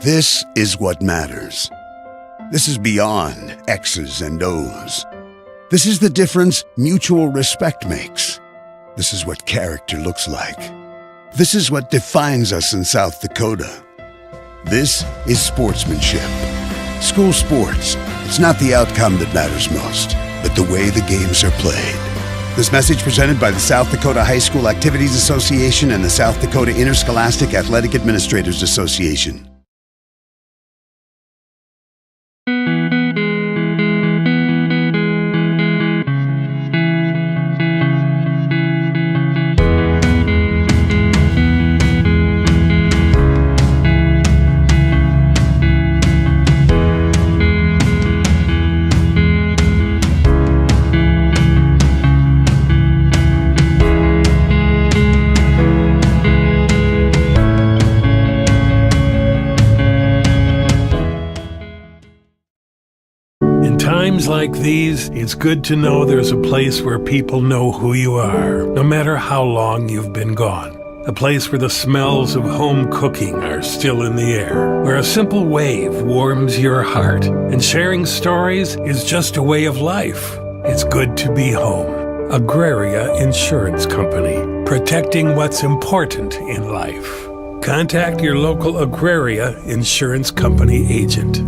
This is what matters. This is beyond X's and O's. This is the difference mutual respect makes. This is what character looks like. This is what defines us in South Dakota. This is sportsmanship. School sports, it's not the outcome that matters most, but the way the games are played. This message presented by the South Dakota High School Activities Association and the South Dakota Interscholastic Athletic Administrators Association. Like these, it's good to know there's a place where people know who you are, no matter how long you've been gone. A place where the smells of home cooking are still in the air, where a simple wave warms your heart, and sharing stories is just a way of life. It's good to be home. Agraria Insurance Company, protecting what's important in life. Contact your local Agraria Insurance Company agent.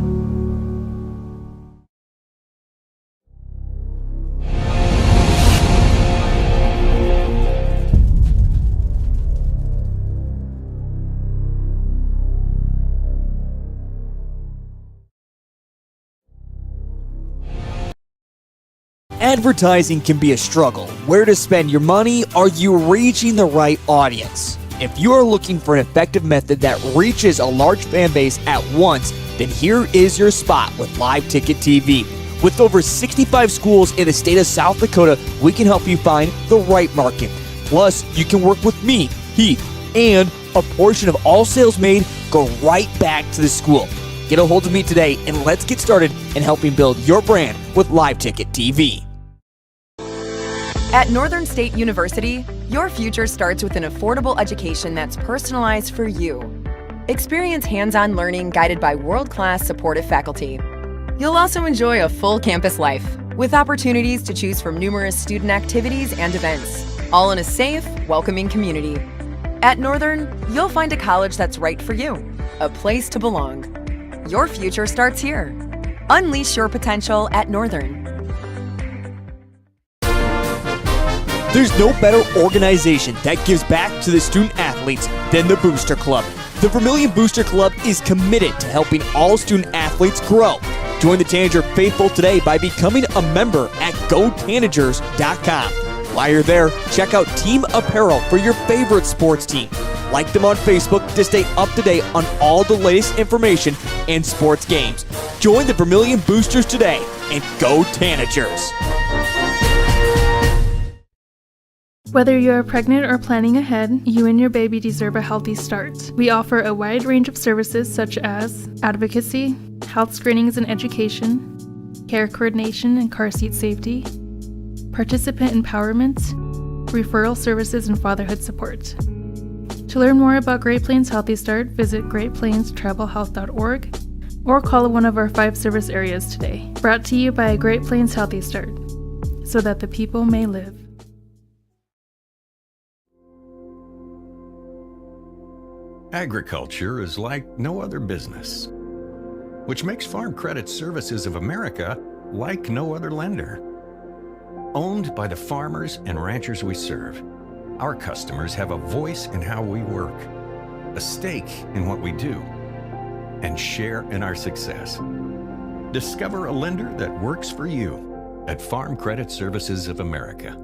Advertising can be a struggle. Where to spend your money? Are you reaching the right audience? If you are looking for an effective method that reaches a large fan base at once, then here is your spot with Live Ticket TV. With over 65 schools in the state of South Dakota, we can help you find the right market. Plus, you can work with me, Heath, and a portion of all sales made go right back to the school. Get a hold of me today and let's get started in helping build your brand with Live Ticket TV. At Northern State University, your future starts with an affordable education that's personalized for you. Experience hands-on learning guided by world-class supportive faculty. You'll also enjoy a full campus life with opportunities to choose from numerous student activities and events, all in a safe, welcoming community. At Northern, you'll find a college that's right for you, a place to belong. Your future starts here. Unleash your potential at Northern. There's no better organization that gives back to the student athletes than the Booster Club. The Vermillion Booster Club is committed to helping all student athletes grow. Join the Tanager faithful today by becoming a member at GoTanagers.com. While you're there, check out team apparel for your favorite sports team. Like them on Facebook to stay up to date on all the latest information and sports games. Join the Vermillion Boosters today and go Tanagers! Whether you're pregnant or planning ahead, you and your baby deserve a healthy start. We offer a wide range of services such as advocacy, health screenings and education, care coordination and car seat safety, participant empowerment, referral services, and fatherhood support. To learn more about Great Plains Healthy Start, visit greatplainstravelhealth.org or call one of our 5 service areas today. Brought to you by Great Plains Healthy Start, so that the people may live. Agriculture is like no other business, which makes Farm Credit Services of America like no other lender. Owned by the farmers and ranchers we serve, our customers have a voice in how we work, a stake in what we do, and share in our success. Discover a lender that works for you at Farm Credit Services of America.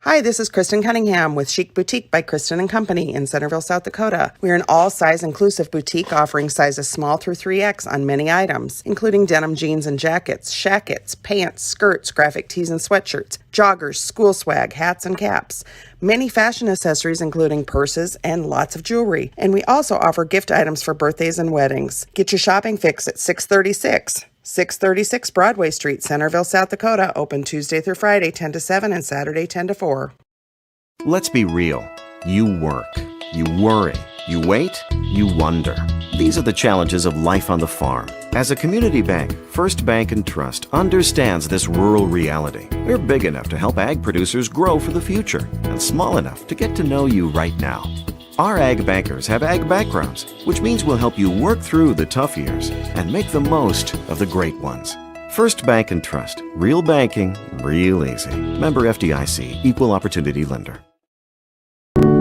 Hi, this is Kristen Cunningham with Chic Boutique by Kristen & Company in Centerville, South Dakota. We are an all-size inclusive boutique offering sizes small through 3X on many items, including denim jeans and jackets, shackets, pants, skirts, graphic tees and sweatshirts, joggers, school swag, hats and caps, many fashion accessories including purses and lots of jewelry. And we also offer gift items for birthdays and weddings. Get your shopping fix at 636 Broadway Street, Centerville, South Dakota, open Tuesday through Friday 10 to 7 and Saturday 10 to 4. Let's be real. You work, you worry, You wait, you wonder. These are the challenges of life on the farm. As a community bank, First Bank & Trust understands this rural reality. We're big enough to help ag producers grow for the future and small enough to get to know you right now. Our ag bankers have ag backgrounds, which means we'll help you work through the tough years and make the most of the great ones. First Bank & Trust. Real banking, real easy. Member FDIC. Equal Opportunity Lender.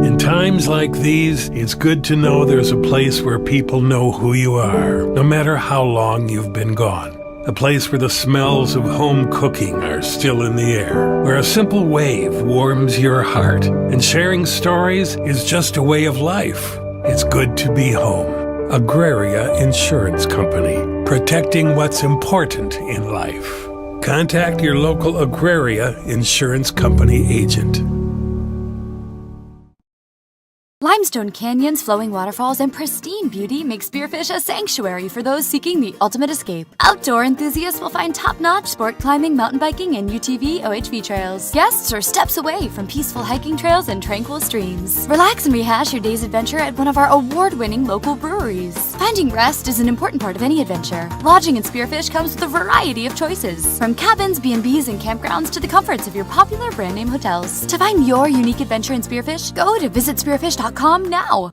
In times like these, it's good to know there's a place where people know who you are, no matter how long you've been gone. A place where the smells of home cooking are still in the air, where a simple wave warms your heart, and sharing stories is just a way of life. It's good to be home. Agraria Insurance Company, protecting what's important in life. Contact your local Agraria Insurance Company agent. Limestone canyons, flowing waterfalls, and pristine beauty make Spearfish a sanctuary for those seeking the ultimate escape. Outdoor enthusiasts will find top-notch sport climbing, mountain biking, and UTV OHV trails. Guests are steps away from peaceful hiking trails and tranquil streams. Relax and rehash your day's adventure at one of our award-winning local breweries. Finding rest is an important part of any adventure. Lodging in Spearfish comes with a variety of choices, from cabins, B&Bs, and campgrounds to the comforts of your popular brand-name hotels. To find your unique adventure in Spearfish, go to visitspearfish.com now.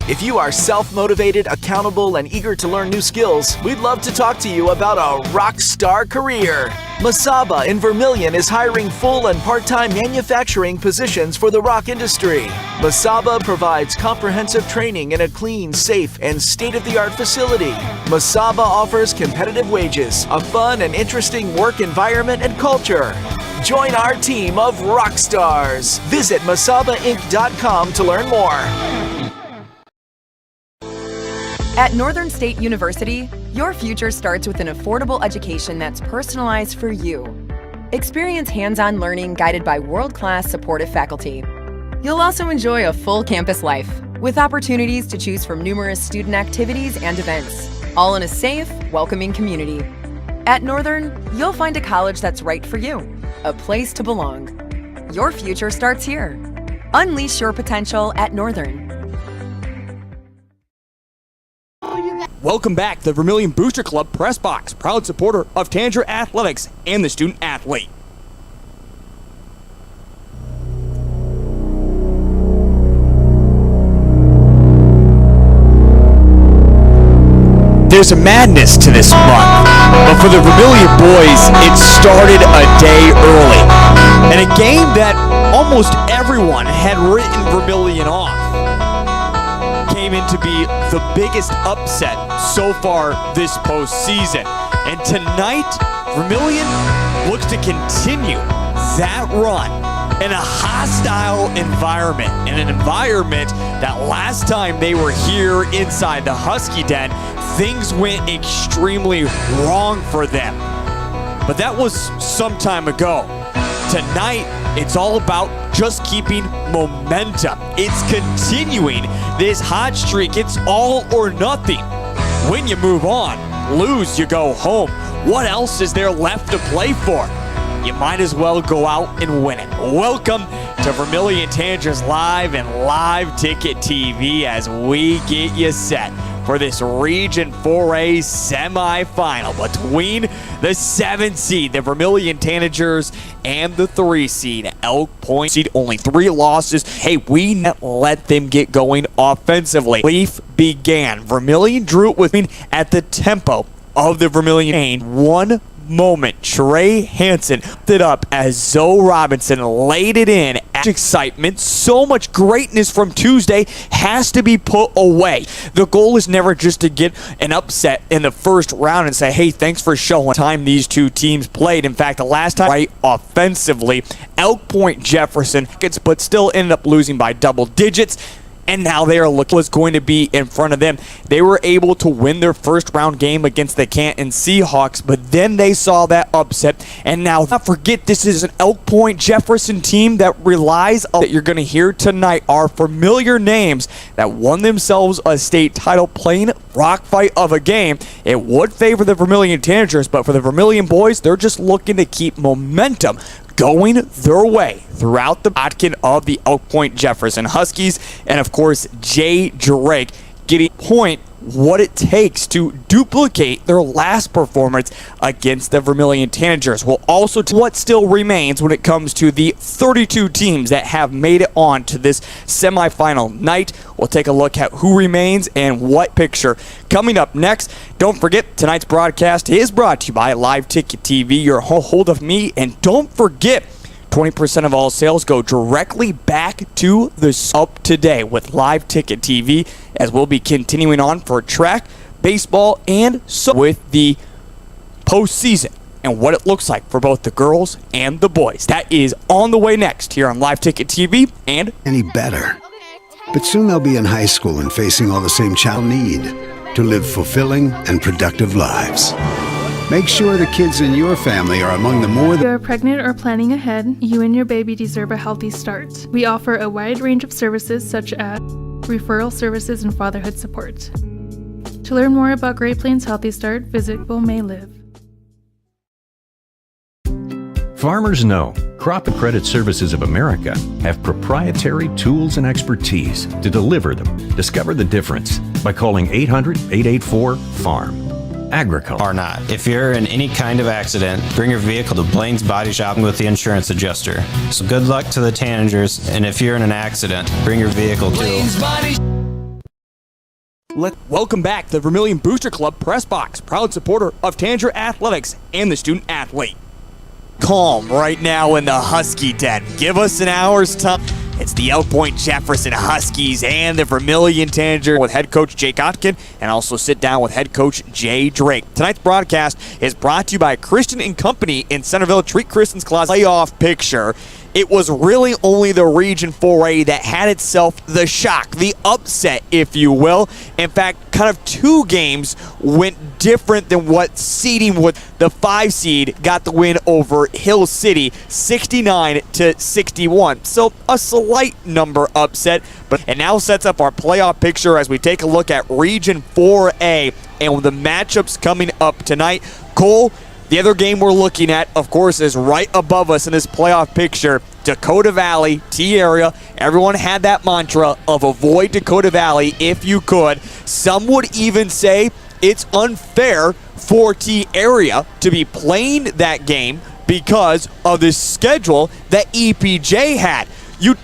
If you are self-motivated, accountable, and eager to learn new skills, we'd love to talk to you about a rock star career. Masaba in Vermillion is hiring full and part-time manufacturing positions for the rock industry. Masaba provides comprehensive training in a clean, safe, and state-of-the-art facility. Masaba offers competitive wages, a fun and interesting work environment and culture. Join our team of rock stars. Visit masabainc.com to learn more. At Northern State University, your future starts with an affordable education that's personalized for you. Experience hands-on learning guided by world-class supportive faculty. You'll also enjoy a full campus life with opportunities to choose from numerous student activities and events, all in a safe, welcoming community. At Northern, you'll find a college that's right for you, a place to belong. Your future starts here. Unleash your potential at Northern. Welcome back to the Vermillion Booster Club Press Box, proud supporter of Tanager Athletics and the student athlete. There's a madness to this month, but for the Vermillion boys, it started a day early. And a game that almost everyone had written Vermillion off came in to be the biggest upset so far this postseason. And tonight, Vermillion looks to continue that run in a hostile environment, in an environment that last time they were here inside the Husky Den, things went extremely wrong for them. But that was some time ago. Tonight, it's all about just keeping momentum. It's continuing this hot streak. It's all or nothing. Win, you move on. Lose, you go home. What else is there left to play for? You might as well go out and win it. Welcome to Vermillion Tanagers Live and Live Ticket TV as we get you set for this Region 4A semifinal between the 7 seed, the Vermillion Tanagers, and the 3 seed, Elk Point seed. Only 3 losses. Hey, we not let them get going offensively. Leaf began. Vermillion drew it with me at the tempo of the Vermillion game. One moment, Trey Hansen it up as Zoe Robinson laid it in. Excitement, so much greatness from Tuesday has to be put away. The goal is never just to get an upset in the first round and say, hey, thanks for showing time these two teams played. In fact, the last time, right offensively, Elk Point Jefferson gets, but still ended up losing by double digits. And now they are looking what's going to be in front of them. They were able to win their first round game against the Canton Seahawks, but then they saw that upset. And now, not forget, this is an Elk Point Jefferson team that relies on that you're going to hear tonight are familiar names that won themselves a state title playing rock fight of a game. It would favor the Vermillion Tanagers, but for the Vermillion boys, they're just looking to keep momentum going their way throughout the Botkin of the Elk Point Jefferson Huskies. And of course, Jay Drake getting point what it takes to duplicate their last performance against the Vermillion Tanagers. We'll also what still remains when it comes to the 32 teams that have made it on to this semifinal night. We'll take a look at who remains and what picture. Coming up next, don't forget tonight's broadcast is brought to you by Live Ticket TV, your hold of me, and don't forget 20% of all sales go directly back to the Up Today with Live Ticket TV, as we'll be continuing on for track, baseball, and so with the postseason and what it looks like for both the girls and the boys. That is on the way next here on Live Ticket TV and Any better. But soon they'll be in high school and facing all the same child need to live fulfilling and productive lives. Make sure the kids in your family are among the more If you are pregnant or planning ahead, you and your baby deserve a healthy start. We offer a wide range of services such as referral services and fatherhood support. To learn more about Great Plains Healthy Start, visit May Live. Farmers know Crop and Credit Services of America have proprietary tools and expertise to deliver them. Discover the difference by calling 800-884-FARM. Agriculture. Or not. If you're in any kind of accident, bring your vehicle to Blaine's Body Shop with the insurance adjuster. So good luck to the Tanagers, and if you're in an accident, bring your vehicle to... welcome back to the Vermillion Booster Club Press Box, proud supporter of Tanager Athletics and the student athlete. Calm right now in the Husky den. Give us an hour's time. It's the Elk Point Jefferson Huskies and the Vermillion Tanager with head coach Jake Otkin, and also sit down with head coach Jay Drake. Tonight's broadcast is brought to you by Christian and Company in Centerville. Treat Kristen's Closet playoff picture. It was really only the Region 4A that had itself the shock, the upset, if you will. In fact, kind of two games went different than what seeding would. The 5 seed got the win over Hill City, 69-61. So a slight number upset, but it now sets up our playoff picture as we take a look at Region 4A and the matchups coming up tonight. Cole, the other game we're looking at, of course, is right above us in this playoff picture. Dakota Valley, T area. Everyone had that mantra of avoid Dakota Valley if you could. Some would even say it's unfair for T area to be playing that game because of the schedule that EPJ had.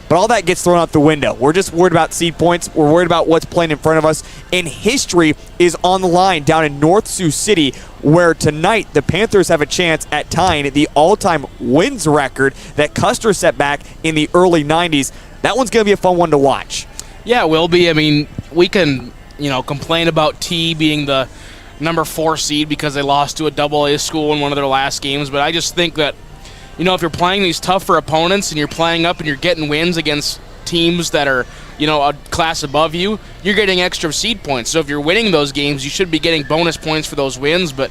But all that gets thrown out the window. We're just worried about seed points. We're worried about what's playing in front of us. And history is on the line down in North Sioux City, where tonight the Panthers have a chance at tying the all-time wins record that Custer set back in the early 90s. That one's going to be a fun one to watch. Yeah, it will be. I mean, we can, complain about T being the number 4 seed because they lost to a AA school in one of their last games, but I just think that if you're playing these tougher opponents and you're playing up and you're getting wins against teams that are, a class above you, you're getting extra seed points. So if you're winning those games, you should be getting bonus points for those wins. But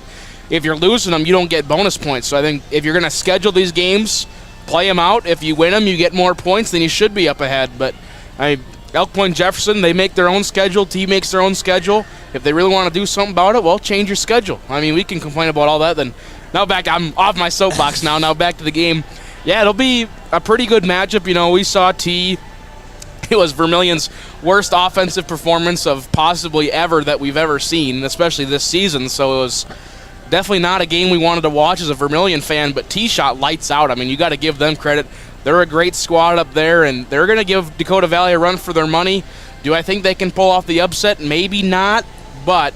if you're losing them, you don't get bonus points. So I think if you're going to schedule these games, play them out. If you win them, you get more points, then you should be up ahead. But Elk Point Jefferson, they make their own schedule. T makes their own schedule. If they really want to do something about it, well, change your schedule. I mean, we can complain about all that. Then now I'm off my soapbox now. Now back to the game. Yeah, it'll be a pretty good matchup. We saw T. It was Vermillion's worst offensive performance of possibly ever that we've ever seen, especially this season. So it was definitely not a game we wanted to watch as a Vermillion fan, but T shot lights out. I mean, you got to give them credit. They're a great squad up there, and they're going to give Dakota Valley a run for their money. Do I think they can pull off the upset? Maybe not, but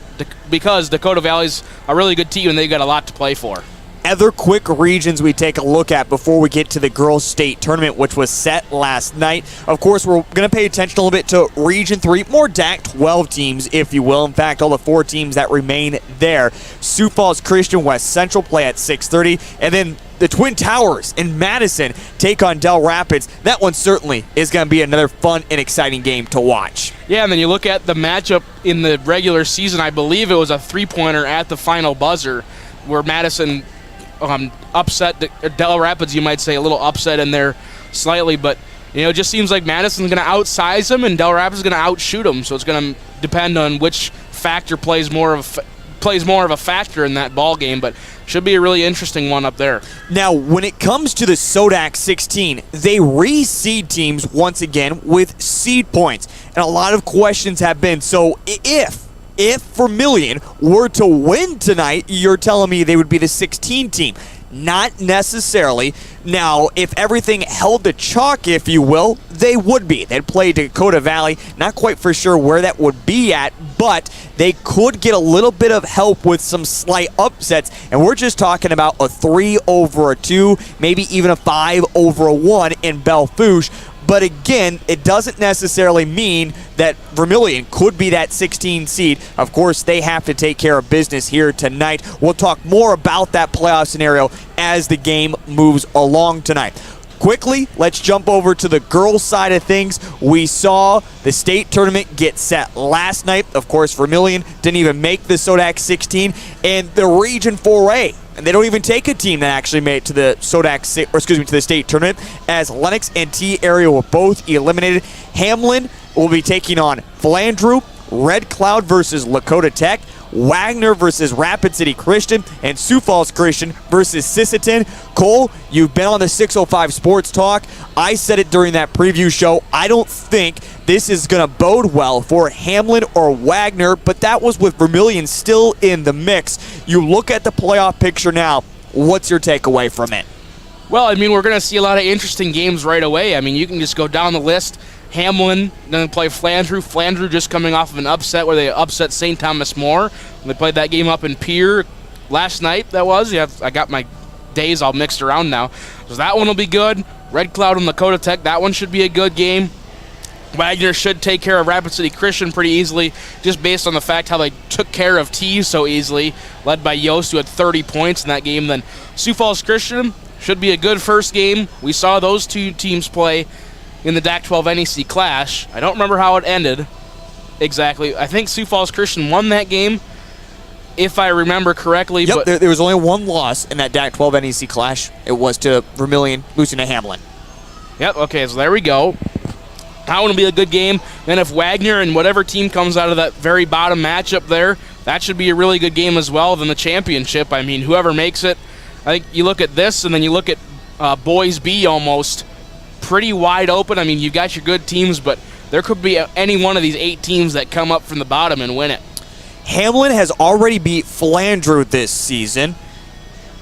because Dakota Valley's a really good team and they've got a lot to play for. Other quick regions we take a look at before we get to the girls' state tournament, which was set last night. Of course, we're going to pay attention a little bit to Region 3, more DAC-12 teams, if you will. In fact, all the 4 teams that remain there. Sioux Falls Christian West Central play at 6:30, and then the Twin Towers in Madison take on Del Rapids. That one certainly is going to be another fun and exciting game to watch. Yeah, and then you look at the matchup in the regular season. I believe it was a 3-pointer at the final buzzer where Madison upset Del Rapids, you might say, a little upset in there slightly, but it just seems like Madison's going to outsize them and Del Rapids is going to outshoot them, so it's going to depend on which factor plays more of plays more of a factor in that ball game, but should be a really interesting one up there. Now, when it comes to the SODAC 16, they reseed teams once again with seed points. And a lot of questions have been, so if Vermillion were to win tonight, you're telling me they would be the 16 team. Not necessarily. Now, if everything held to chalk, if you will, they would be. They'd play Dakota Valley. Not quite for sure where that would be at, but they could get a little bit of help with some slight upsets. And we're just talking about a 3 over a 2, maybe even a 5 over a 1 in Belfouche. But again, it doesn't necessarily mean that Vermillion could be that 16 seed. Of course, they have to take care of business here tonight. We'll talk more about that playoff scenario as the game moves along tonight. Quickly, let's jump over to the girls' side of things. We saw the state tournament get set last night. Of course, Vermillion didn't even make the SODAC 16, and the Region 4A. And they don't even take a team that actually made it to the to the state tournament, as Lennox and T area were both eliminated. Hamlin will be taking on Philandrew, Red Cloud versus Lakota Tech, Wagner versus Rapid City Christian, and Sioux Falls Christian versus Sisseton. Cole, you've been on the 605 Sports Talk. I said it during that preview show. I don't think this is going to bode well for Hamlin or Wagner, but that was with Vermillion still in the mix. You look at the playoff picture now. What's your takeaway from it? Well, I mean, we're going to see a lot of interesting games right away. I mean, you can just go down the list. Hamlin going to play Philandrew. Philandrew just coming off of an upset where they upset St. Thomas More. They played that game up in Pierre last night, that was. I got my days all mixed around now. So that one will be good. Red Cloud and Lakota Tech, that one should be a good game. Wagner should take care of Rapid City Christian pretty easily, just based on the fact how they took care of T so easily, led by Yost, who had 30 points in that game. Then Sioux Falls Christian should be a good first game. We saw those two teams play in the DAC-12 NEC Clash. I don't remember how it ended exactly. I think Sioux Falls Christian won that game, if I remember correctly. Yep, but there was only one loss in that DAC-12 NEC Clash. It was to Vermillion losing to Hamlin. Yep, okay, so there we go. That one will be a good game. Then if Wagner and whatever team comes out of that very bottom matchup there, that should be a really good game as well. Then the championship, I mean, whoever makes it, I think you look at this and then you look at Boys B almost pretty wide open. I mean, you got your good teams, but there could be any one of these 8 teams that come up from the bottom and win it. Hamlin has already beat Philandrew this season,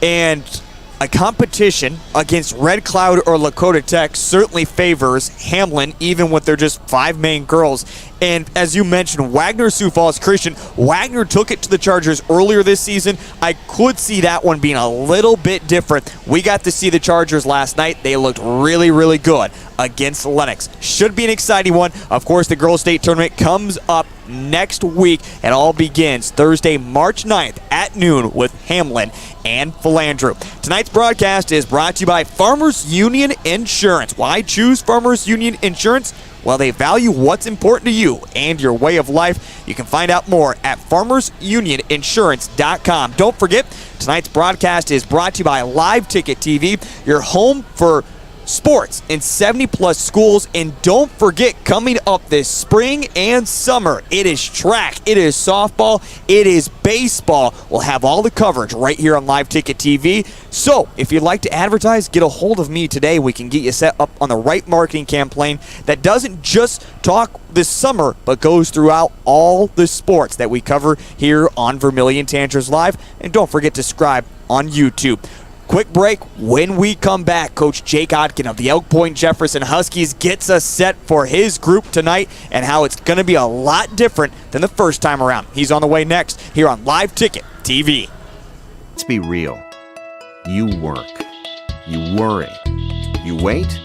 and a competition against Red Cloud or Lakota Tech certainly favors Hamlin, even with their just 5 main girls. And as you mentioned, Wagner Sioux Falls Christian, Wagner took it to the Chargers earlier this season. I could see that one being a little bit different. We got to see the Chargers last night. They looked really, really good against Lennox. Should be an exciting one. Of course, the girls' state tournament comes up next week. It all begins Thursday, March 9th at noon with Hamlin and Philandrew. Tonight's broadcast is brought to you by Farmers Union Insurance. Why choose Farmers Union Insurance? Well, they value what's important to you and your way of life. You can find out more at farmersunioninsurance.com. Don't forget, tonight's broadcast is brought to you by Live Ticket TV, your home for sports in 70-plus schools. And don't forget, coming up this spring and summer, it is track, it is softball, it is baseball. We'll have all the coverage right here on Live Ticket TV. So if you'd like to advertise, get a hold of me today. We can get you set up on the right marketing campaign that doesn't just talk this summer, but goes throughout all the sports that we cover here on Vermillion Tanagers Live. And don't forget to subscribe on YouTube. Quick break. When we come back, Coach Jake Otkin of the Elk Point Jefferson Huskies gets us set for his group tonight and how it's going to be a lot different than the first time around. He's on the way next here on Live Ticket TV. Let's be real. You work. You worry. You wait.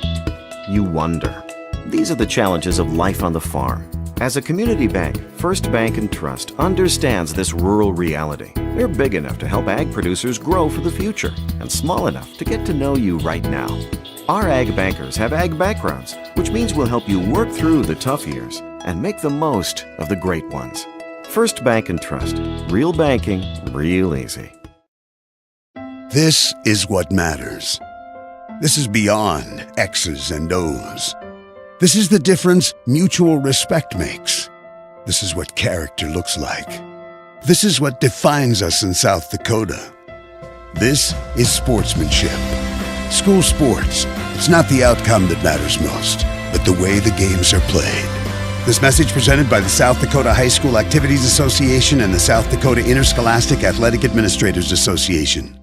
You wonder. These are the challenges of life on the farm. As a community bank, First Bank and Trust understands this rural reality. They're big enough to help ag producers grow for the future and small enough to get to know you right now. Our ag bankers have ag backgrounds, which means we'll help you work through the tough years and make the most of the great ones. First Bank and Trust. Real banking, real easy. This is what matters. This is beyond X's and O's. This is the difference mutual respect makes. This is what character looks like. This is what defines us in South Dakota. This is sportsmanship. School sports, it's not the outcome that matters most, but the way the games are played. This message presented by the South Dakota High School Activities Association and the South Dakota Interscholastic Athletic Administrators Association.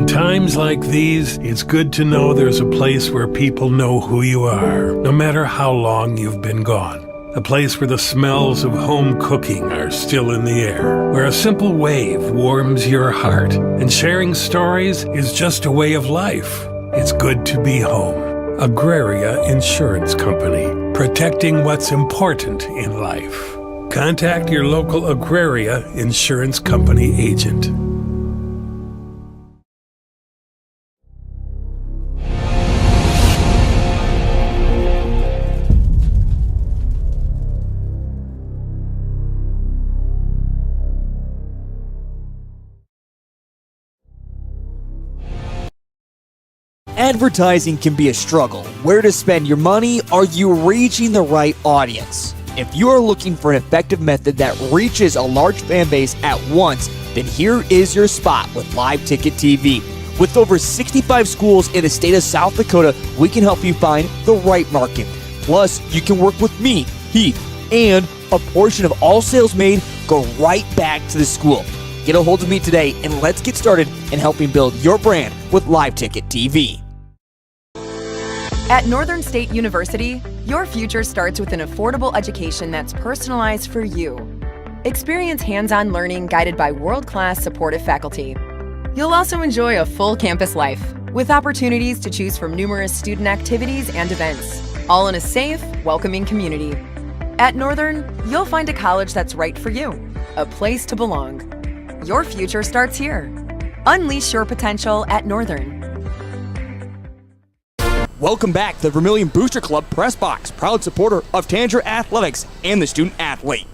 Times like these, it's good to know there's a place where people know who you are, no matter how long you've been gone. A place where the smells of home cooking are still in the air, where a simple wave warms your heart, and sharing stories is just a way of life. It's good to be home. Agraria Insurance Company, protecting what's important in life. Contact your local Agraria Insurance Company agent. Advertising can be a struggle. Where to spend your money? Are you reaching the right audience? If you are looking for an effective method that reaches a large fan base at once, then here is your spot with Live Ticket TV. With over 65 schools in the state of South Dakota, we can help you find the right market. Plus, you can work with me, Heath, and a portion of all sales made go right back to the school. Get a hold of me today and let's get started in helping build your brand with Live Ticket TV. At Northern State University, your future starts with an affordable education that's personalized for you. Experience hands-on learning guided by world-class supportive faculty. You'll also enjoy a full campus life with opportunities to choose from numerous student activities and events, all in a safe, welcoming community. At Northern, you'll find a college that's right for you, a place to belong. Your future starts here. Unleash your potential at Northern. Welcome back to the Vermillion Booster Club Press Box, proud supporter of Tanager Athletics and the student athlete.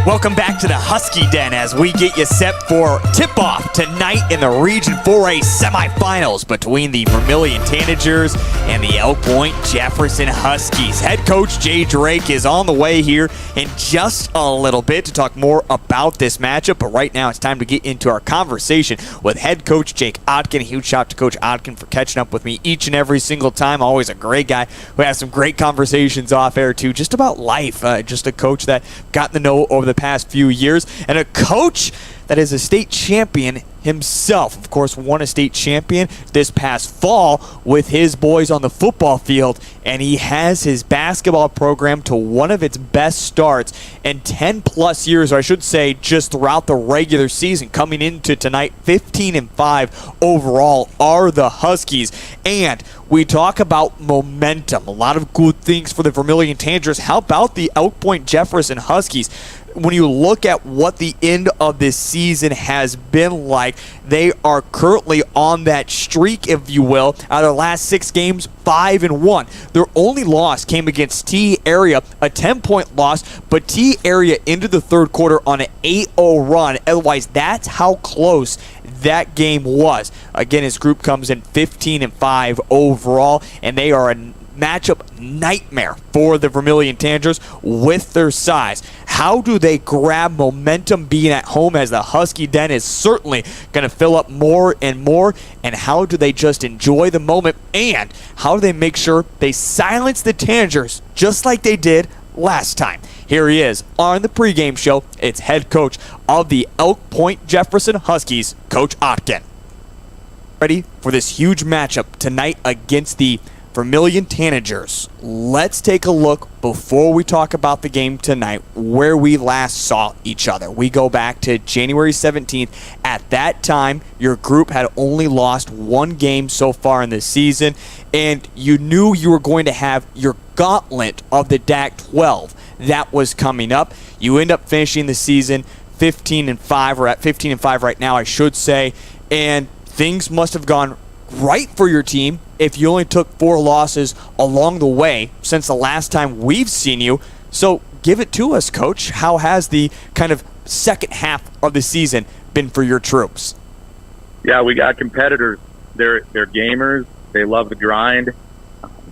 Welcome back to the Husky Den as we get you set for tip-off tonight in the Region 4A semifinals between the Vermillion Tanagers and the Elk Point Jefferson Huskies. Head coach Jay Drake is on the way here in just a little bit to talk more about this matchup, but right now it's time to get into our conversation with head coach Jake Otkin. A huge shout out to Coach Otkin for catching up with me each and every single time. Always a great guy who has some great conversations off air too, just about life. Just a coach that got to know over the past few years, and a coach that is a state champion himself. Of course, won a state champion this past fall with his boys on the football field, and he has his basketball program to one of its best starts in 10 plus years, or I should say just throughout the regular season. Coming into tonight, 15-5 overall are the Huskies. And we talk about momentum. A lot of good things for the Vermillion Tanagers. How about the Elk Point Jefferson Huskies? When you look at what the end of this season has been like, they are currently on that streak, if you will. Out of their last 6 games, 5-1. Their only loss came against T Area, a 10-point loss, but T Area into the third quarter on an 8-0 run. Otherwise, that's how close that game was. Again, his group comes in 15-5 overall, and they are a matchup nightmare for the Vermillion Tanagers with their size. How do they grab momentum being at home, as the Husky Den is certainly going to fill up more and more? And how do they just enjoy the moment? And how do they make sure they silence the Tanagers just like they did last time? Here he is on the pregame show. It's head coach of the Elk Point Jefferson Huskies, Coach Otkin. Ready for this huge matchup tonight against the Vermillion Tanagers, let's take a look before we talk about the game tonight where we last saw each other. We go back to January 17th. At that time, your group had only lost one game so far in the season, and you knew you were going to have your gauntlet of the DAC-12 that was coming up. You end up finishing the season 15-5, or at 15-5 right now, I should say, and things must have gone right for your team if you only took 4 losses along the way since the last time we've seen you. So give it to us, Coach. How has the kind of second half of the season been for your troops? Yeah, we got competitors. They're gamers. They love the grind.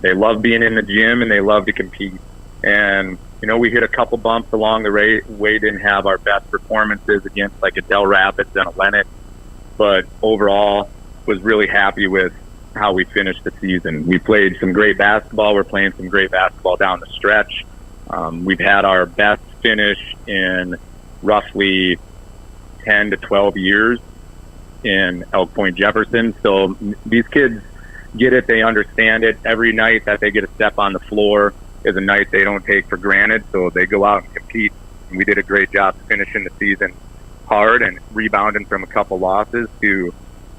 They love being in the gym, and they love to compete. And, you know, we hit a couple bumps along the way, didn't have our best performances against like a Del Rapids and a Lennox, but overall was really happy with how we finished the season. We played some great basketball. We're playing some great basketball down the stretch. We've had our best finish in roughly 10 to 12 years in Elk Point, Jefferson. So these kids get it. They understand it. Every night that they get a step on the floor is a night they don't take for granted. So they go out and compete. And we did a great job finishing the season hard and rebounding from a couple losses to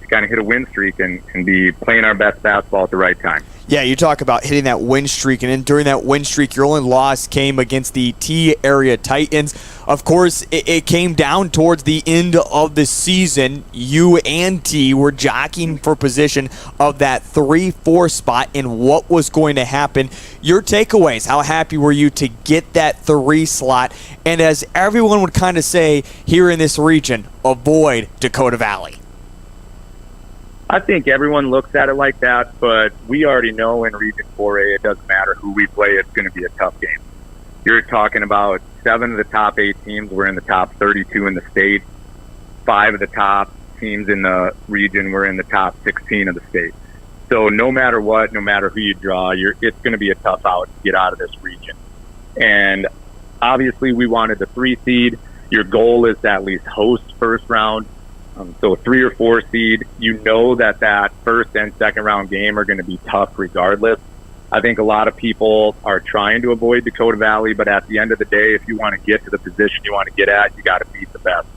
kind of hit a win streak and be playing our best basketball at the right time. Yeah, you talk about hitting that win streak, and then during that win streak, your only loss came against the T area Titans. Of course, it came down towards the end of the season. You and T were jockeying for position of that 3-4 spot and what was going to happen. Your takeaways, how happy were you to get that 3 slot? And as everyone would kind of say here in this region, avoid Dakota Valley. I think everyone looks at it like that, but we already know in Region 4A, it doesn't matter who we play, it's going to be a tough game. You're talking about 7 of the top 8 teams were in the top 32 in the state. 5 of the top teams in the region were in the top 16 of the state. So no matter what, no matter who you draw, it's going to be a tough out to get out of this region. And obviously we wanted the 3 seed. Your goal is to at least host first round. So a 3 or 4 seed, you know that first and second round game are going to be tough regardless. I think a lot of people are trying to avoid Dakota Valley, but at the end of the day, if you want to get to the position you want to get at, you got to beat the best.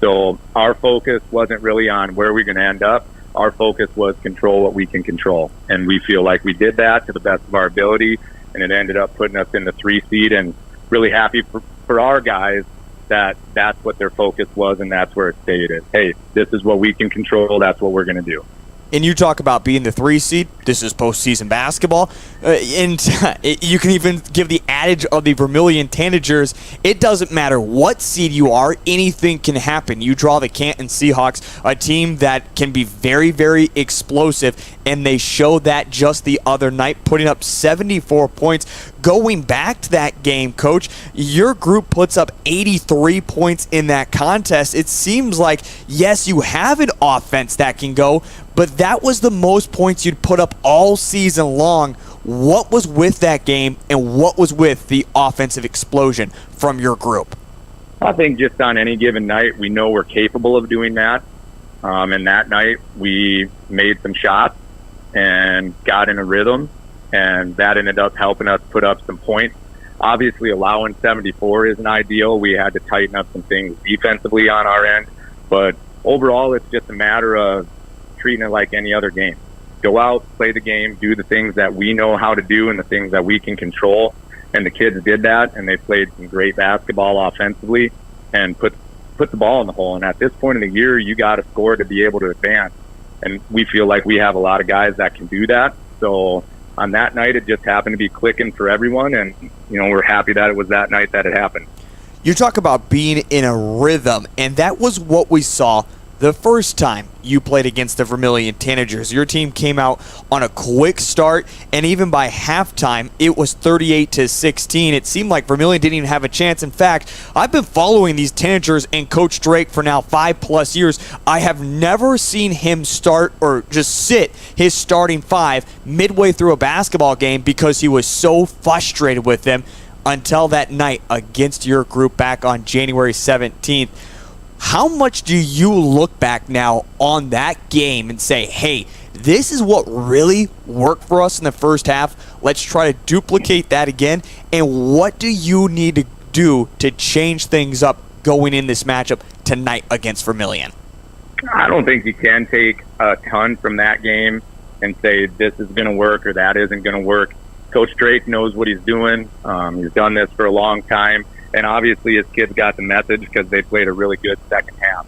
So our focus wasn't really on where we're going to end up. Our focus was control what we can control. And we feel like we did that to the best of our ability, and it ended up putting us in the 3 seed, and really happy for our guys that's what their focus was, and that's where it stayed. Hey, this is what we can control. That's what we're going to do. And you talk about being the 3 seed. This is postseason basketball. And you can even give the adage of the Vermillion Tanagers. It doesn't matter what seed you are. Anything can happen. You draw the Canton Seahawks, a team that can be very, very explosive. And they showed that just the other night, putting up 74 points. Going back to that game, Coach, your group puts up 83 points in that contest. It seems like, yes, you have an offense that can go, but that was the most points you'd put up all season long. What was with that game, and what was with the offensive explosion from your group? I think just on any given night, we know we're capable of doing that. And that night, we made some shots and got in a rhythm, and that ended up helping us put up some points. Obviously, allowing 74 isn't ideal. We had to tighten up some things defensively on our end. But overall, it's just a matter of treating it like any other game. Go out, play the game, do the things that we know how to do and the things that we can control. And the kids did that, and they played some great basketball offensively and put the ball in the hole. And at this point in the year, you got to score to be able to advance. And we feel like we have a lot of guys that can do that. So on that night, it just happened to be clicking for everyone. And, you know, we're happy that it was that night that it happened. You talk about being in a rhythm, and that was what we saw the first time you played against the Vermillion Tanagers. Your team came out on a quick start, and even by halftime, it was 38-16. It seemed like Vermillion didn't even have a chance. In fact, I've been following these Tanagers and Coach Drake for now 5+ years. I have never seen him start or just sit his starting 5 midway through a basketball game because he was so frustrated with them until that night against your group back on January 17th. How much do you look back now on that game and say, hey, this is what really worked for us in the first half. Let's try to duplicate that again. And what do you need to do to change things up going in this matchup tonight against Vermillion? I don't think you can take a ton from that game and say this is going to work or that isn't going to work. Coach Drake knows what he's doing. He's done this for a long time. And obviously his kids got the message because they played a really good second half.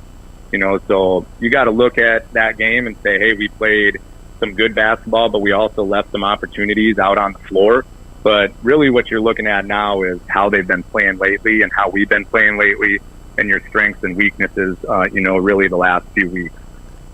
So you got to look at that game and say, hey, we played some good basketball, but we also left some opportunities out on the floor. But really what you're looking at now is how they've been playing lately and how we've been playing lately and your strengths and weaknesses, really the last few weeks.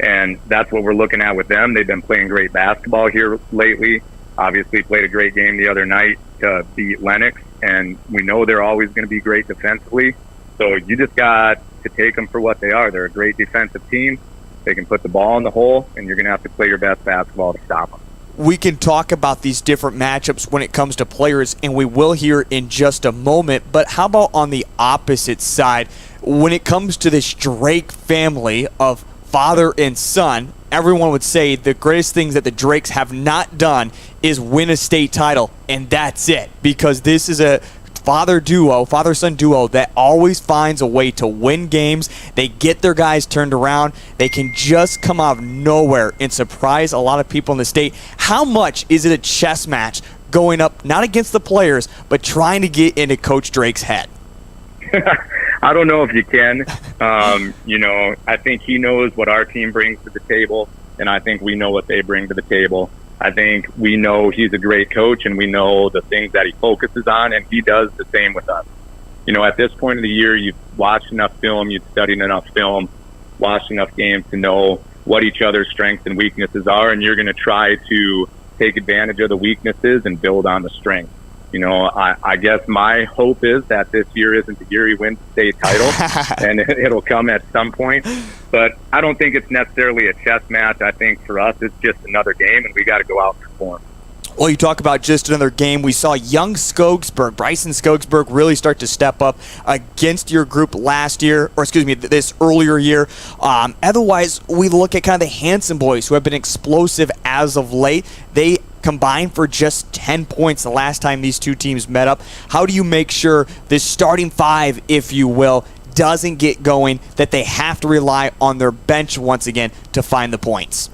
And that's what we're looking at with them. They've been playing great basketball here lately. Obviously played a great game the other night to beat Lennox, and we know they're always going to be great defensively. So you just got to take them for what they are. They're a great defensive team. They can put the ball in the hole, and you're going to have to play your best basketball to stop them. We can talk about these different matchups when it comes to players, and we will here in just a moment. But how about on the opposite side? When it comes to this Drake family of father and son, everyone would say the greatest things that the Drakes have not done is win a state title, and that's it. Because this is a father-son duo that always finds a way to win games. They get their guys turned around. They can just come out of nowhere and surprise a lot of people in the state. How much is it a chess match going up, not against the players, but trying to get into Coach Drake's head? I don't know if you can. I think he knows what our team brings to the table, and I think we know what they bring to the table. I think we know he's a great coach, and we know the things that he focuses on, and he does the same with us. At this point of the year, you've watched enough film, you've studied enough film, watched enough games to know what each other's strengths and weaknesses are, and you're going to try to take advantage of the weaknesses and build on the strengths. I guess my hope is that this year isn't the year he wins the state title, and it'll come at some point. But I don't think it's necessarily a chess match. I think for us, it's just another game, and we got to go out and perform. Well, you talk about just another game. We saw young Bryson Skogsberg really start to step up against your group this earlier year. Otherwise, we look at kind of the Hanson boys who have been explosive as of late. They combined for just 10 points the last time these two teams met up. How do you make sure this starting five, if you will, doesn't get going, that they have to rely on their bench once again to find the points?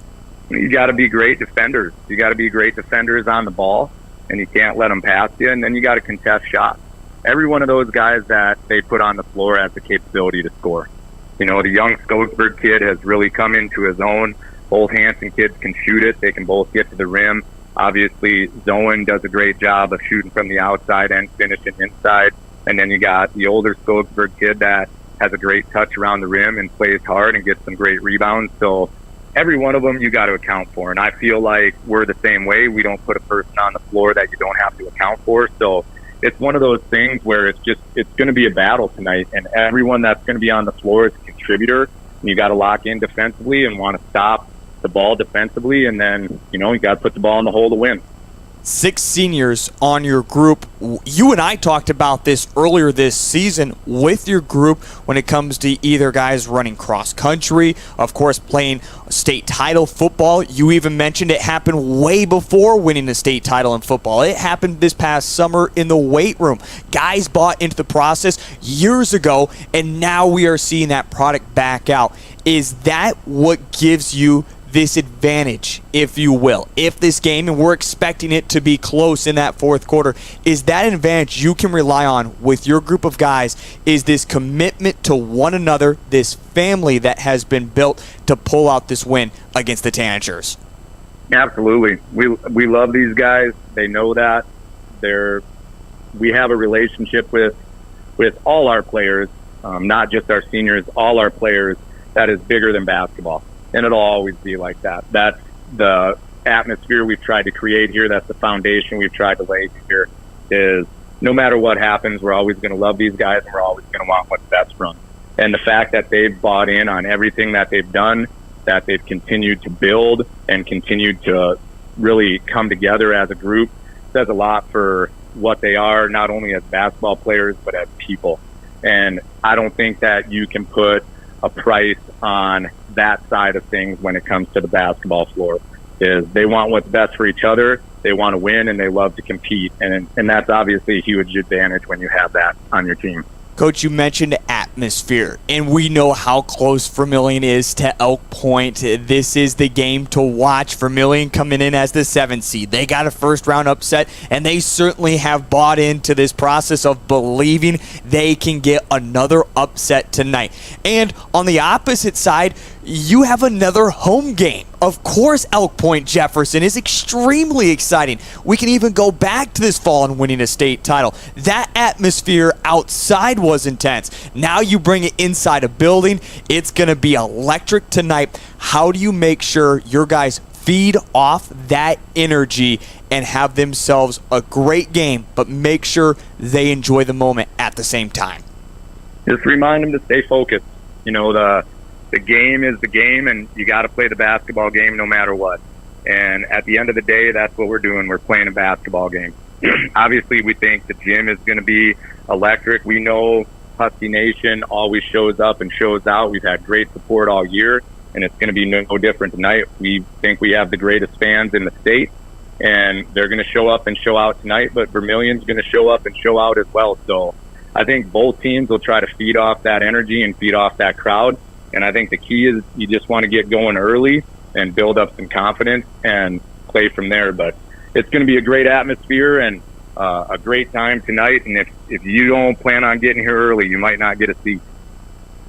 You got to be great defenders. You got to be great defenders on the ball, and you can't let them pass you, and then you got to contest shots. Every one of those guys that they put on the floor has the capability to score. The young Skogsberg kid has really come into his own. Both Hanson kids can shoot it. They can both get to the rim. Obviously, Zoen does a great job of shooting from the outside and finishing inside. And then you got the older Skogsberg kid that has a great touch around the rim and plays hard and gets some great rebounds. So every one of them you got to account for. And I feel like we're the same way. We don't put a person on the floor that you don't have to account for. So it's one of those things where it's going to be a battle tonight. And everyone that's going to be on the floor is a contributor. And you got to lock in defensively and want to stop the ball defensively, and then you got to put the ball in the hole to win. 6 seniors on your group. You and I talked about this earlier this season with your group when it comes to either guys running cross country, of course playing state title football. You even mentioned it happened way before winning the state title in football. It happened this past summer in the weight room. Guys bought into the process years ago, and now we are seeing that product back out. Is that what gives you this advantage, if you will? If this game, and we're expecting it to be close in that fourth quarter, is that an advantage you can rely on with your group of guys? Is this commitment to one another, this family that has been built to pull out this win against the Tanagers? Absolutely. We love these guys. They know that. We have a relationship with all our players, not just our seniors, all our players, that is bigger than basketball. And it'll always be like that. That's the atmosphere we've tried to create here. That's the foundation we've tried to lay here, is no matter what happens, we're always going to love these guys, and we're always going to want what's best for them. And the fact that they've bought in on everything that they've done, that they've continued to build and continued to really come together as a group, says a lot for what they are, not only as basketball players, but as people. And I don't think that you can put a price on that side of things when it comes to the basketball floor. is they want what's best for each other. They want to win, and they love to compete. And that's obviously a huge advantage when you have that on your team. Coach, you mentioned atmosphere, and we know how close Vermillion is to Elk Point. This is the game to watch. Vermillion coming in as the 7th seed. They got a first-round upset, and they certainly have bought into this process of believing they can get another upset tonight. And on the opposite side, you have another home game. Of course, Elk Point Jefferson is extremely exciting. We can even go back to this fall and winning a state title. That atmosphere outside was intense. Now you bring it inside a building. It's going to be electric tonight. How do you make sure your guys feed off that energy and have themselves a great game, but make sure they enjoy the moment at the same time? Just remind them to stay focused. You know, the game is the game, and you got to play the basketball game no matter what. And at the end of the day, that's what we're doing. We're playing a basketball game. Obviously, we think the gym is going to be electric. We know Husky Nation always shows up and shows out. We've had great support all year, and it's going to be no different tonight. We think we have the greatest fans in the state, and they're going to show up and show out tonight, but Vermillion's going to show up and show out as well. So I think both teams will try to feed off that energy and feed off that crowd. And I think the key is you just want to get going early and build up some confidence and play from there. But it's going to be a great atmosphere and a great time tonight. And if you don't plan on getting here early, you might not get a seat.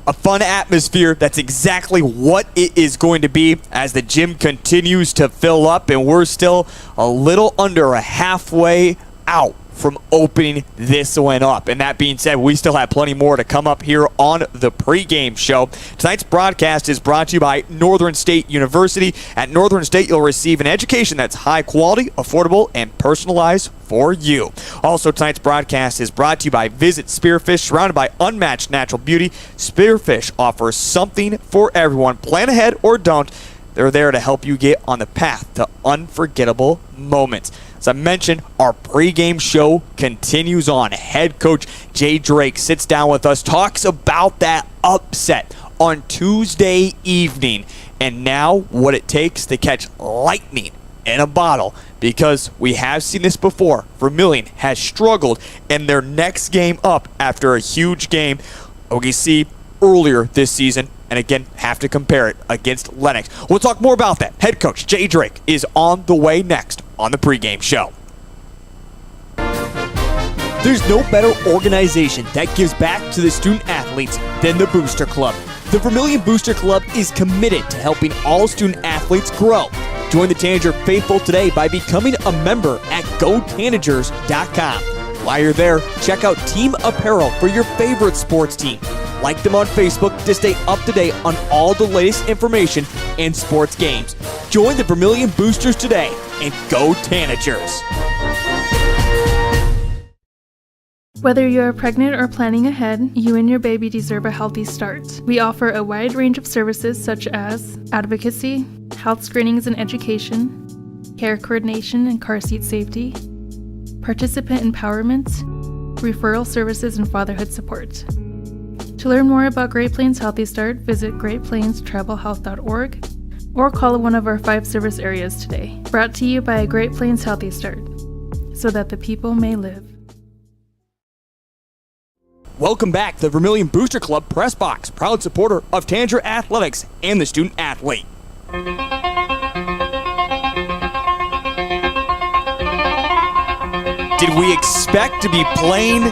A fun atmosphere. That's exactly what it is going to be as the gym continues to fill up, and we're still a little under a halfway out from opening this one up. And that being said, we still have plenty more to come up here on the pregame show. Tonight's broadcast is brought to you by Northern State University. At Northern State, you'll receive an education that's high quality, affordable, and personalized for you. Also, tonight's broadcast is brought to you by Visit Spearfish. Surrounded by unmatched natural beauty, Spearfish offers something for everyone. Plan ahead or don't. They're there to help you get on the path to unforgettable moments. As I mentioned, our pregame show continues on. Head coach Jay Drake sits down with us, talks about that upset on Tuesday evening, and now what it takes to catch lightning in a bottle, because we have seen this before. Vermillion has struggled in their next game up after a huge game OKC earlier this season, and again, have to compare it against Lennox. We'll talk more about that. Head coach Jay Drake is on the way next on the pregame show. There's no better organization that gives back to the student athletes than the Booster Club. The Vermillion Booster Club is committed to helping all student athletes grow. Join the Tanager faithful today by becoming a member at GoTanagers.com. While you're there, check out team apparel for your favorite sports team. Like them on Facebook to stay up to date on all the latest information and sports games. Join the Vermillion Boosters today and go Tanagers. Whether you're pregnant or planning ahead, you and your baby deserve a healthy start. We offer a wide range of services such as advocacy, health screenings and education, care coordination and car seat safety, participant empowerment, referral services, and fatherhood support. To learn more about Great Plains Healthy Start, visit greatplainstravelhealth.org or call one of our 5 service areas today. Brought to you by Great Plains Healthy Start, so that the people may live. Welcome back to the Vermillion Booster Club Press Box, proud supporter of Tanager Athletics and the student athlete. Did we expect to be playing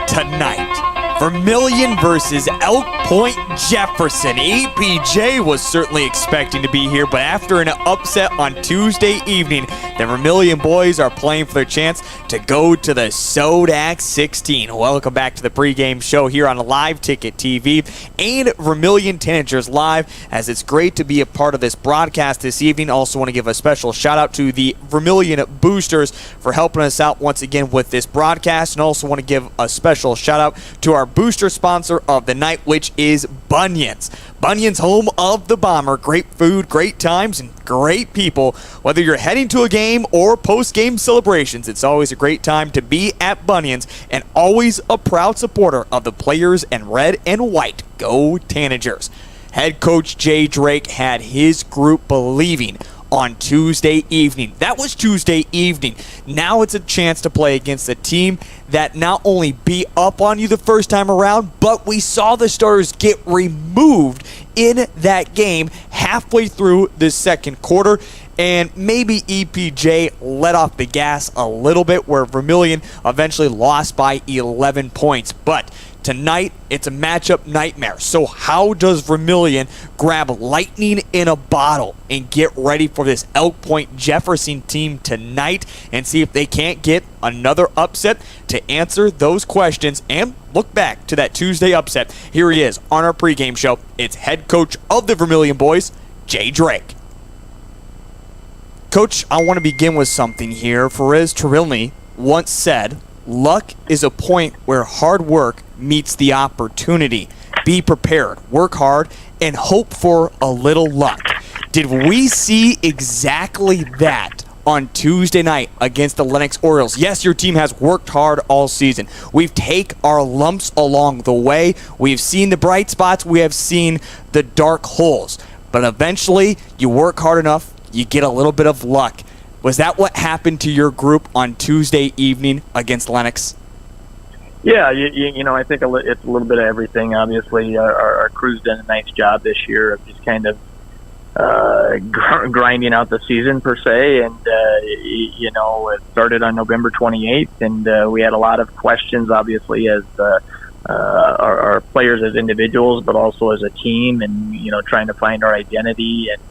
tonight? Vermillion versus Elk Point Jefferson. APJ was certainly expecting to be here, but after an upset on Tuesday evening, the Vermillion boys are playing for their chance to go to the Sodak 16. Welcome back to the pregame show here on Live Ticket TV and Vermillion Tanagers Live, as it's great to be a part of this broadcast this evening. Also want to give a special shout out to the Vermillion Boosters for helping us out once again with this broadcast, and also want to give a special shout out to our booster sponsor of the night, which is Bunyan's. Bunyan's, home of the Bomber. Great food, great times, and great people. Whether you're heading to a game or post-game celebrations, it's always a great time to be at Bunyan's, and always a proud supporter of the players in red and white. Go Tanagers. Head coach Jay Drake had his group believing on Tuesday evening. That was Tuesday evening. Now it's a chance to play against a team that not only beat up on you the first time around, but we saw the starters get removed in that game halfway through the second quarter. And maybe EPJ let off the gas a little bit, where Vermillion eventually lost by 11 points. But tonight, it's a matchup nightmare. So how does Vermillion grab lightning in a bottle and get ready for this Elk Point Jefferson team tonight and see if they can't get another upset? To answer those questions and look back to that Tuesday upset, here he is on our pregame show. It's head coach of the Vermillion boys, Jay Drake. Coach, I want to begin with something here. Perez Trilny once said, "Luck is a point where hard work meets the opportunity. Be prepared, work hard, and hope for a little luck." Did we see exactly that on Tuesday night against the Lennox Orioles? Yes, your team has worked hard all season. We've taken our lumps along the way. We've seen the bright spots. We have seen the dark holes. But eventually, you work hard enough, you get a little bit of luck. Was that what happened to your group on Tuesday evening against Lennox? Yeah, you know, I think it's a little bit of everything. Obviously, our crew's done a nice job this year of just kind of grinding out the season, per se. And, you know, it started on November 28th, and we had a lot of questions, obviously, as our players as individuals, but also as a team, and, you know, trying to find our identity. And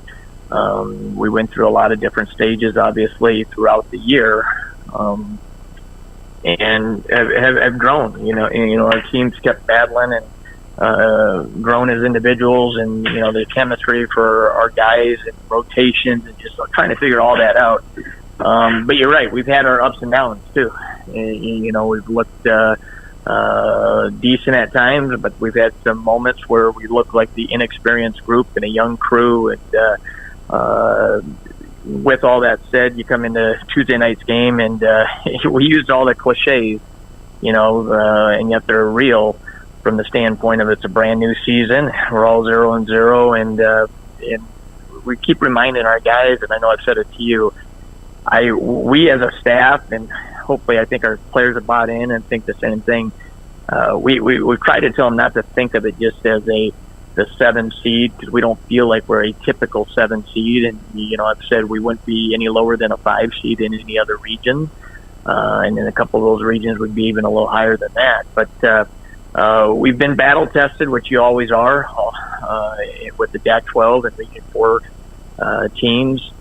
we went through a lot of different stages, obviously, throughout the year, and have grown. You know, our teams kept battling and grown as individuals, and, you know, the chemistry for our guys and rotations, and just trying to figure all that out. But you're right, we've had our ups and downs too. You know, we've looked decent at times, but we've had some moments where we look like the inexperienced group and a young crew. And with all that said, you come into Tuesday night's game, and we used all the cliches, you know, and yet they're real from the standpoint of it's a brand new season. We're all 0-0, and we keep reminding our guys, and I know I've said it to you, we as a staff, and hopefully I think our players have bought in and think the same thing. We try to tell them not to think of it just as the 7 seed, because we don't feel like we're a typical 7 seed. And, you know, I've said we wouldn't be any lower than a 5 seed in any other region. And in a couple of those regions would be even a little higher than that. But we've been battle tested, which you always are, with the DAC 12 and Region 4 teams.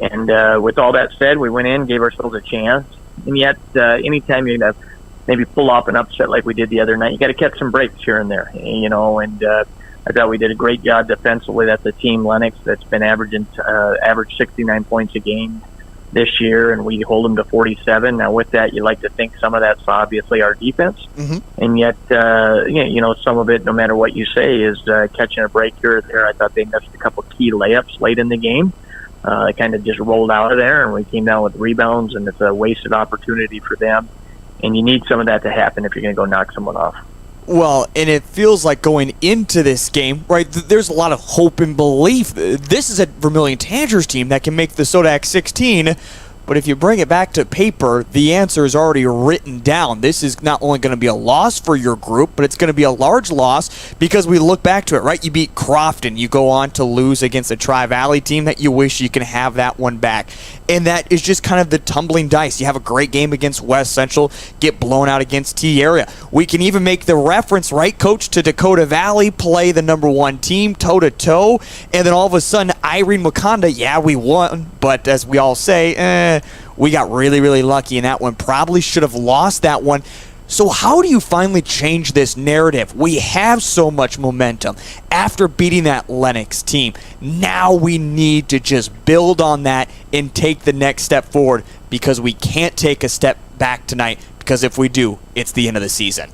And with all that said, we went in, gave ourselves a chance. And yet, anytime you have maybe pull off an upset like we did the other night, you got to catch some breaks here and there, you know. And I thought we did a great job defensively. That's a team, Lennox, that's been averaged 69 points a game this year, and we hold them to 47. Now, with that, you like to think some of that's obviously our defense, and yet, you know, some of it, no matter what you say, is catching a break here or there. I thought they missed a couple key layups late in the game. It kind of just rolled out of there, and we came down with rebounds, and it's a wasted opportunity for them. And you need some of that to happen if you're going to go knock someone off. Well, and it feels like going into this game, right, there's a lot of hope and belief. This is a Vermillion Tanagers team that can make the Sodak 16, but if you bring it back to paper, the answer is already written down. This is not only going to be a loss for your group, but it's going to be a large loss because we look back to it, right? You beat Crofton. You go on to lose against a Tri-Valley team that you wish you can have that one back. And that is just kind of the tumbling dice. You have a great game against West Central, get blown out against T-Area. We can even make the reference, right, Coach, to Dakota Valley, play the #1 team toe-to-toe, and then all of a sudden, Irene Wakanda, yeah, we won, but as we all say, we got really, really lucky in that one. Probably should have lost that one. So how do you finally change this narrative? We have so much momentum after beating that Lennox team. Now we need to just build on that and take the next step forward, because we can't take a step back tonight, because if we do, it's the end of the season.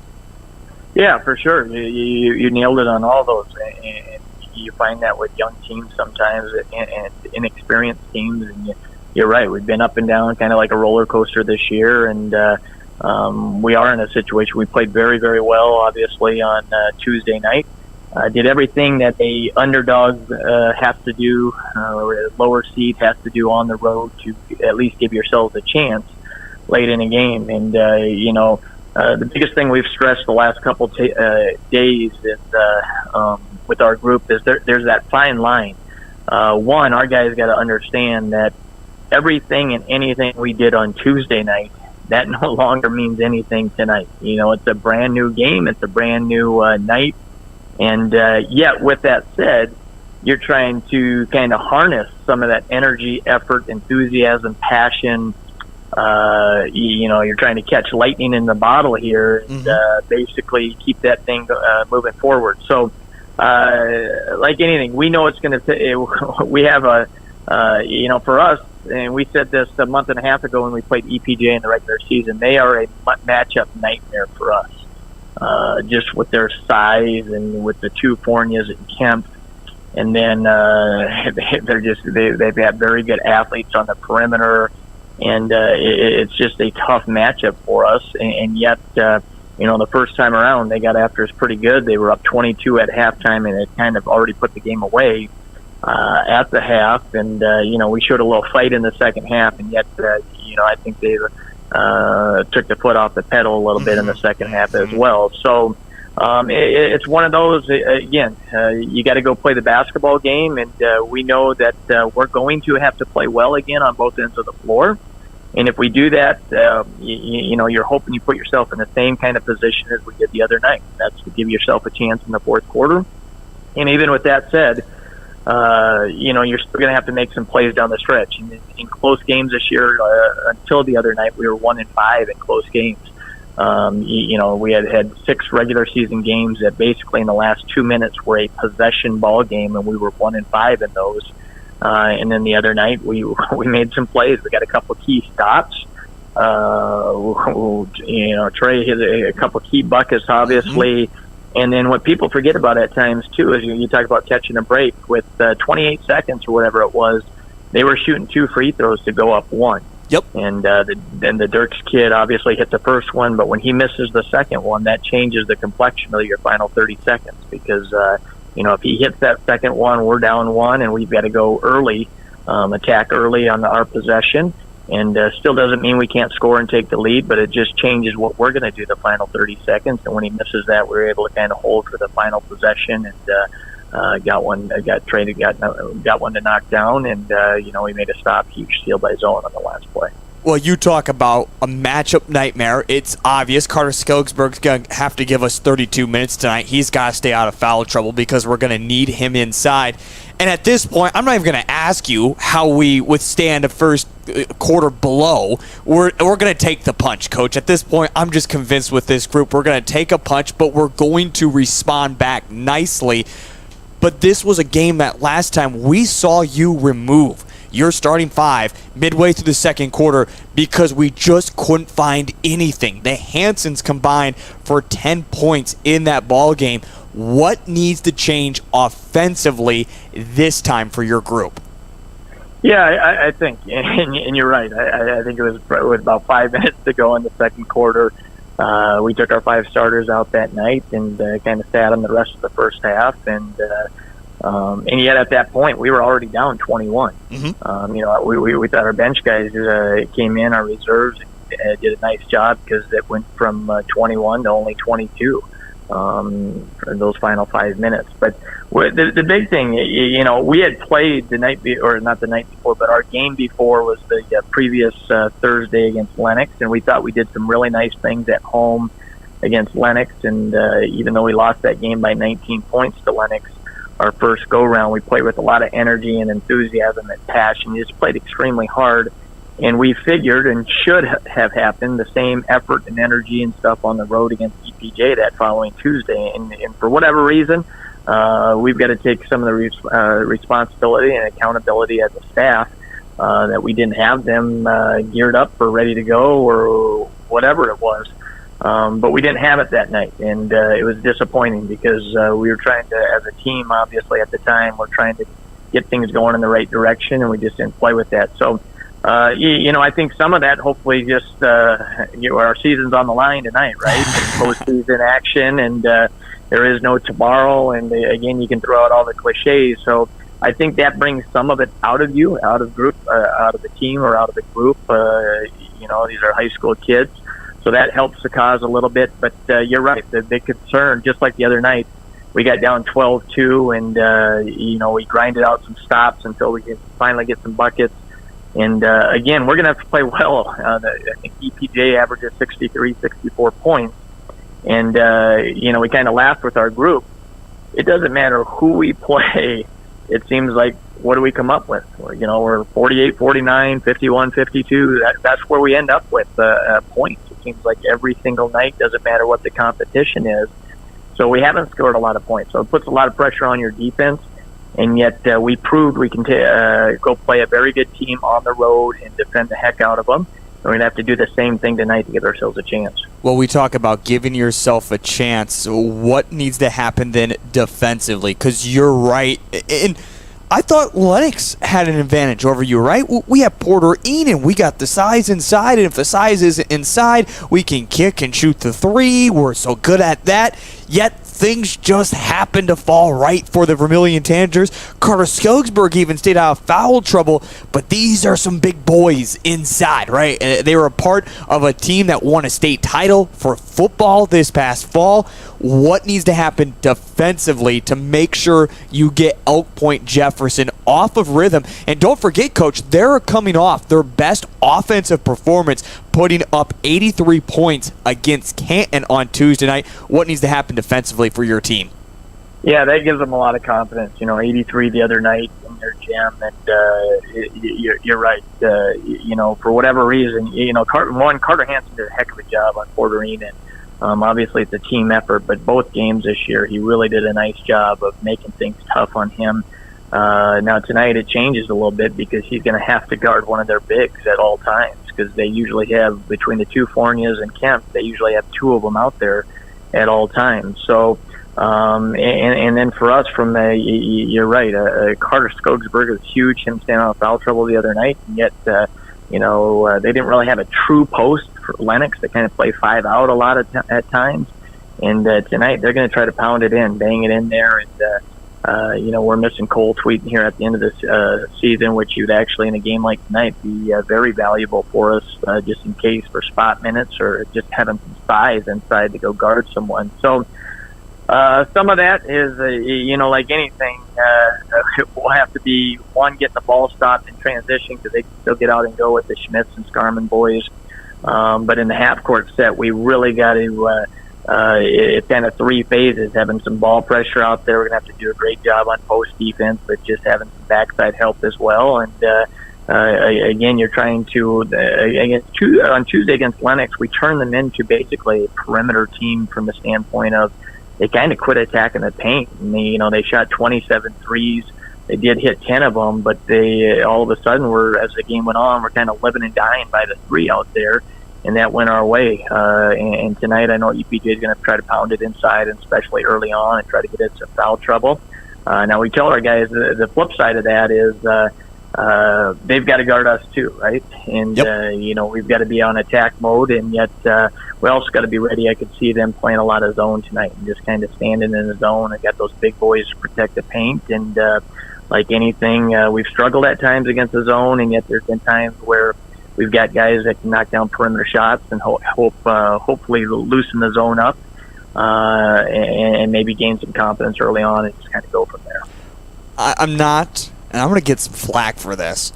Yeah, for sure. You nailed it on all those. And you find that with young teams sometimes and inexperienced teams. And you're right. We've been up and down, kind of like a roller coaster this year. And we are in a situation. We played very, very well, obviously, on Tuesday night. did everything that a underdog has to do, or a lower seed has to do on the road to at least give yourselves a chance late in a game. And the biggest thing we've stressed the last couple days is with our group is there's that fine line. One, our guys got to understand that everything and anything we did on Tuesday night, that no longer means anything tonight. It's a brand new game. It's a brand new night. And yet, with that said, you're trying to kind of harness some of that energy, effort, enthusiasm, passion. You're trying to catch lightning in the bottle here and basically keep that thing moving forward. So, like anything, we know it's going to. We have for us, and we said this a month and a half ago when we played EPJ in the regular season. They are a matchup nightmare for us. Just with their size and with the two Fourniers and Kemp, and then they've got very good athletes on the perimeter, and it's just a tough matchup for us. And yet, the first time around they got after us pretty good. They were up 22 at halftime, and it kind of already put the game away at the half. And we showed a little fight in the second half, and yet I think they took the foot off the pedal a little bit in the second half as well. So it's one of those, again, you got to go play the basketball game, and we know that we're going to have to play well again on both ends of the floor. And if we do that, you're hoping you put yourself in the same kind of position as we did the other night. That's to give yourself a chance in the fourth quarter. And even with that said, you're still going to have to make some plays down the stretch. In close games this year, until the other night, we were 1-5 in close games. We had 6 regular season games that basically in the last 2 minutes were a possession ball game, and we were 1-5 in those. And then the other night, we made some plays. We got a couple of key stops. Trey hit a couple of key buckets, obviously. And then what people forget about at times, too, is you talk about catching a break. With 28 seconds or whatever it was, they were shooting 2 free throws to go up 1. Yep. And then the Dirks kid obviously hit the first one, but when he misses the second one, that changes the complexion of your final 30 seconds. Because, if he hits that second one, we're down 1, and we've got to go early, attack early on our possession. And still doesn't mean we can't score and take the lead, but it just changes what we're going to do the final 30 seconds. And when he misses that, we're able to kind of hold for the final possession and got one to knock down. And, we made a stop, huge steal by Zone on the last play. Well, you talk about a matchup nightmare. It's obvious Carter Skillingsburg's going to have to give us 32 minutes tonight. He's got to stay out of foul trouble because we're going to need him inside. And at this point, I'm not even going to ask you how we withstand a first quarter below. We're going to take the punch, Coach. At this point, I'm just convinced with this group we're going to take a punch, but we're going to respond back nicely. But this was a game that last time we saw you remove your starting 5 midway through the second quarter because we just couldn't find anything. The Hansons combined for 10 points in that ball game. What needs to change offensively this time for your group? Yeah, I think, and you're right. I think it was about 5 minutes to go in the second quarter. We took our 5 starters out that night and kind of sat them the rest of the first half. And yet at that point, we were already down 21. We thought our bench guys came in, our reserves, and did a nice job because it went from 21 to only 22 for those final 5 minutes. But the big thing, we had played the night or not the night before, but our game before was the previous Thursday against Lennox, and we thought we did some really nice things at home against Lennox. And even though we lost that game by 19 points to Lennox, our first go-round, we played with a lot of energy and enthusiasm and passion. We just played extremely hard. And we figured, and should have happened, the same effort and energy and stuff on the road against EPJ that following Tuesday. And for whatever reason, we've got to take some of the responsibility and accountability as a staff that we didn't have them geared up or ready to go or whatever it was. But we didn't have it that night, and it was disappointing because we were trying to, as a team, obviously at the time, we're trying to get things going in the right direction, and we just didn't play with that. So, I think some of that hopefully just, our season's on the line tonight, right? Postseason action, and there is no tomorrow, and again, you can throw out all the cliches. So I think that brings some of it out of you, out of the team or out of the group. These are high school kids, so that helps the cause a little bit. But you're right, the big concern, just like the other night, we got down 12-2, and we grinded out some stops until we can finally get some buckets. And again, we're going to have to play well. I think EPJ averages 63, 64 points. And, we kind of laughed with our group. It doesn't matter who we play. It seems like, what do we come up with? We're 48, 49, 51, 52. That's where we end up with points. It seems like every single night, doesn't matter what the competition is. So we haven't scored a lot of points. So it puts a lot of pressure on your defense. And yet we proved we can go play a very good team on the road and defend the heck out of them. We're going to have to do the same thing tonight to give ourselves a chance. Well, we talk about giving yourself a chance. What needs to happen then defensively? Because you're right. And I thought Lennox had an advantage over you, right? We have Porter Enan. We got the size inside, and if the size isn't inside, we can kick and shoot the three. We're so good at that. Yet things just happen to fall right for the Vermillion Tanagers. Carter Skoggsburg even stayed out of foul trouble, but these are some big boys inside, right? They were a part of a team that won a state title for football this past fall. What needs to happen defensively to make sure you get Elk Point Jefferson off of rhythm? And don't forget, Coach, they're coming off their best offensive performance, putting up 83 points against Canton on Tuesday night. What needs to happen defensively for your team? Yeah, that gives them a lot of confidence. 83 the other night in their gym, and you're right. For whatever reason, Carter Hansen did a heck of a job on Porter Enan. Obviously, it's a team effort, but both games this year, he really did a nice job of making things tough on him. Now, tonight it changes a little bit because he's going to have to guard one of their bigs at all times, because they usually have, between the two Fourniers and Kemp, they usually have two of them out there at all times. So, and then for us, you're right, Carter Skoggsburg is huge, him staying out of foul trouble the other night, and yet, they didn't really have a true post for Lennox. They kind of play 5 out a lot at times. And tonight they're going to try to pound it in, bang it in there. And, we're missing Cole Tweeten here at the end of this season, which would actually, in a game like tonight, be very valuable for us, just in case for spot minutes or just having some size inside to go guard someone. So some of that is, like anything, will have to be, one, getting the ball stopped in transition, because they can still get out and go with the Schmitz and Scarman boys. But in the half-court set, we really got to it's kind of 3 phases, having some ball pressure out there. We're going to have to do a great job on post defense, but just having some backside help as well. And again, you're trying to, on Tuesday against Lennox, we turned them into basically a perimeter team from the standpoint of they kind of quit attacking the paint. And they shot 27 threes. They did hit 10 of them, but they all of a sudden as the game went on, we're kind of living and dying by the 3 out there. And that went our way. And tonight, I know EPJ is going to try to pound it inside, and especially early on, and try to get it some foul trouble. Now, we tell our guys the flip side of that is they've got to guard us too, right? And, we've got to be on attack mode, and yet we also got to be ready. I could see them playing a lot of zone tonight and just kind of standing in the zone and got those big boys to protect the paint. And like anything, we've struggled at times against the zone, and yet there's been times where we've got guys that can knock down perimeter shots and hopefully loosen the zone up and maybe gain some confidence early on and just kind of go from there. I'm not, and I'm going to get some flack for this,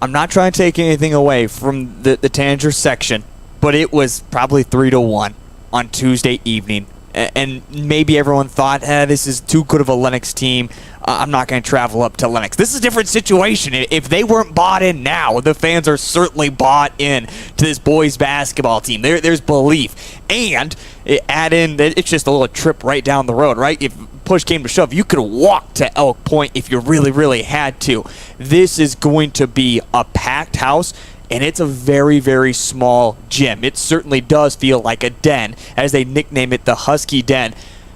I'm not trying to take anything away from the Tanager section, but it was probably 3-1 on Tuesday evening. And maybe everyone thought, this is too good of a Lennox team. I'm not going to travel up to Lennox. This is a different situation. If they weren't bought in now, the fans are certainly bought in to this boys basketball team. There's belief. And add in that it's just a little trip right down the road, right? If push came to shove, you could walk to Elk Point if you really, really had to. This is going to be a packed house. And it's a very, very small gym. It certainly does feel like a den, as they nickname it, the Husky Den.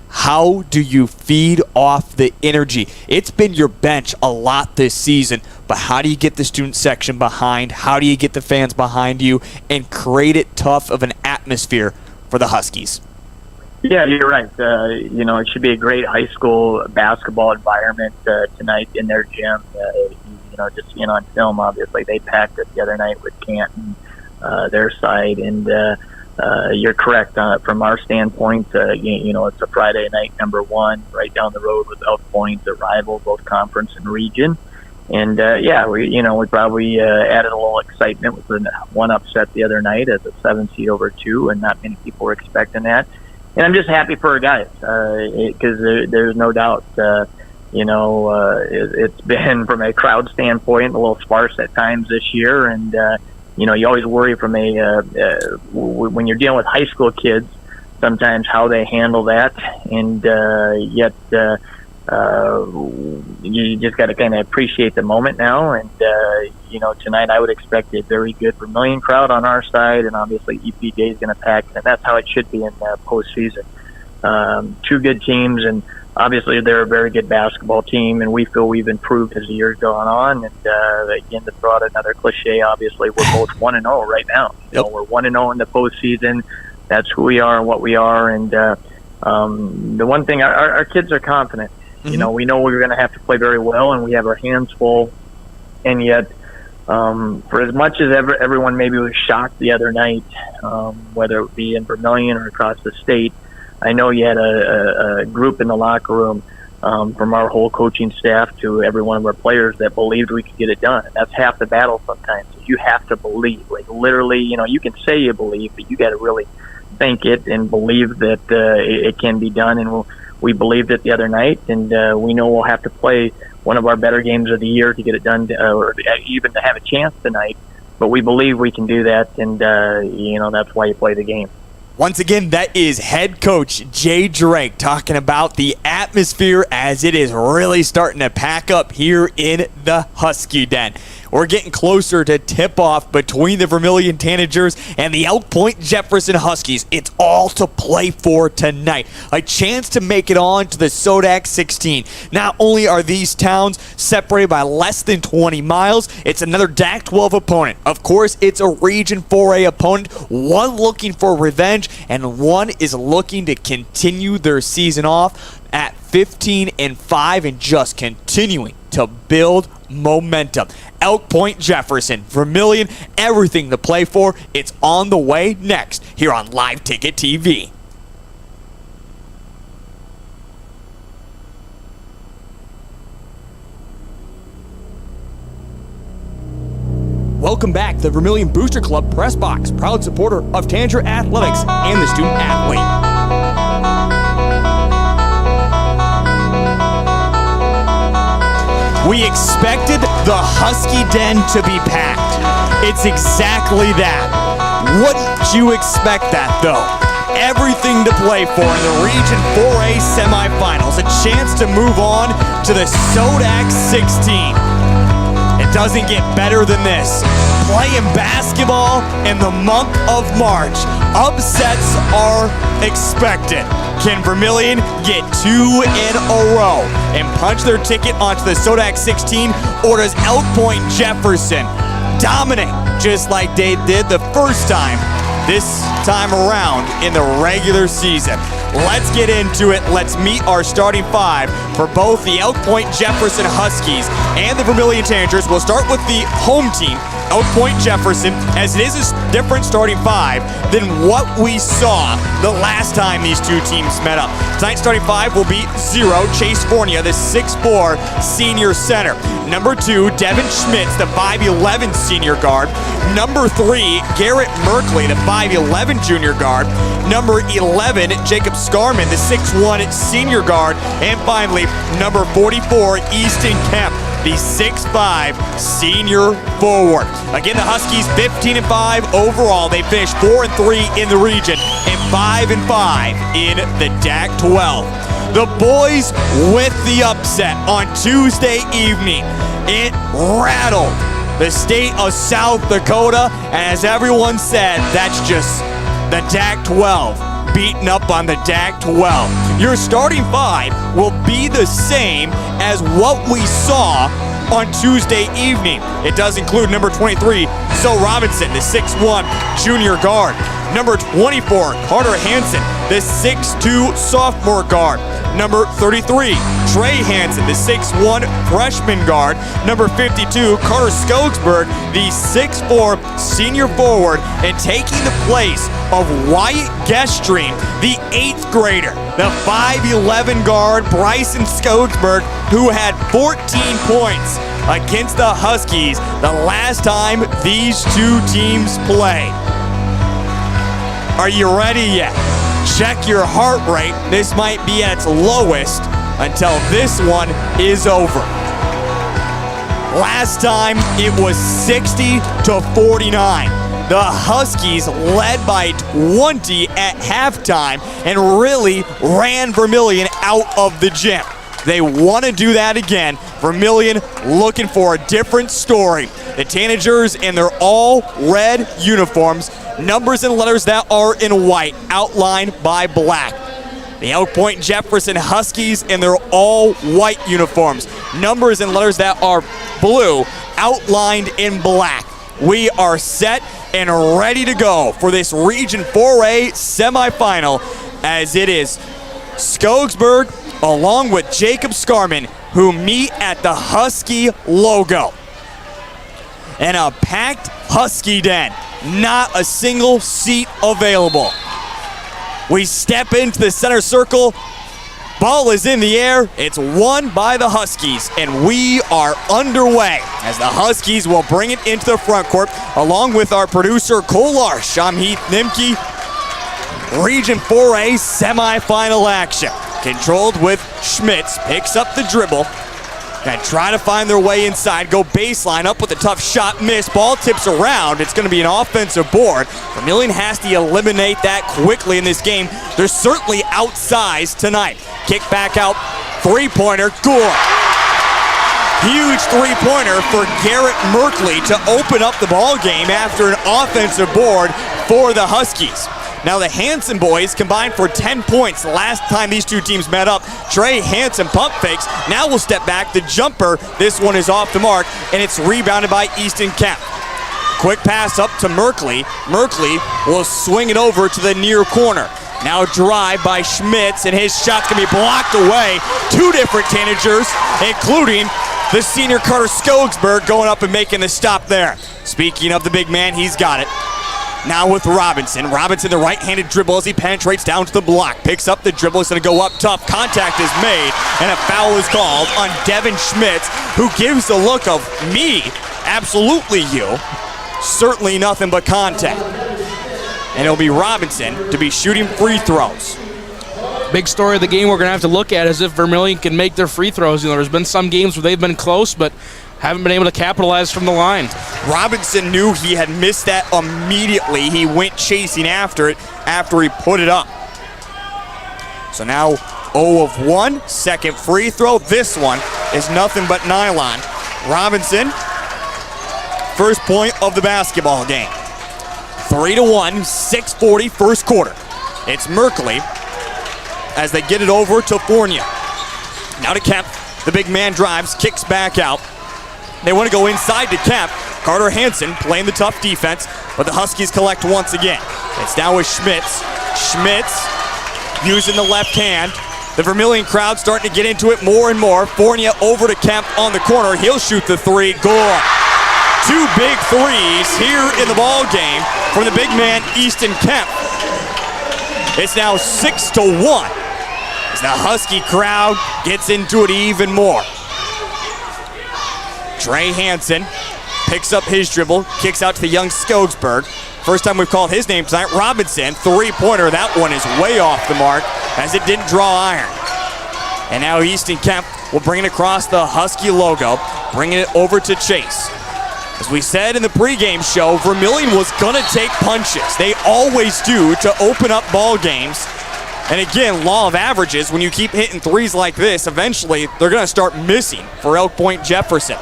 How do you feed off the energy? It's been your bench a lot this season, but how do you get the student section behind? How do you get the fans behind you and create it tough of an atmosphere for the Huskies? Yeah, you're right. It should be a great high school basketball environment tonight in their gym. Just seeing on film, obviously, they packed it the other night with Canton, their side. And you're correct. From our standpoint, it's a Friday night, number one, right down the road with Elk Point, a rival, both conference and region. And, we probably added a little excitement with the one upset the other night as a 7 seed over 2, and not many people were expecting that. And I'm just happy for our guys because there's no doubt, it's been, from a crowd standpoint, a little sparse at times this year. And, you always worry from when you're dealing with high school kids, sometimes how they handle that. And yet you just got to kind of appreciate the moment now. And, tonight I would expect a very good Vermillion crowd on our side, and obviously EPJ is going to pack, and that's how it should be in postseason. Two good teams, and obviously they're a very good basketball team, and we feel we've improved as the year's gone on. And again, to throw out another cliche, obviously we're both 1-0 right now. We're 1-0 in the postseason. That's who we are and what we are. And the one thing, our kids are confident. Mm-hmm. We know we're going to have to play very well, and we have our hands full. And yet, for as much as everyone maybe was shocked the other night, whether it be in Vermillion or across the state, I know you had a group in the locker room from our whole coaching staff to every one of our players that believed we could get it done. And that's half the battle sometimes. You have to believe. Like, literally, you can say you believe, but you got to really think it and believe that it can be done. And we believed it the other night, and we know we'll have to play one of our better games of the year to get it done, or even to have a chance tonight. But we believe we can do that, and that's why you play the game. Once again, that is head coach Jay Drake talking about the atmosphere as it is really starting to pack up here in the Husky Den. We're getting closer to tip-off between the Vermillion Tanagers and the Elk Point Jefferson Huskies. It's all to play for tonight. A chance to make it on to the SODAC 16. Not only are these towns separated by less than 20 miles, it's another DAC 12 opponent. Of course, it's a Region 4A opponent, one looking for revenge, and one is looking to continue their season off at 15-5 and just continuing to build momentum. Elk Point Jefferson, Vermillion, everything to play for. It's on the way next here on Live Ticket TV. Welcome back to the Vermillion Booster Club Press Box, proud supporter of Tanager Athletics and the student athlete. We expected the Husky Den to be packed. It's exactly that. Wouldn't you expect that, though? Everything to play for in the Region 4A semifinals. A chance to move on to the SODAC 16. It doesn't get better than this. Playing basketball in the month of March. Upsets are expected. Can Vermillion get 2 in a row and punch their ticket onto the SODAC 16, or does Elk Point Jefferson dominate just like they did the first time this time around in the regular season? Let's get into it. Let's meet our starting 5 for both the Elk Point Jefferson Huskies and the Vermillion Tanagers. We'll start with the home team, Elk Point Jefferson, as it is a different starting 5 than what we saw the last time these two teams met up. Tonight's starting 5 will be 0, Chase Fornia, the 6'4 senior center. Number 2, Devin Schmitz, the 5'11 senior guard. Number 3, Garrett Merkley, the 5'11 junior guard. Number 11, Jacob Scarman, the 6'1 senior guard. And finally, number 44, Easton Kemp, the 6'5 senior forward. Again, the Huskies 15-5 overall. They finished 4-3 in the region and 5-5 in the DAC 12. The boys with the upset on Tuesday evening. It rattled the state of South Dakota, and as everyone said, that's just the DAC 12 beating up on the DAC 12. Your starting 5 will be the same as what we saw on Tuesday evening. It does include number 23, Zoe Robinson, the 6'1 junior guard. Number 24, Carter Hansen, the 6'2 sophomore guard. Number 33, Trey Hansen, the 6'1 freshman guard. Number 52, Carter Skogsberg, the 6'4 senior forward. And taking the place of Wyatt Gestream, the 8th grader, the 5'11 guard Bryson Skogsberg, who had 14 points against the Huskies the last time these two teams played. Are you ready yet? Check your heart rate. This might be at its lowest until this one is over. Last time it was 60-49. The Huskies led by 20 at halftime and really ran Vermillion out of the gym. They want to do that again. Vermillion looking for a different story. The Tanagers in their all red uniforms, numbers and letters that are in white, outlined by black. The Elk Point Jefferson Huskies in their all white uniforms, numbers and letters that are blue, outlined in black. We are set and ready to go for this Region 4A semifinal, as it is Skogsberg along with Jacob Scarman who meet at the Husky logo. And a packed Husky den, not a single seat available. We step into the center circle. Ball is in the air. It's won by the Huskies, and we are underway as the Huskies will bring it into the front court along with our producer Cole Larsh. I'm Heath Nimke. Region 4A semifinal action. Controlled with Schmitz, picks up the dribble. Gonna try to find their way inside, go baseline, up with a tough shot, miss, ball tips around. It's gonna be an offensive board. Vermillion has to eliminate that quickly in this game. They're certainly outsized tonight. Kick back out, three-pointer, good. Huge three-pointer for Garrett Merkley to open up the ball game after an offensive board for the Huskies. Now the Hansen boys combined for 10 points the last time these two teams met up. Trey Hansen pump fakes. Now we'll step back. The jumper, this one is off the mark, and it's rebounded by Easton Kemp. Quick pass up to Merkley. Merkley will swing it over to the near corner. Now drive by Schmitz, and his shot's gonna be blocked away. Two different Tanagers, including the senior Carter Skogsberg going up and making the stop there. Speaking of the big man, he's got it. Now with Robinson. Robinson, the right-handed dribble as he penetrates down to the block. Picks up the dribble. He's going to go up tough. Contact is made, and a foul is called on Devin Schmitz, who gives the look of me, absolutely you. Certainly nothing but contact. And it'll be Robinson to be shooting free throws. Big story of the game we're going to have to look at is if Vermillion can make their free throws. You know, there's been some games where they've been close, but haven't been able to capitalize from the line. Robinson knew he had missed that immediately. He went chasing after it after he put it up. So now 0 of 1, second free throw. This one is nothing but nylon. Robinson, first point of the basketball game. 3-1, 6:40 first quarter. It's Merkley as they get it over to Fournier. Now to Kemp. The big man drives, kicks back out. They want to go inside to Kemp. Carter Hansen playing the tough defense, but the Huskies collect once again. It's now with Schmitz. Schmitz using the left hand. The Vermillion crowd starting to get into it more and more. Fournier over to Kemp on the corner. He'll shoot the three. Good. Two big threes here in the ball game from the big man Easton Kemp. It's now 6-1 as the Husky crowd gets into it even more. Trey Hansen picks up his dribble, kicks out to the young Skogsberg. First time we've called his name tonight. Robinson, three-pointer. That one is way off the mark as it didn't draw iron. And now Easton Kemp will bring it across the Husky logo, bringing it over to Chase. As we said in the pregame show, Vermillion was going to take punches. They always do to open up ball games. And again, law of averages, when you keep hitting threes like this, eventually they're going to start missing for Elk Point Jefferson.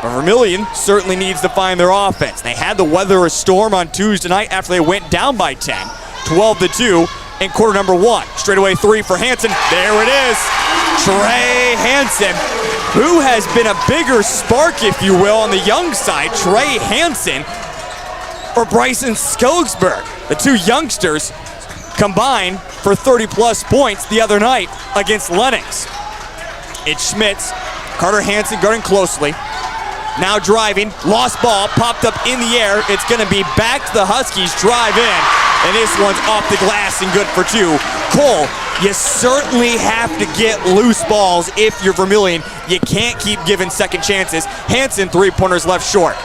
But Vermillion certainly needs to find their offense. They had to weather a storm on Tuesday night after they went down by 10, 12-2 in quarter number 1. Straightaway three for Hansen. There it is. Trey Hansen, who has been a bigger spark, if you will, on the young side. Trey Hansen or Bryson Skogsberg. The two youngsters combined for 30-plus points the other night against Lennox. It's Schmitz, Carter Hansen guarding closely. Now driving, lost ball, popped up in the air. It's going to be back to the Huskies, drive in, and this one's off the glass and good for two. Cole, you certainly have to get loose balls if you're Vermillion. You can't keep giving second chances. Hansen, three-pointers left short.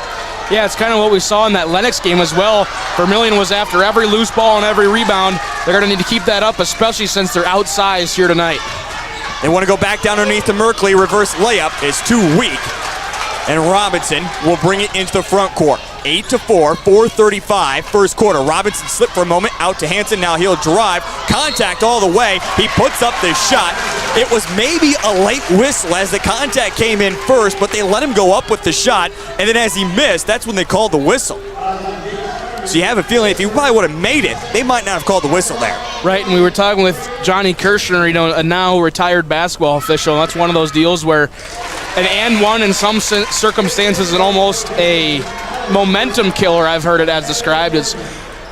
Yeah, it's kind of what we saw in that Lennox game as well. Vermillion was after every loose ball and every rebound. They're going to need to keep that up, especially since they're outsized here tonight. They want to go back down underneath to Merkley. Reverse layup is too weak. And Robinson will bring it into the front court. 8-4, 4:35, first quarter. Robinson slipped for a moment, out to Hansen. Now he'll drive, contact all the way. He puts up this shot. It was maybe a late whistle as the contact came in first, but they let him go up with the shot. And then as he missed, that's when they called the whistle. So you have a feeling if he probably would have made it, they might not have called the whistle there. Right, and we were talking with Johnny Kirshner, a now retired basketball official. That's one of those deals where an and one in some circumstances is almost a momentum killer, I've heard it as described. Is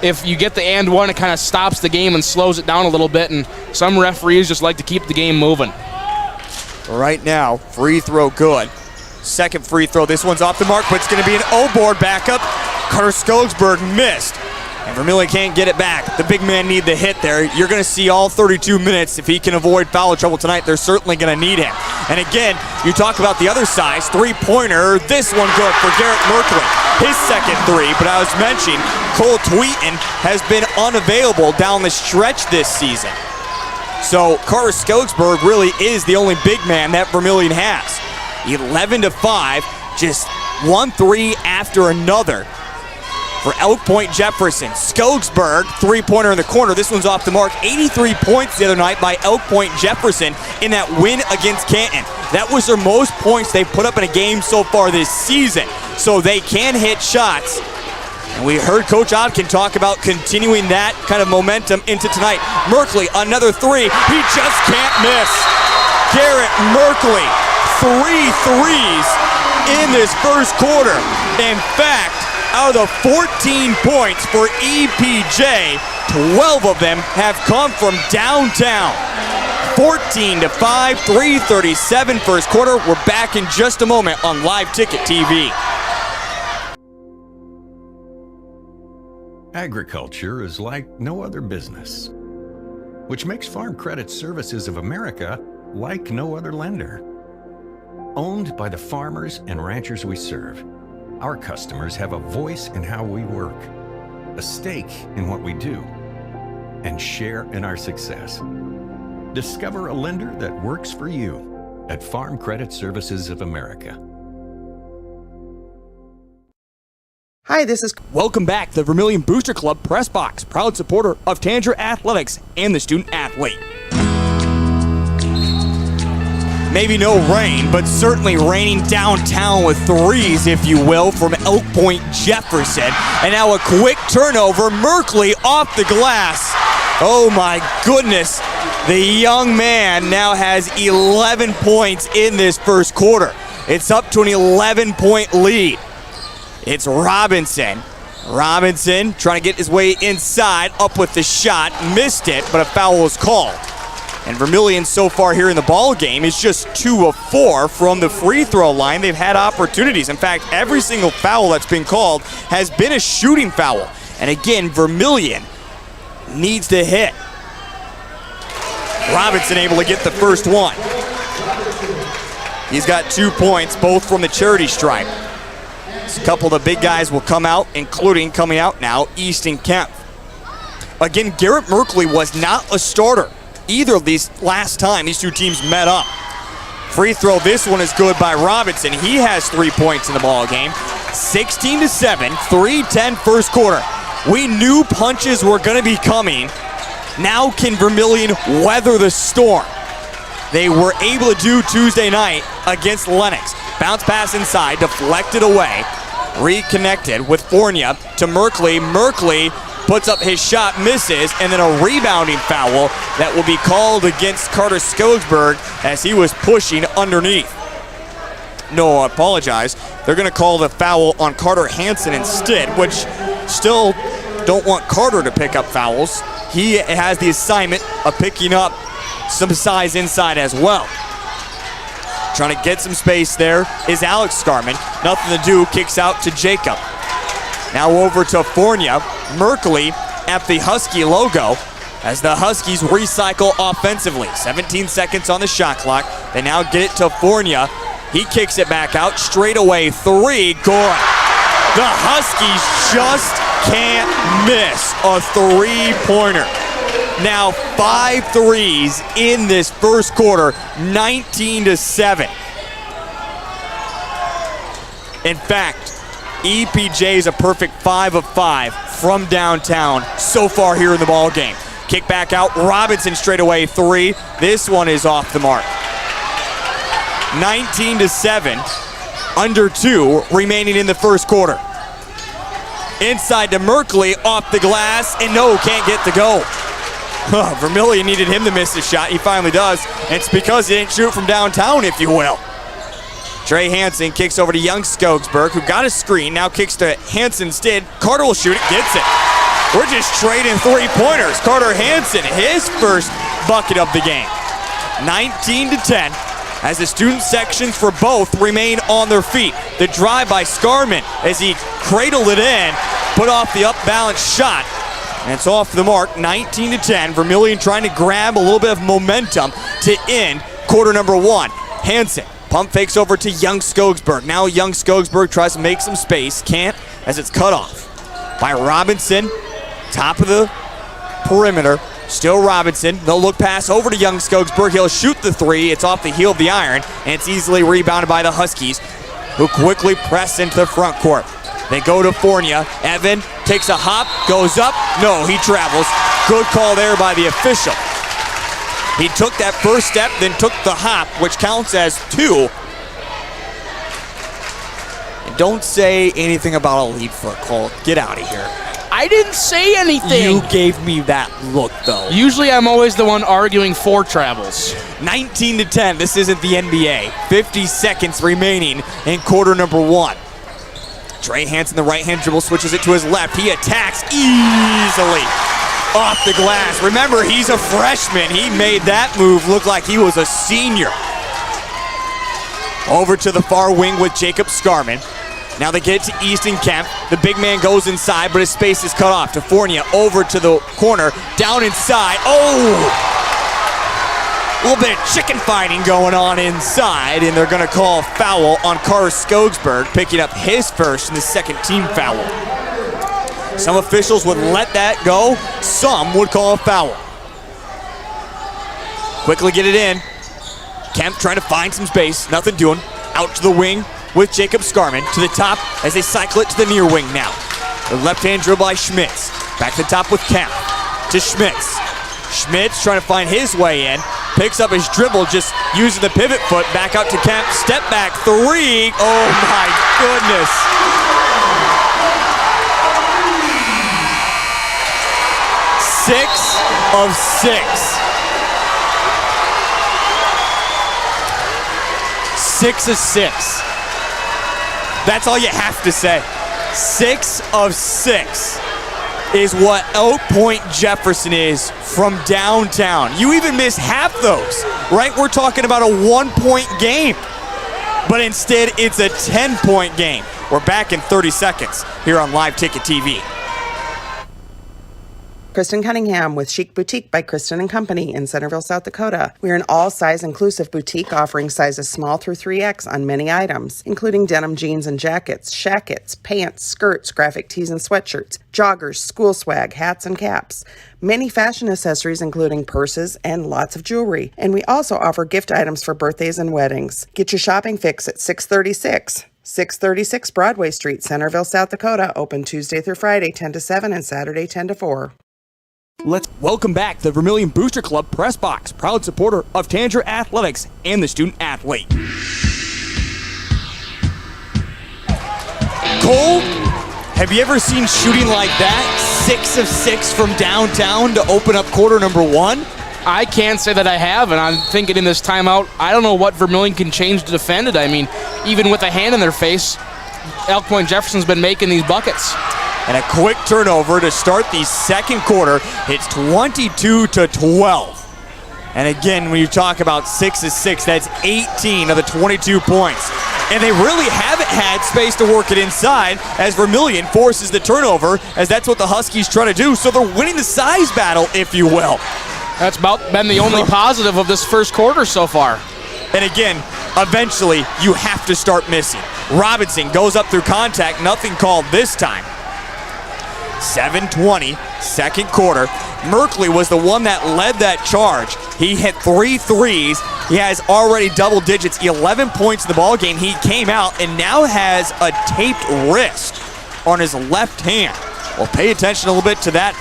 if you get the and one, it kind of stops the game and slows it down a little bit, and some referees just like to keep the game moving. Right now, free throw good. Second free throw, this one's off the mark, but it's going to be an O-board backup. Carter Skogsberg missed, and Vermillion can't get it back. The big man need the hit there. You're going to see all 32 minutes. If he can avoid foul trouble tonight, they're certainly going to need him. And again, you talk about the other size, three-pointer. This one good for Garrett Merkley. His second three, but I was mentioning Cole Tweeton has been unavailable down the stretch this season. So Carter Skogsberg really is the only big man that Vermillion has. 11-5, just 1-3 after another for Elk Point Jefferson. Skogsberg, three-pointer in the corner. This one's off the mark. 83 points the other night by Elk Point Jefferson in that win against Canton. That was their most points they've put up in a game so far this season. So they can hit shots. And we heard Coach Odkin talk about continuing that kind of momentum into tonight. Merkley, another three. He just can't miss. Garrett Merkley, 3 threes in this first quarter. In fact, out of the 14 points for EPJ, 12 of them have come from downtown. 14-5, 3:37 first quarter. We're back in just a moment on Live Ticket TV. Agriculture is like no other business, which makes Farm Credit Services of America like no other lender. Owned by the farmers and ranchers we serve, our customers have a voice in how we work, a stake in what we do, and share in our success. Discover a lender that works for you at Farm Credit Services of America. Hi, this is... Welcome back to the Vermillion Booster Club Press Box, proud supporter of Tanager Athletics and the student athlete. Maybe no rain, but certainly raining downtown with threes, if you will, from Elk Point Jefferson. And now a quick turnover, Merkley off the glass. Oh my goodness, the young man now has 11 points in this first quarter. It's up to an 11-point lead. It's Robinson. Robinson trying to get his way inside, up with the shot, missed it, but a foul was called. And Vermillion so far here in the ball game is just 2 of 4 from the free throw line. They've had opportunities. In fact, every single foul that's been called has been a shooting foul. And again, Vermillion needs to hit. Robinson able to get the first one. He's got 2 points, both from the charity stripe. A couple of the big guys will come out, including coming out now, Easton Kemp. Again, Garrett Merkley was not a starter either of these last time these two teams met up. Free throw, this one is good by Robinson. He has 3 points in the ball game. 16-7, 3:10 first quarter. We knew punches were going to be coming. Now can Vermillion weather the storm? They were able to do Tuesday night against Lennox. Bounce pass inside, deflected away. Reconnected with Fournier to Merkley. Merkley puts up his shot, misses, and then a rebounding foul that will be called against Carter Skogsberg as he was pushing underneath. No, I apologize. They're going to call the foul on Carter Hansen instead, which still don't want Carter to pick up fouls. He has the assignment of picking up some size inside as well. Trying to get some space there is Alex Scarman. Nothing to do, kicks out to Jacob. Now over to Fournier. Merkley at the Husky logo as the Huskies recycle offensively. 17 seconds on the shot clock. They now get it to Fournier. He kicks it back out, straight away, 3, good. The Huskies just can't miss a 3-pointer. Now 5 threes in this first quarter, 19-7. In fact, EPJ is a perfect 5 of 5 from downtown so far here in the ball game. Kick back out, Robinson straight away, 3. This one is off the mark. 19-7, under 2 remaining in the first quarter. Inside to Merkley, off the glass, and no, can't get the go. Vermillion needed him to miss the shot. He finally does. And it's because he didn't shoot from downtown, if you will. Trey Hansen kicks over to Young Skogsberg, who got a screen, now kicks to Hansen instead. Carter will shoot it, gets it. We're just trading 3-pointers. Carter Hansen, his first bucket of the game. 19-10, as the student sections for both remain on their feet. The drive by Scarman as he cradled it in, put off the up-balanced shot. And it's off the mark, 19-10. Vermillion trying to grab a little bit of momentum to end quarter number 1. Hansen, pump fakes over to Young Skogsberg. Now Young Skogsberg tries to make some space. Can't, as it's cut off by Robinson. Top of the perimeter. Still Robinson. They'll look pass over to Young Skogsberg. He'll shoot the 3. It's off the heel of the iron, and it's easily rebounded by the Huskies, who quickly press into the front court. They go to Fournier. Evan takes a hop, goes up. No, he travels. Good call there by the official. He took that first step, then took the hop, which counts as 2. And don't say anything about a lead foot, Cole. Get out of here. I didn't say anything. You gave me that look, though. Usually I'm always the one arguing for travels. 19-10. This isn't the NBA. 50 seconds remaining in quarter number 1. Trey Hansen, the right-hand dribble, switches it to his left. He attacks easily off the glass. Remember, he's a freshman. He made that move look like he was a senior. Over to the far wing with Jacob Scarman. Now they get it to Easton Kemp. The big man goes inside, but his space is cut off. To Fournier, over to the corner, down inside. Oh! A little bit of chicken fighting going on inside, and they're going to call a foul on Carter Skogsberg, picking up his first and the second team foul. Some officials would let that go. Some would call a foul. Quickly get it in. Kemp trying to find some space. Nothing doing. Out to the wing with Jacob Scarman. To the top as they cycle it to the near wing now. The left-hand dribble by Schmitz. Back to the top with Kemp. To Schmitz. Schmitz trying to find his way in. Picks up his dribble, just using the pivot foot. Back out to Kemp. Step back 3. Oh my goodness. Six of 6. 6 of 6. That's all you have to say. 6 of 6 is what Oak Point Jefferson is from downtown. You even miss half those, right? We're talking about a 1-point game, but instead it's a 10-point game. We're back in 30 seconds here on Live Ticket TV. Kristen Cunningham with Chic Boutique by Kristen & Company in Centerville, South Dakota. We are an all-size inclusive boutique offering sizes small through 3X on many items, including denim jeans and jackets, shackets, pants, skirts, graphic tees and sweatshirts, joggers, school swag, hats and caps, many fashion accessories including purses and lots of jewelry. And we also offer gift items for birthdays and weddings. Get your shopping fix at 636 Broadway Street, Centerville, South Dakota. Open Tuesday through Friday, 10 to 7 and Saturday, 10 to 4. Let's welcome back the Vermillion Booster Club Press Box, proud supporter of Tanager Athletics and the student athlete. Cole, have you ever seen shooting like that? 6 of 6 from downtown to open up quarter number 1? I can't say that I have, and I'm thinking in this timeout, I don't know what Vermillion can change to defend it. I mean, even with a hand in their face, Elk Point Jefferson's been making these buckets. And a quick turnover to start the second quarter. It's 22-12. And again, when you talk about 6-6, that's 18 of the 22 points. And they really haven't had space to work it inside as Vermillion forces the turnover, as that's what the Huskies try to do. So they're winning the size battle, if you will. That's about been the only positive of this first quarter so far. And again, eventually, you have to start missing. Robinson goes up through contact, nothing called this time. 7:20, second quarter. Merkley was the one that led that charge. He hit 3 threes. He has already double digits, 11 points in the ball game. He came out and now has a taped wrist on his left hand. We'll pay attention a little bit to that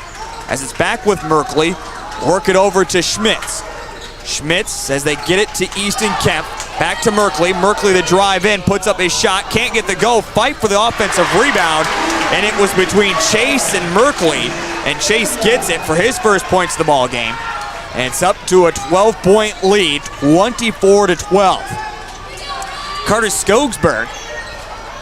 as it's back with Merkley. Work it over to Schmitz. Schmitz, as they get it to Easton Kemp. Back to Merkley. Merkley, the drive in, puts up his shot. Can't get the go. Fight for the offensive rebound. And it was between Chase and Merkley. And Chase gets it for his first points of the ball game. And it's up to a 12-point lead, 24-12. Carter Skogsberg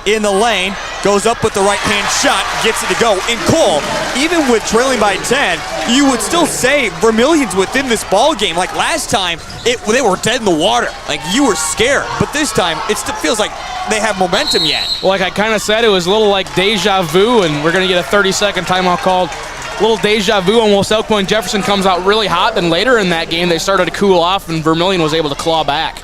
in the lane, goes up with the right-hand shot, gets it to go. And Cole, even with trailing by 10, you would still say Vermillion's within this ball game. Like last time, they were dead in the water. Like you were scared. But this time, it still feels like they have momentum yet. Well, like I kind of said, it was a little like deja vu, and we're going to get a 30-second timeout called. A little deja vu almost. Elk Point Jefferson comes out really hot. Then later in that game, they started to cool off, and Vermillion was able to claw back.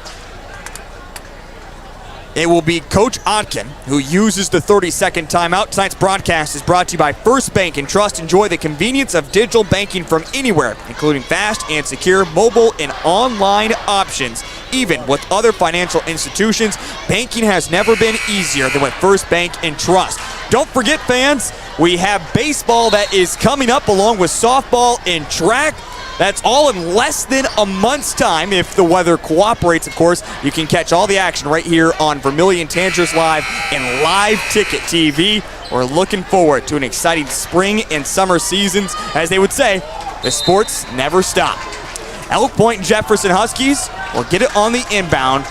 It will be Coach Otkin who uses the 30-second timeout. Tonight's broadcast is brought to you by First Bank and Trust. Enjoy the convenience of digital banking from anywhere, including fast and secure mobile and online options. Even with other financial institutions, banking has never been easier than with First Bank and Trust. Don't forget, fans, we have baseball that is coming up along with softball and track. That's all in less than a month's time. If the weather cooperates, of course, you can catch all the action right here on Vermillion Tanagers Live and Live Ticket TV. We're looking forward to an exciting spring and summer seasons. As they would say, the sports never stop. Elk Point Jefferson Huskies will get it on the inbound,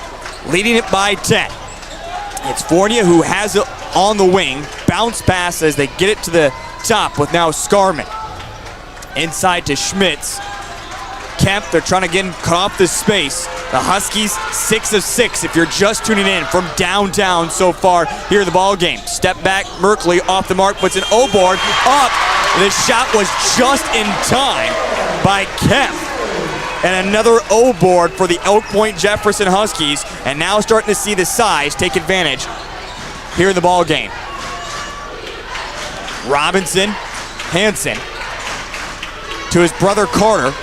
leading it by 10. It's Fournier who has it on the wing. Bounce pass as they get it to the top with now Scarman. Inside to Schmitz. Kemp, they're trying to get him cut off the space. The Huskies, 6 of 6 if you're just tuning in from downtown so far here in the ball game. Step back, Merkley off the mark, puts an O-board up. The shot was just in time by Kemp. And another O-board for the Elk Point Jefferson Huskies. And now starting to see the size take advantage here in the ball game. Robinson, Hansen to his brother Carter.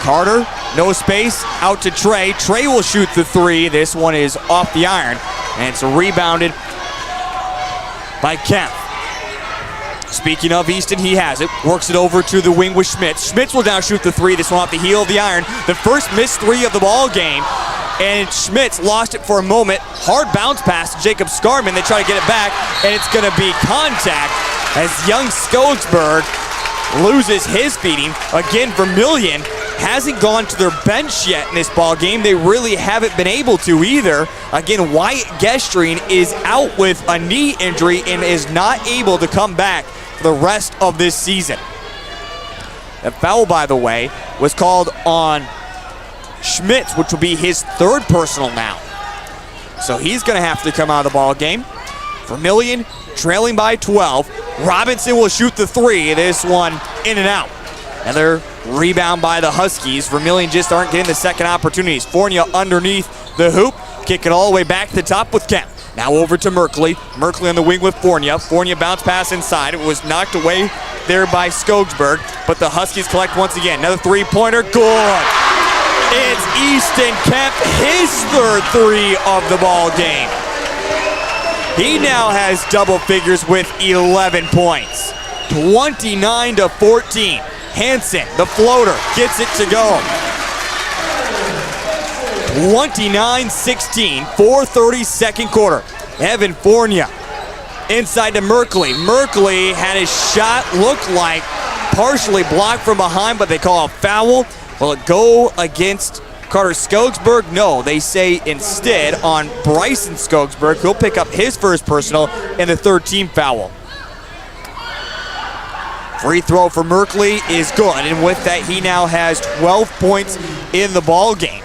Carter, no space, out to Trey. Trey will shoot the three. This one is off the iron, and it's rebounded by Kemp. Speaking of Easton, he has it. Works it over to the wing with Schmitz. Schmitz will now shoot the three. This one off the heel of the iron. The first missed three of the ball game, and Schmitz lost it for a moment. Hard bounce pass to Jacob Scarman. They try to get it back, and it's going to be contact as young Skogsberg loses his beating. Again, Vermillion hasn't gone to their bench yet in this ball game. They really haven't been able to either. Again, Wyatt Gestrine is out with a knee injury and is not able to come back for the rest of this season. The foul, by the way, was called on Schmitz, which will be his third personal now. So he's going to have to come out of the ball game. Vermillion trailing by 12. Robinson will shoot the three. This one in and out. Another rebound by the Huskies. Vermillion just aren't getting the second opportunities. Fournier underneath the hoop. Kick it all the way back to the top with Kemp. Now over to Merkley. Merkley on the wing with Fournier. Fournier bounce pass inside. It was knocked away there by Skogsberg, but the Huskies collect once again. Another three-pointer. Good. It's Easton Kemp, his third three of the ball game. He now has double figures with 11 points. 29-14. Hansen, the floater, gets it to go. 29-16, 4:30 second quarter. Evan Fournier inside to Merkley. Merkley had his shot look like partially blocked from behind, but they call a foul. Will it go against Carter Skogsberg? No, they say instead on Bryson Skogsberg, who'll pick up his first personal and the third team foul. Free throw for Merkley is good, and with that, he now has 12 points in the ball game.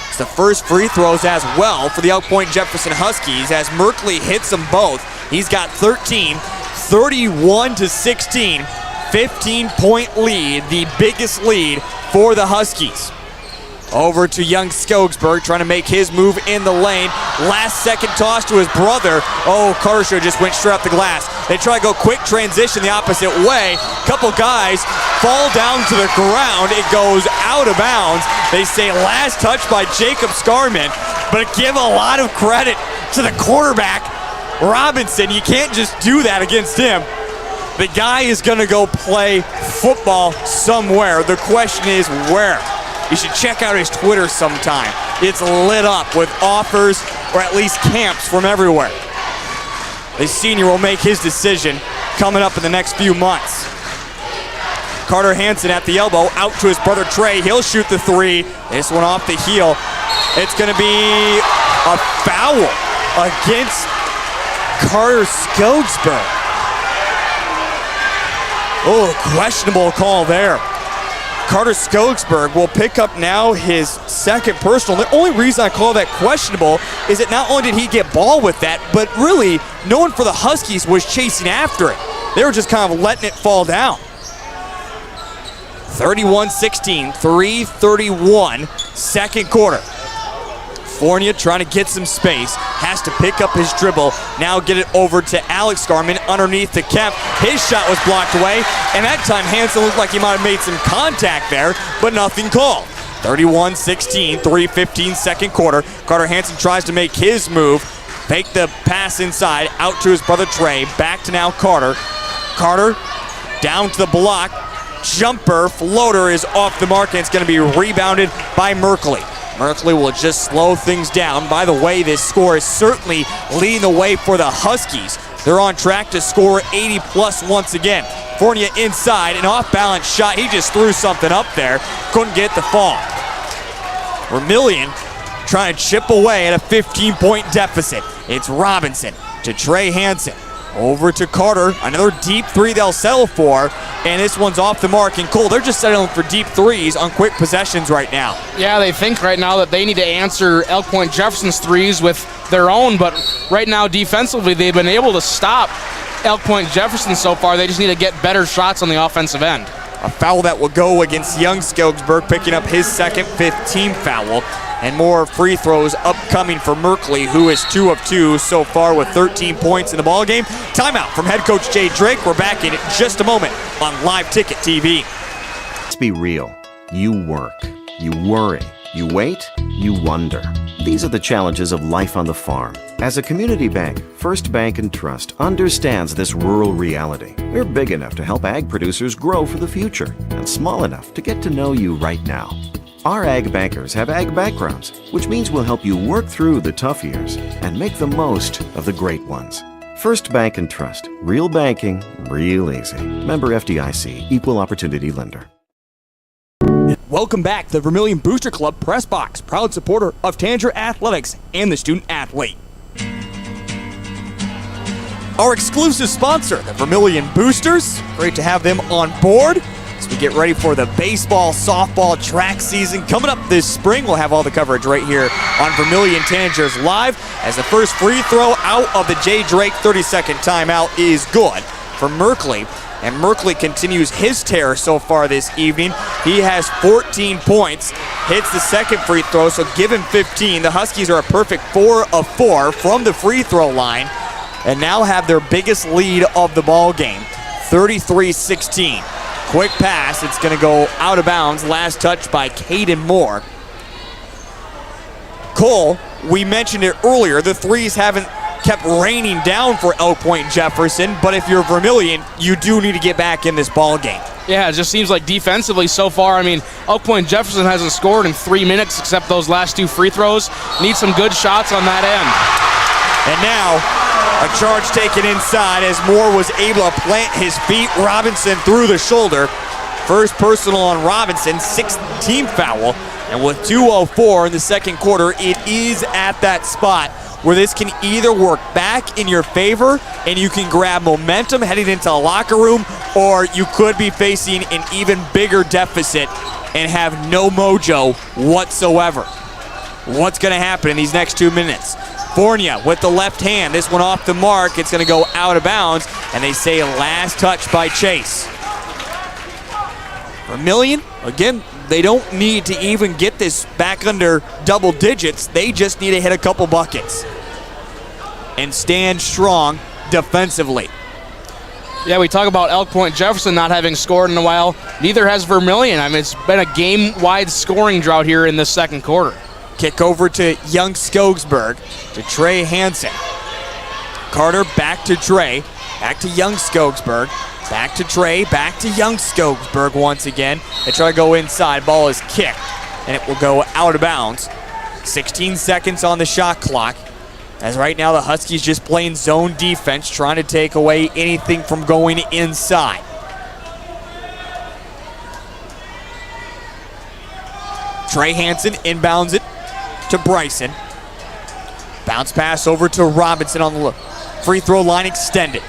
It's the first free throws as well for the Elk Point Jefferson Huskies as Merkley hits them both. He's got 13, 31-16, 15-point lead, the biggest lead for the Huskies. Over to young Skogsberg, trying to make his move in the lane. Last second toss to his brother. Oh, Karsha just went straight up the glass. They try to go quick transition the opposite way. Couple guys fall down to the ground. It goes out of bounds. They say last touch by Jacob Scarman, but give a lot of credit to the quarterback, Robinson. You can't just do that against him. The guy is going to go play football somewhere. The question is where? You should check out his Twitter sometime. It's lit up with offers or at least camps from everywhere. The senior will make his decision coming up in the next few months. Carter Hansen at the elbow, out to his brother Trey. He'll shoot the three. This one off the heel. It's going to be a foul against Carter Skogsberg. Oh, questionable call there. Carter Skogsberg will pick up now his second personal. The only reason I call that questionable is that not only did he get ball with that, but really no one for the Huskies was chasing after it. They were just kind of letting it fall down. 31-16, 3:31, second quarter. Fournier trying to get some space, has to pick up his dribble, now get it over to Alex Scarman underneath the Kemp. His shot was blocked away, and that time Hansen looked like he might have made some contact there, but nothing called. 31-16, 3:15 second quarter. Carter Hansen tries to make his move, fake the pass inside, out to his brother Trey, back to now Carter. Carter down to the block, jumper, floater is off the mark, and it's going to be rebounded by Merkley. Merkley will just slow things down. By the way, this score is certainly leading the way for the Huskies. They're on track to score 80-plus once again. Fournier inside, an off-balance shot. He just threw something up there. Couldn't get the fall. Vermillion trying to chip away at a 15-point deficit. It's Robinson to Trey Hansen. Over to Carter, another deep three they'll settle for, and this one's off the mark. And Cole, they're just settling for deep threes on quick possessions right now. Yeah, they think right now that they need to answer Elk Point Jefferson's threes with their own, but right now defensively they've been able to stop Elk Point Jefferson so far. They just need to get better shots on the offensive end. A foul that will go against young Skogsberg, picking up his second, fifth team foul. And more free throws upcoming for Merkley, who is 2 of 2 so far with 13 points in the ballgame. Timeout from head coach Jay Drake. We're back in just a moment on Live Ticket TV. Let's be real. You work, you worry, you wait, you wonder. These are the challenges of life on the farm. As a community bank, First Bank and Trust understands this rural reality. We're big enough to help ag producers grow for the future and small enough to get to know you right now. Our ag bankers have ag backgrounds, which means we'll help you work through the tough years and make the most of the great ones. First Bank and Trust. Real banking, real easy. Member FDIC, Equal Opportunity Lender. Welcome back to the Vermillion Booster Club Press Box, proud supporter of Tanager Athletics and the student athlete. Our exclusive sponsor, the Vermillion Boosters. Great to have them on board as we get ready for the baseball, softball, track season coming up this spring. We'll have all the coverage right here on Vermillion Tanagers Live as the first free throw out of the Jay Drake 30-second timeout is good for Merkley. And Merkley continues his tear so far this evening. He has 14 points, hits the second free throw, so give him 15. The Huskies are a perfect 4 of 4 from the free throw line and now have their biggest lead of the ball game, 33-16. Quick pass, it's going to go out of bounds. Last touch by Caden Moore. Cole, we mentioned it earlier, the threes haven't kept raining down for Elk Point Jefferson, but if you're Vermillion, you do need to get back in this ball game. Yeah, it just seems like defensively so far, I mean, Elk Point Jefferson hasn't scored in 3 minutes except those last 2 free throws. Need some good shots on that end. And now, a charge taken inside as Moore was able to plant his feet. Robinson through the shoulder. First personal on Robinson, 6th team foul. And with 2:04 in the second quarter, it is at that spot where this can either work back in your favor and you can grab momentum heading into the locker room, or you could be facing an even bigger deficit and have no mojo whatsoever. What's going to happen in these next 2 minutes? Fournier with the left hand. This one off the mark. It's going to go out of bounds, and they say last touch by Chase. Vermillion, again, they don't need to even get this back under double digits. They just need to hit a couple buckets and stand strong defensively. Yeah, we talk about Elk Point Jefferson not having scored in a while. Neither has Vermillion. I mean, it's been a game-wide scoring drought here in the second quarter. Kick over to Young Skogsberg, to Trey Hansen. Carter back to Trey, back to Young Skogsberg, back to Trey, back to Young Skogsberg once again. They try to go inside, ball is kicked, and it will go out of bounds. 16 seconds on the shot clock. As right now the Huskies just playing zone defense, trying to take away anything from going inside. Trey Hansen inbounds it to Bryson. Bounce pass over to Robinson on the free throw line extended.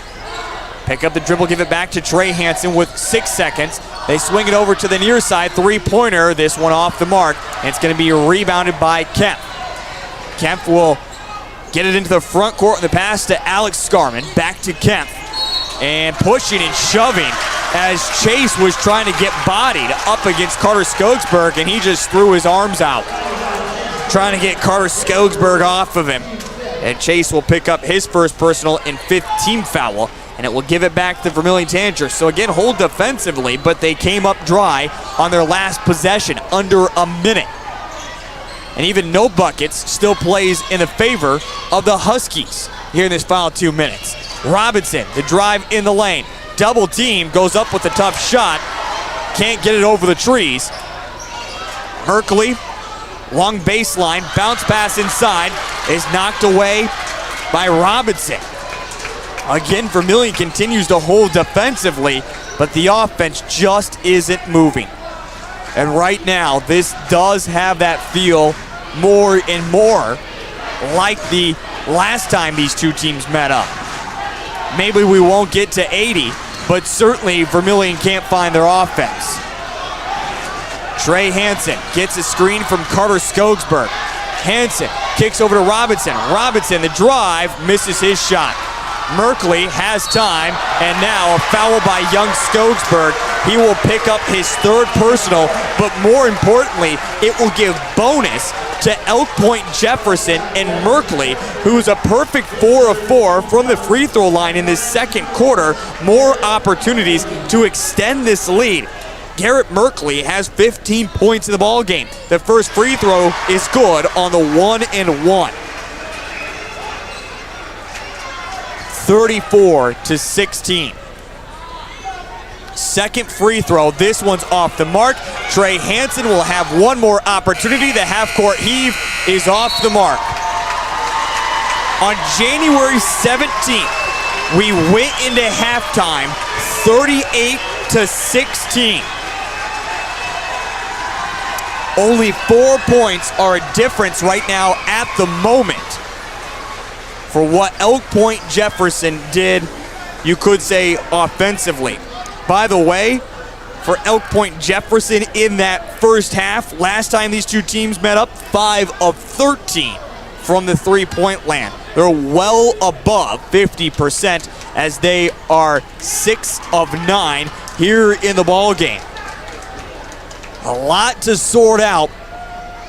Pick up the dribble, give it back to Trey Hansen with 6 seconds. They swing it over to the near side, three-pointer. This one off the mark, and it's going to be rebounded by Kemp. Kemp will get it into the front court, the pass to Alex Scarman. Back to Kemp, and pushing and shoving as Chase was trying to get bodied up against Carter Skogsberg, and he just threw his arms out, trying to get Carter Skogsberg off of him. And Chase will pick up his first personal and 5th team foul, and it will give it back to Vermillion Tanager. So again, hold defensively, but they came up dry on their last possession, under a minute. And even no buckets still plays in the favor of the Huskies here in this final 2 minutes. Robinson, the drive in the lane. Double team, goes up with a tough shot. Can't get it over the trees. Merkley, long baseline, bounce pass inside, is knocked away by Robinson. Again, Vermillion continues to hold defensively, but the offense just isn't moving. And right now, this does have that feel more and more like the last time these two teams met up. Maybe we won't get to 80, but certainly Vermillion can't find their offense. Trey Hansen gets a screen from Carter Skogsberg. Hansen kicks over to Robinson. Robinson, the drive, misses his shot. Merkley has time, and now a foul by Young Skogsberg. He will pick up his 3rd personal, but more importantly, it will give bonus to Elk Point Jefferson and Merkley, who's a perfect 4 of 4 from the free throw line in this second quarter. More opportunities to extend this lead. Garrett Merkley has 15 points in the ball game. The first free throw is good on the 1-and-1. 34-16. Second free throw. This one's off the mark. Trey Hansen will have one more opportunity. The half-court heave is off the mark. On January 17th, we went into halftime 38-16. Only 4 points are a difference right now at the moment for what Elk Point Jefferson did, you could say, offensively. By the way, for Elk Point Jefferson in that first half, last time these two teams met up, 5 of 13 from the three-point land. They're well above 50% as they are 6 of 9 here in the ball game. A lot to sort out,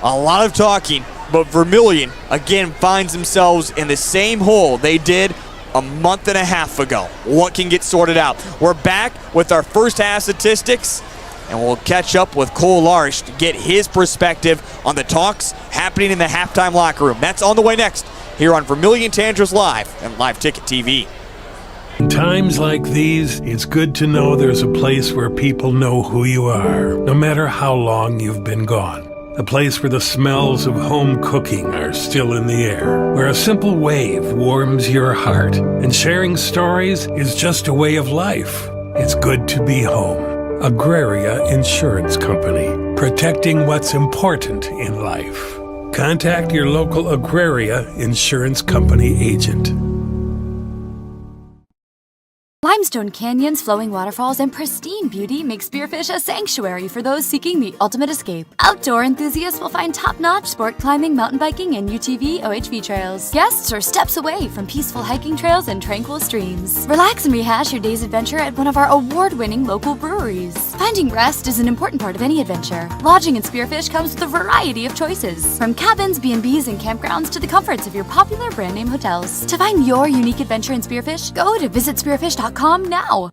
a lot of talking, but Vermillion again finds themselves in the same hole they did a month and a half ago. What can get sorted out? We're back with our first half statistics, and we'll catch up with Cole Larsh to get his perspective on the talks happening in the halftime locker room. That's on the way next here on Vermillion Tanagers Live and Live Ticket TV. In times like these, it's good to know there's a place where people know who you are, no matter how long you've been gone. A place where the smells of home cooking are still in the air, where a simple wave warms your heart, and sharing stories is just a way of life. It's good to be home. Agraria Insurance Company, protecting what's important in life. contact your local Agraria Insurance Company agent. Limestone canyons, flowing waterfalls, and pristine beauty make Spearfish a sanctuary for those seeking the ultimate escape. Outdoor enthusiasts will find top-notch sport climbing, mountain biking, and UTV OHV trails. Guests are steps away from peaceful hiking trails and tranquil streams. Relax and rehash your day's adventure at one of our award-winning local breweries. Finding rest is an important part of any adventure. Lodging in Spearfish comes with a variety of choices, from cabins, B&Bs, and campgrounds to the comforts of your popular brand-name hotels. To find your unique adventure in Spearfish, go to visitspearfish.com now.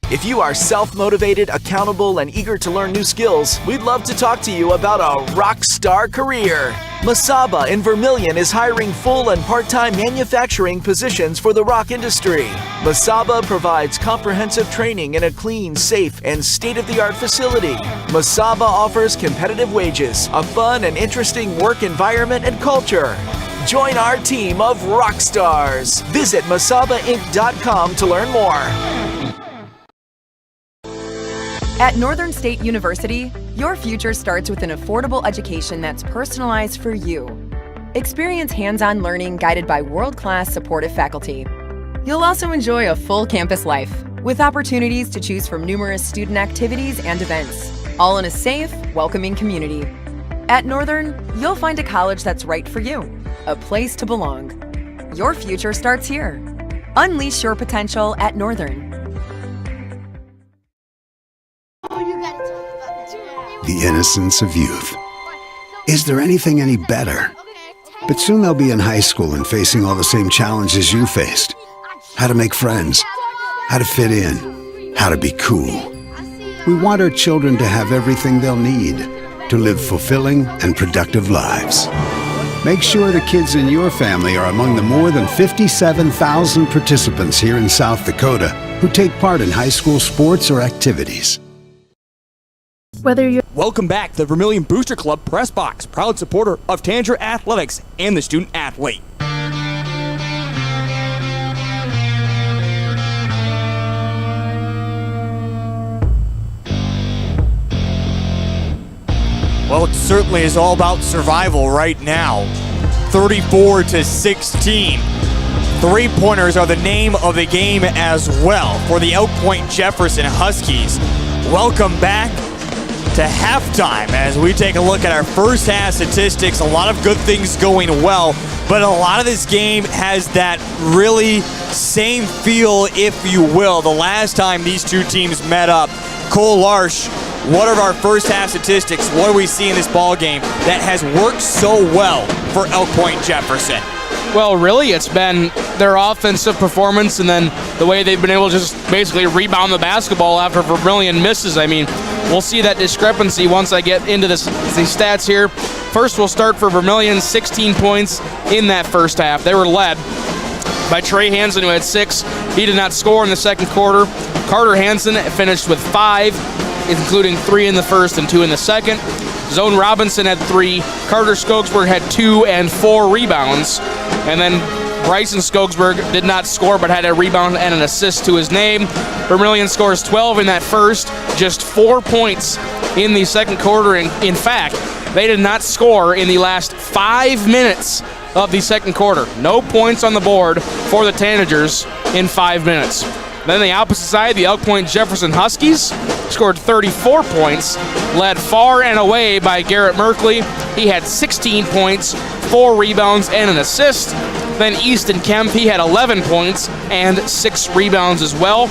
If you are self-motivated, accountable, and eager to learn new skills, we'd love to talk to you about a rock star career. Masaba in Vermillion is hiring full and part-time manufacturing positions for the rock industry. Masaba provides comprehensive training in a clean, safe, and state-of-the-art facility. Masaba offers competitive wages, a fun and interesting work environment and culture. Join our team of rock stars. Visit masabainc.com to learn more. At Northern State University, your future starts with an affordable education that's personalized for you. Experience hands-on learning guided by world-class supportive faculty. You'll also enjoy a full campus life with opportunities to choose from numerous student activities and events, all in a safe, welcoming community. At Northern, you'll find a college that's right for you, a place to belong. Your future starts here. Unleash your potential at Northern. The innocence of youth. Is there anything any better? But soon they'll be in high school and facing all the same challenges you faced. How to make friends, how to fit in, how to be cool. We want our children to have everything they'll need to live fulfilling and productive lives. Make sure the kids in your family are among the more than 57,000 participants here in South Dakota who take part in high school sports or activities. Welcome back to the Vermillion Booster Club Press Box, proud supporter of Tanager Athletics and the student athlete. Well, it certainly is all about survival right now. 34-16. Three-pointers are the name of the game as well for the Elk Point Jefferson Huskies. Welcome back to halftime as we take a look at our first half statistics. A lot of good things going well, but a lot of this game has that really same feel, if you will. The last time these two teams met up, Cole Larsh, what are our first half statistics? What do we see in this ball game that has worked so well for Elk Point Jefferson? Well, really, it's been their offensive performance and then the way they've been able to just basically rebound the basketball after Vermillion misses. I mean, we'll see that discrepancy once I get into these stats here. First, we'll start for Vermillion, 16 points in that first half. They were led by Trey Hansen, who had 6. He did not score in the second quarter. Carter Hansen finished with 5, including 3 in the first and 2 in the second. Zone Robinson had 3. Carter Skogsberg had 2 and 4 rebounds. And then Bryson Skogsberg did not score but had a rebound and an assist to his name. Vermillion scores 12 in that first, just 4 points in the second quarter. In fact, they did not score in the last 5 minutes of the second quarter. No points on the board for the Tanagers in 5 minutes. Then the opposite side, the Elk Point Jefferson Huskies scored 34 points, led far and away by Garrett Merkley. He had 16 points, 4 rebounds, and an assist. Then Easton Kemp, he had 11 points and 6 rebounds as well.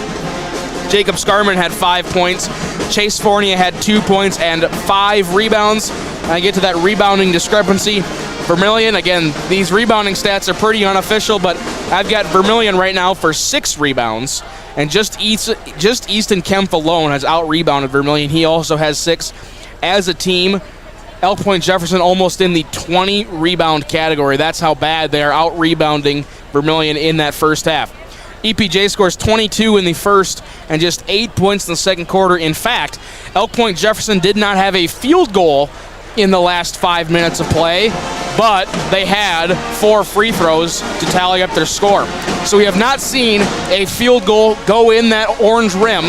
Jacob Scarman had 5 points. Chase Fournier had 2 points and 5 rebounds. And I get to that rebounding discrepancy. Vermillion, again, these rebounding stats are pretty unofficial, but I've got Vermillion right now for 6 rebounds. And just Easton Kemp alone has out-rebounded Vermillion. He also has 6. As a team, Elk Point Jefferson almost in the 20 rebound category. That's how bad they are out-rebounding Vermillion in that first half. EPJ scores 22 in the first and just 8 points in the second quarter. In fact, Elk Point Jefferson did not have a field goal in the last 5 minutes of play, but they had 4 free throws to tally up their score. So we have not seen a field goal go in that orange rim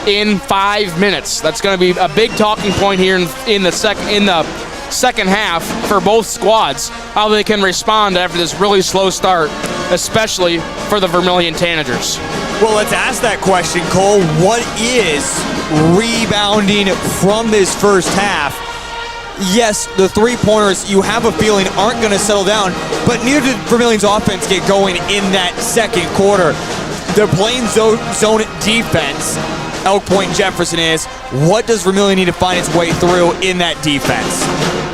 in 5 minutes. That's going to be a big talking point here in the second half for both squads, how they can respond after this really slow start, especially for the Vermillion Tanagers. Well, let's ask that question, Cole. What is rebounding from this first half? Yes, the three-pointers, you have a feeling, aren't going to settle down, but neither did Vermillion's offense get going in that second quarter. They're playing zone defense. Elk Point Jefferson is. What does Vermillion need to find its way through in that defense?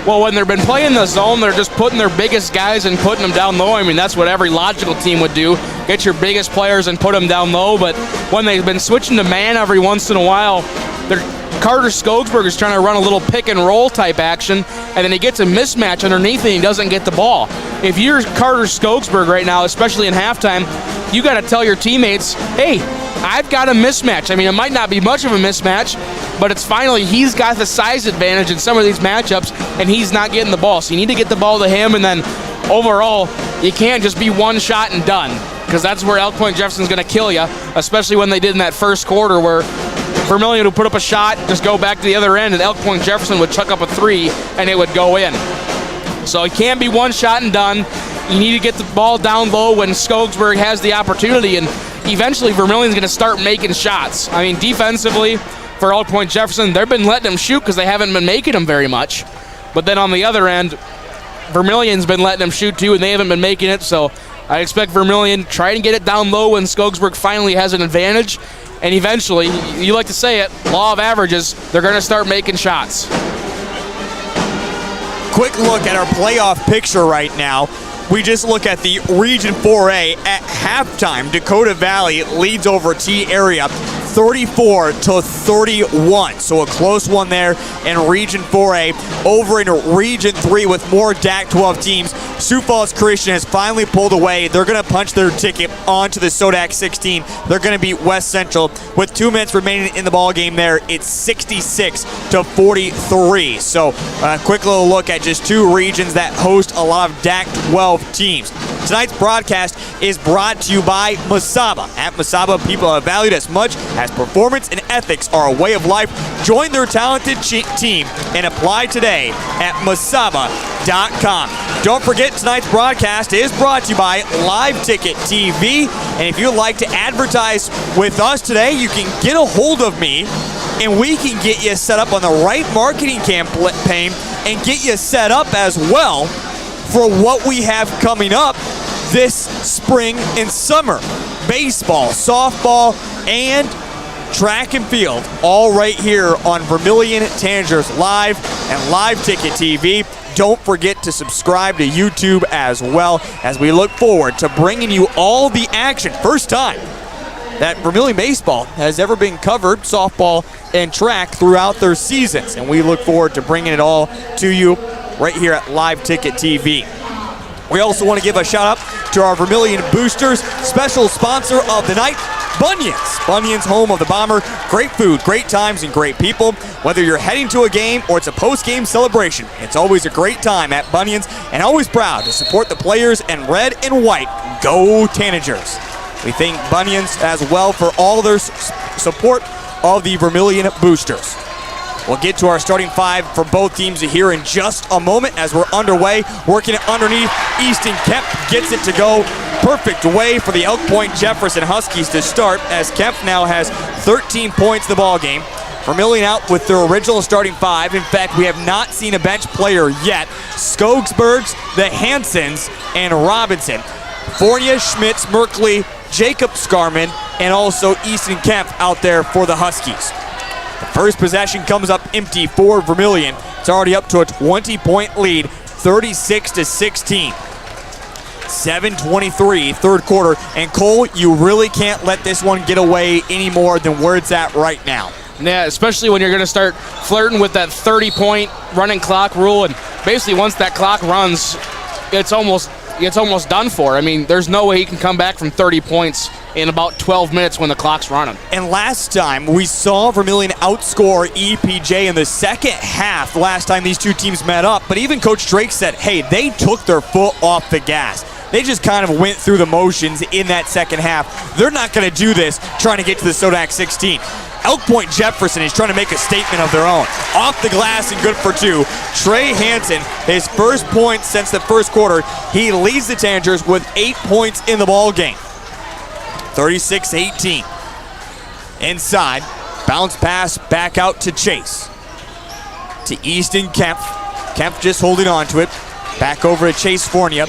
Well, when they've been playing the zone, they're just putting their biggest guys and putting them down low. I mean, that's what every logical team would do. Get your biggest players and put them down low. But when they've been switching to man every once in a while, Carter Skogsberg is trying to run a little pick and roll type action, and then he gets a mismatch underneath and he doesn't get the ball. If you're Carter Skogsberg right now, especially in halftime, you got to tell your teammates, hey, I've got a mismatch. I mean, it might not be much of a mismatch, but it's finally he's got the size advantage in some of these matchups, and he's not getting the ball. So you need to get the ball to him, and then overall, you can't just be one shot and done, because that's where Elk Point Jefferson's going to kill you, especially when they did in that first quarter where Vermillion would put up a shot, just go back to the other end, and Elk Point Jefferson would chuck up a three, and it would go in. So it can't be one shot and done. You need to get the ball down low when Skogsberg has the opportunity, and eventually Vermillion's going to start making shots. I mean, defensively, for Elk Point Jefferson, they've been letting them shoot because they haven't been making them very much. But then on the other end, Vermillion's been letting them shoot too, and they haven't been making it. So I expect Vermillion try to get it down low when Skogsberg finally has an advantage. And eventually, you like to say it, law of averages, they're going to start making shots. Quick look at our playoff picture right now. We just look at the Region 4A at halftime. Dakota Valley leads over T area 34-31. So a close one there in Region 4A. Over in Region 3 with more DAC 12 teams, Sioux Falls Christian has finally pulled away. They're going to punch their ticket onto the SODAC 16. They're going to beat West Central. With 2 minutes remaining in the ball game there, it's 66-43. So a quick little look at just two regions that host a lot of DAC 12 teams. Tonight's broadcast is brought to you by Masaba. At Masaba, people are valued as much as performance and ethics are a way of life. Join their talented team and apply today at Masaba.com. Don't forget, tonight's broadcast is brought to you by Live Ticket TV. And if you'd like to advertise with us today, you can get a hold of me and we can get you set up on the right marketing campaign and get you set up as well for what we have coming up this spring and summer. Baseball, softball, and track and field, all right here on Vermillion Tanagers Live and Live Ticket TV. Don't forget to subscribe to YouTube as well, as we look forward to bringing you all the action. First time that Vermillion baseball has ever been covered, softball and track, throughout their seasons. And we look forward to bringing it all to you right here at Live Ticket TV. We also want to give a shout out to our Vermillion Boosters, special sponsor of the night, Bunyan's. Bunyan's, home of the Bomber. Great food, great times, and great people. Whether you're heading to a game or it's a post-game celebration, it's always a great time at Bunyan's, and always proud to support the players in red and white. Go Tanagers. We thank Bunyan's as well for all their support of the Vermillion Boosters. We'll get to our starting five for both teams here in just a moment as we're underway. Working it underneath, Easton Kemp gets it to go. Perfect way for the Elk Point Jefferson Huskies to start, as Kemp now has 13 points in the ball game. Vermillion out with their original starting five. In fact, we have not seen a bench player yet. Skogsbergs, the Hansons, and Robinson. Fournier, Schmitz, Merkley, Jacob Scarman, and also Easton Kemp out there for the Huskies. The first possession comes up empty for Vermillion. It's already up to a 20-point lead, 36-16. 7:23, third quarter. And Cole, you really can't let this one get away any more than where it's at right now. Yeah, especially when you're going to start flirting with that 30-point running clock rule. And basically once that clock runs, it's almost done for. I mean, there's no way he can come back from 30 points in about 12 minutes when the clock's running. And last time we saw Vermillion outscore EPJ in the second half last time these two teams met up. But even Coach Drake said, hey, they took their foot off the gas. They just kind of went through the motions in that second half. They're not going to do this trying to get to the Sodak 16. Elk Point Jefferson is trying to make a statement of their own. Off the glass and good for two. Trey Hansen, his first point since the first quarter. He leads the Tanagers with 8 points in the ball game. 36-18. Inside, bounce pass back out to Chase. To Easton Kemp. Kemp just holding on to it. Back over to Chase Fournier.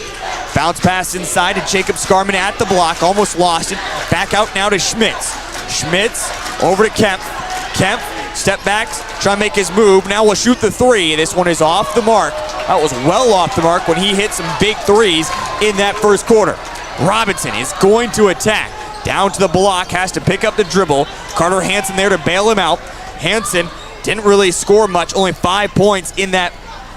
Bounce pass inside to Jacob Scarman at the block. Almost lost it. Back out now to Schmitz. Schmitz over to Kemp. Kemp, step backs, try to make his move. Now will shoot the three. This one is off the mark. That was well off the mark when he hit some big threes in that first quarter. Robinson is going to attack. Down to the block, has to pick up the dribble. Carter Hansen there to bail him out. Hansen didn't really score much, only 5 points in that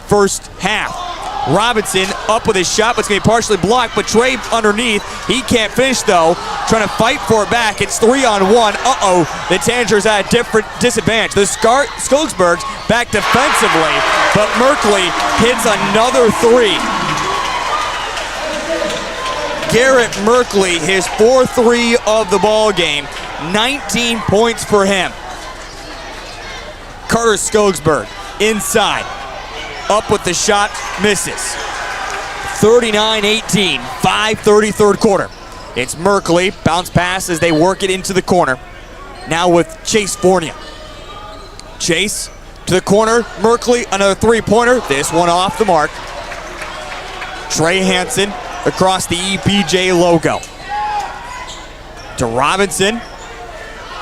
first half. Robinson up with his shot, but it's going to be partially blocked, but Trey underneath. He can't finish, though. Trying to fight for it back. It's 3-on-1. Uh-oh, the Tanagers at a different disadvantage. The Skogsbergs back defensively, but Merkley hits another three. Garrett Merkley, his 4th-3 of the ball game. 19 points for him. Carter Skogsberg inside. Up with the shot, misses. 39-18, 5:30 third quarter. It's Merkley, bounce pass as they work it into the corner. Now with Chase Fournier. Chase to the corner, Merkley, another three-pointer. This one off the mark. Trey Hansen across the EPJ logo. To Robinson.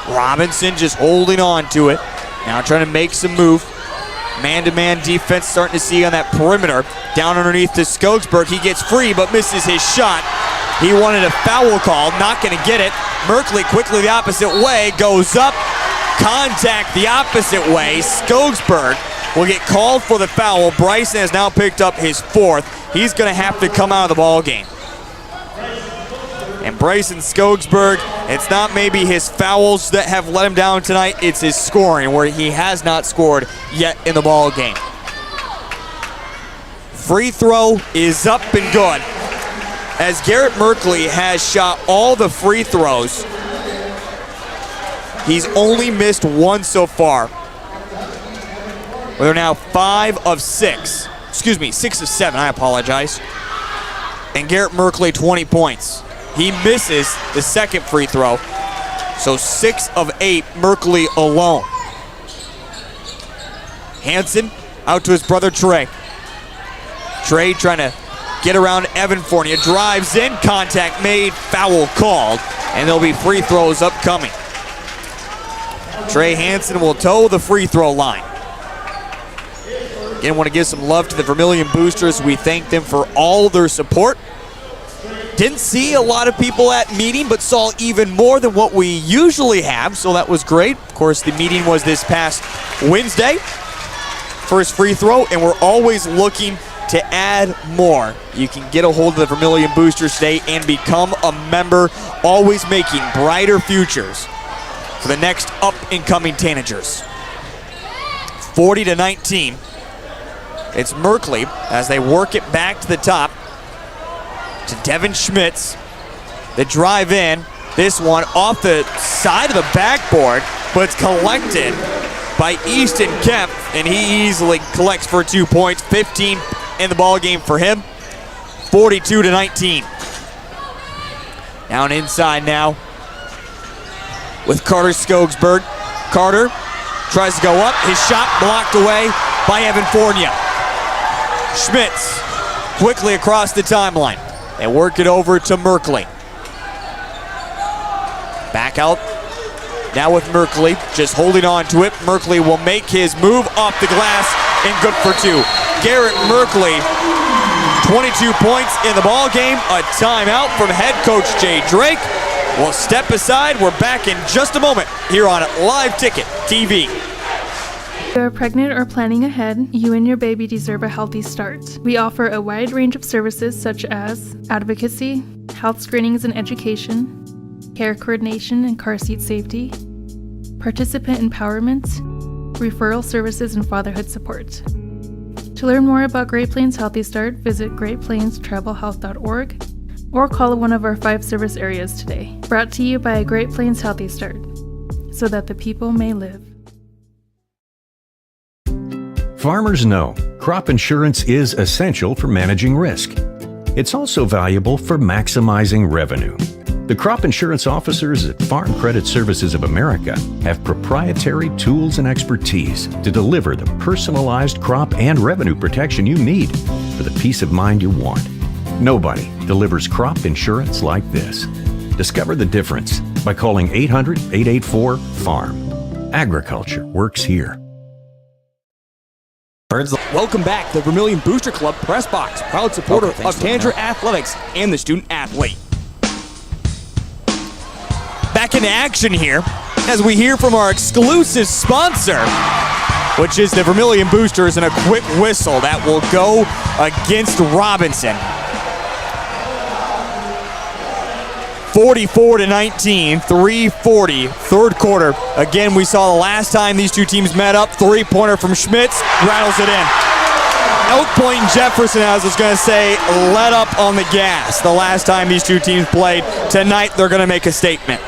Robinson just holding on to it. Now trying to make some move. Man-to-man defense starting to see on that perimeter. Down underneath to Skogsberg. He gets free but misses his shot. He wanted a foul call, not going to get it. Merkley quickly the opposite way, goes up. Contact the opposite way. Skogsberg will get called for the foul. Bryson has now picked up his 4th. He's going to have to come out of the ball game. And Bryson Skogsberg, it's not maybe his fouls that have let him down tonight, it's his scoring, where he has not scored yet in the ball game. Free throw is up and good. As Garrett Merkley has shot all the free throws, he's only missed one so far. They're now 5 of 6. Excuse me, 6 of 7, I apologize. And Garrett Merkley, 20 points. He misses the second free throw. So 6 of 8, Merkley alone. Hansen out to his brother Trey. Trey trying to get around Evan Fournier. Drives in, contact made, foul called. And there'll be free throws upcoming. Trey Hansen will toe the free throw line. Again, want to give some love to the Vermillion Boosters. We thank them for all their support. Didn't see a lot of people at meeting, but saw even more than what we usually have, so that was great. Of course, the meeting was this past Wednesday. First free throw, and we're always looking to add more. You can get a hold of the Vermillion Boosters today and become a member, always making brighter futures for the next up-and-coming Tanagers. 40-19. It's Merkley as they work it back to the top. To Devin Schmitz. The drive in. This one off the side of the backboard, but it's collected by Easton Kemp, and he easily collects for 2 points. 15 in the ball game for him. 42-19. Down inside now with Carter Skogsberg. Carter tries to go up. His shot blocked away by Evan Fournier. Schmitz quickly across the timeline. They work it over to Merkley. Back out now with Merkley, just holding on to it. Merkley will make his move off the glass and good for 2. Garrett Merkley, 22 points in the ball game. A timeout from head coach Jay Drake. We'll step aside. We're back in just a moment here on Live Ticket TV. If you are pregnant or planning ahead, you and your baby deserve a healthy start. We offer a wide range of services such as advocacy, health screenings and education, care coordination and car seat safety, participant empowerment, referral services, and fatherhood support. To learn more about Great Plains Healthy Start, visit greatplainstravelhealth.org. or call one of our 5 service areas today. Brought to you by Great Plains Healthy Start, so that the people may live. Farmers know crop insurance is essential for managing risk. It's also valuable for maximizing revenue. The crop insurance officers at Farm Credit Services of America have proprietary tools and expertise to deliver the personalized crop and revenue protection you need for the peace of mind you want. Nobody delivers crop insurance like this. Discover the difference by calling 800-884-FARM. Agriculture works here. Welcome back to the Vermillion Booster Club Press Box, proud supporter of Tanager Athletics and the student athlete. Back into action here as we hear from our exclusive sponsor, which is the Vermillion Boosters, and a quick whistle that will go against Robinson. 44-19, 3:40, third quarter. Again, we saw the last time these two teams met up, three-pointer from Schmitz, rattles it in. Elk Point and Jefferson, as I was going to say, let up on the gas the last time these two teams played. Tonight, they're going to make a statement.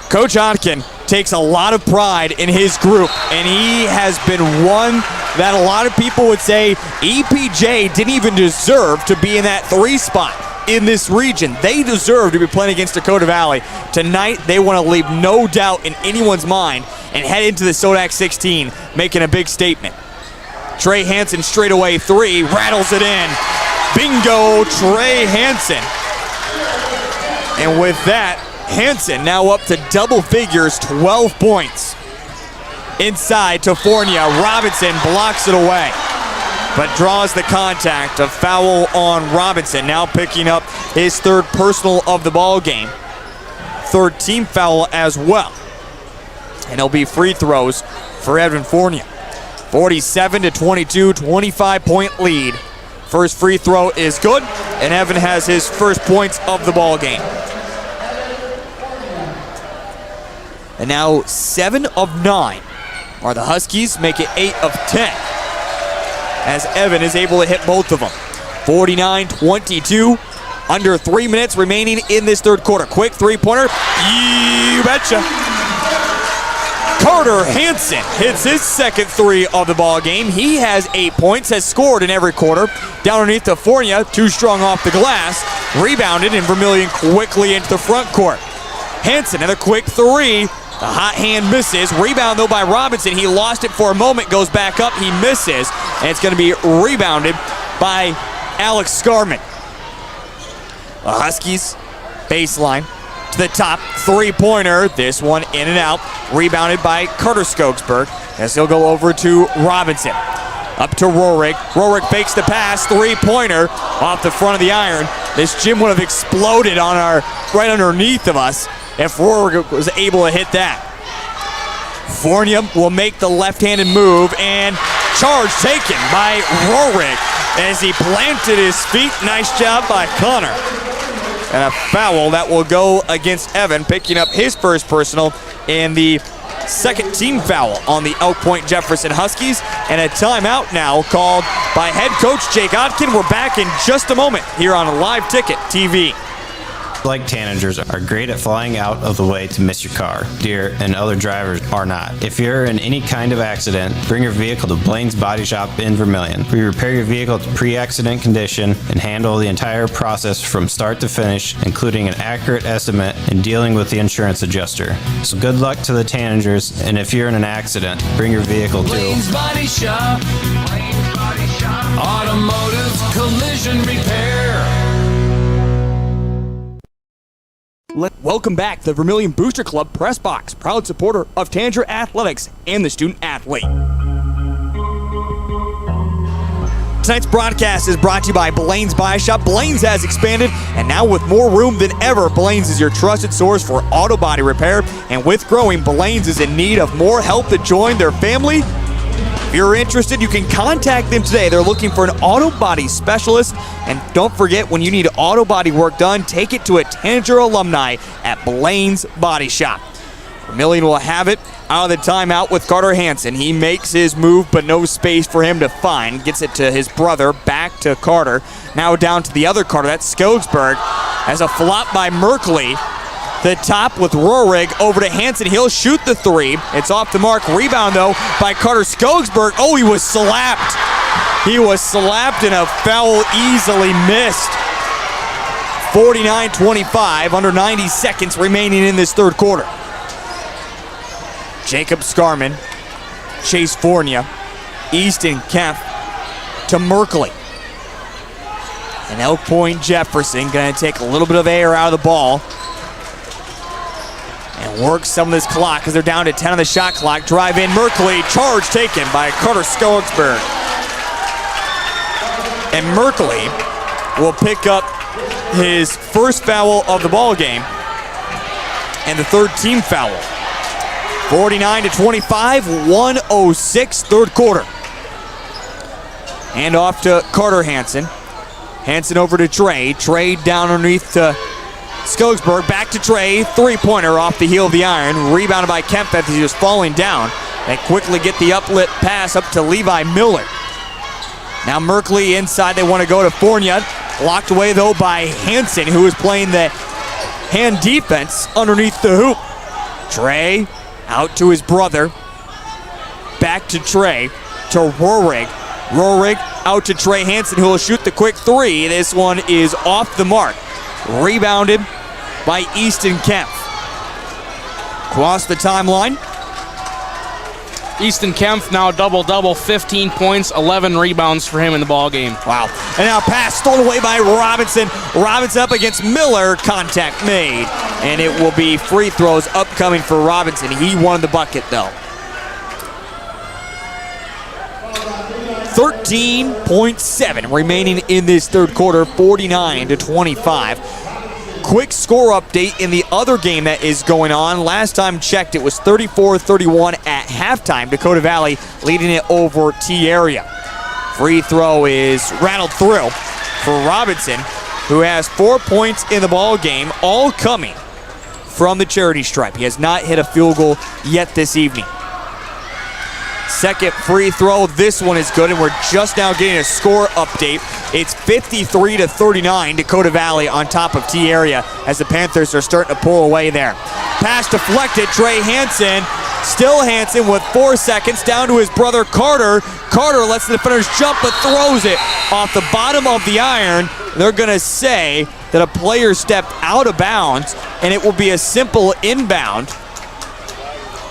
Coach Otkin takes a lot of pride in his group, and he has been one that a lot of people would say EPJ didn't even deserve to be in that 3 spot in this region. They deserve to be playing against Dakota Valley. Tonight, they want to leave no doubt in anyone's mind and head into the Sodak 16 making a big statement. Trey Hansen straight away 3, rattles it in. Bingo, Trey Hansen. And with that, Hansen now up to double figures, 12 points. Inside to Fornia, Robinson blocks it away, but draws the contact. A foul on Robinson, now picking up his 3rd personal of the ball game. 3rd team foul as well. And it'll be free throws for Evan Fornia. 47-22, 25-point lead. First free throw is good, and Evan has his first points of the ball game. And now 7 of 9 are the Huskies, make it 8 of 10. As Evan is able to hit both of them. 49-22, under 3 minutes remaining in this third quarter. Quick three-pointer, you betcha. Carter Hansen hits his second 3 of the ball game. He has 8 points, has scored in every quarter. Down underneath to Fornia, too strong off the glass. Rebounded, and Vermillion quickly into the front court. Hansen, another quick 3. The hot hand misses. Rebound, though, by Robinson. He lost it for a moment, goes back up, he misses, and it's going to be rebounded by Alex Scarman. The Huskies, baseline, to the top, three-pointer. This one in and out. Rebounded by Carter Skogsberg, as he'll go over to Robinson. Up to Roehrig. Roehrig fakes the pass, three-pointer off the front of the iron. This gym would have exploded on right underneath of us if Roehrig was able to hit that. Fornia will make the left-handed move, and charge taken by Roehrig as he planted his feet. Nice job by Connor. And a foul that will go against Evan, picking up his first personal in the 2nd team foul on the Elk Point Jefferson Huskies. And a timeout now called by head coach Jake Otkin. We're back in just a moment here on Live Ticket TV. Like Tanagers are great at flying out of the way to miss your car, deer, and other drivers are not. If you're in any kind of accident, bring your vehicle to Blaine's Body Shop in Vermillion. We repair your vehicle to pre-accident condition and handle the entire process from start to finish, including an accurate estimate and dealing with the insurance adjuster. So good luck to the Tanagers, and if you're in an accident, bring your vehicle to Blaine's Body Shop. Blaine's Body Shop. Automotive collision repair. Welcome back to the Vermillion Booster Club Press Box, proud supporter of Tanager Athletics and the student athlete. Tonight's broadcast is brought to you by Blaine's Body Shop. Blaine's has expanded, and now with more room than ever, Blaine's is your trusted source for auto body repair. And with growing, Blaine's is in need of more help to join their family. If you're interested, you can contact them today. They're looking for an auto body specialist. And don't forget, when you need auto body work done, take it to a Tanager alumni at Blaine's Body Shop. Vermillion will have it out of the timeout with Carter Hansen. He makes his move, but no space for him to find. Gets it to his brother, back to Carter. Now down to the other Carter, that's Skogsberg. As a flop by Merkley. The top with Rohrig over to Hansen. He'll shoot the three. It's off the mark. Rebound, though, by Carter Skogsberg. Oh, he was slapped. He was slapped and a foul easily missed. 49-25, under 90 seconds remaining in this third quarter. Jacob Scarman, Chase Fournier, Easton Kempf to Merkley. And Elk Point Jefferson going to take a little bit of air out of the ball and work some of this clock because they're down to 10 on the shot clock. Drive in Merkley, charge taken by Carter Skogsberg. And Merkley will pick up his first foul of the ball game and the third team foul. 49-25, 1:06 third quarter. Hand off to Carter Hansen. Hansen over to Trey. Trey down underneath to Skogsberg. Back to Trey. Three-pointer off the heel of the iron. Rebounded by Kempf as he was falling down. They quickly get the uplit pass up to Levi Miller. Now Merkley inside. They want to go to Fournier. Locked away, though, by Hansen, who is playing the hand defense underneath the hoop. Trey out to his brother. Back to Trey. To Rohrig. Rohrig out to Trey Hansen, who will shoot the quick three. This one is off the mark. Rebounded by Easton Kempf. Across the timeline. Easton Kempf now double-double, 15 points, 11 rebounds for him in the ball game. Wow. And now pass stolen away by Robinson. Robinson up against Miller. Contact made. And it will be free throws upcoming for Robinson. He won the bucket, though. 13.7 remaining in this third quarter, 49-25. Quick score update in the other game that is going on. Last time checked, it was 34-31 at halftime. Dakota Valley leading it over T-Area. Free throw is rattled through for Robinson, who has 4 points in the ball game, all coming from the charity stripe. He has not hit a field goal yet this evening. Second free throw, this one is good, and we're just now getting a score update. It's 53-39, Dakota Valley on top of T-Area as the Panthers are starting to pull away there. Pass deflected, Trey Hansen, still Hansen with 4 seconds, down to his brother Carter. Carter lets the defenders jump but throws it off the bottom of the iron. They're gonna say that a player stepped out of bounds and it will be a simple inbound.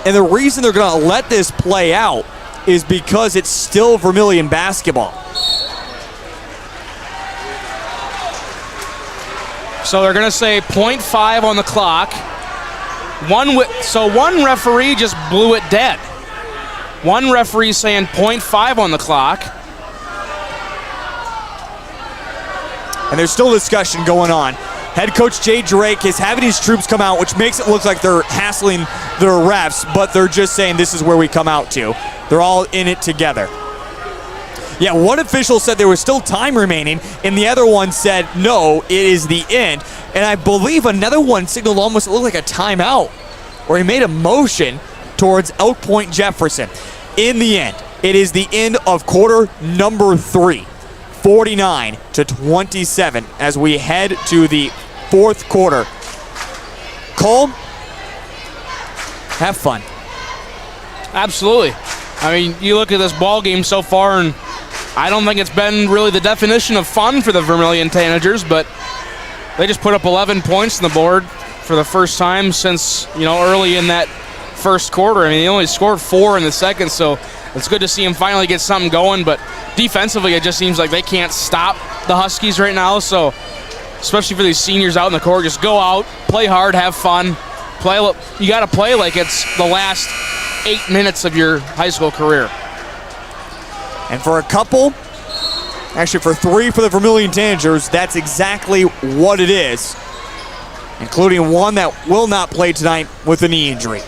And the reason they're going to let this play out is because it's still Vermillion basketball. So they're going to say 0.5 on the clock. So one referee just blew it dead. One referee saying 0.5 on the clock. And there's still discussion going on. Head coach Jay Drake is having his troops come out, which makes it look like they're hassling their refs, but they're just saying this is where we come out to. They're all in it together. Yeah, one official said there was still time remaining, and the other one said, no, it is the end. And I believe another one signaled almost looked like a timeout, or he made a motion towards Elk Point Jefferson. In the end, it is the end of quarter number 3. 49-27 as we head to the fourth quarter. Cole, have fun. Absolutely. I mean, you look at this ball game so far, and I don't think it's been really the definition of fun for the Vermillion Tanagers, but they just put up 11 points on the board for the first time since, early in that first quarter. I mean, they only scored 4 in the second, so it's good to see them finally get something going, but defensively, it just seems like they can't stop the Huskies right now, so especially for these seniors out in the court, just go out, play hard, have fun. You got to play like it's the last 8 minutes of your high school career. And for a couple, actually for 3 for the Vermillion Tanagers, that's exactly what it is, including one that will not play tonight with a knee injury.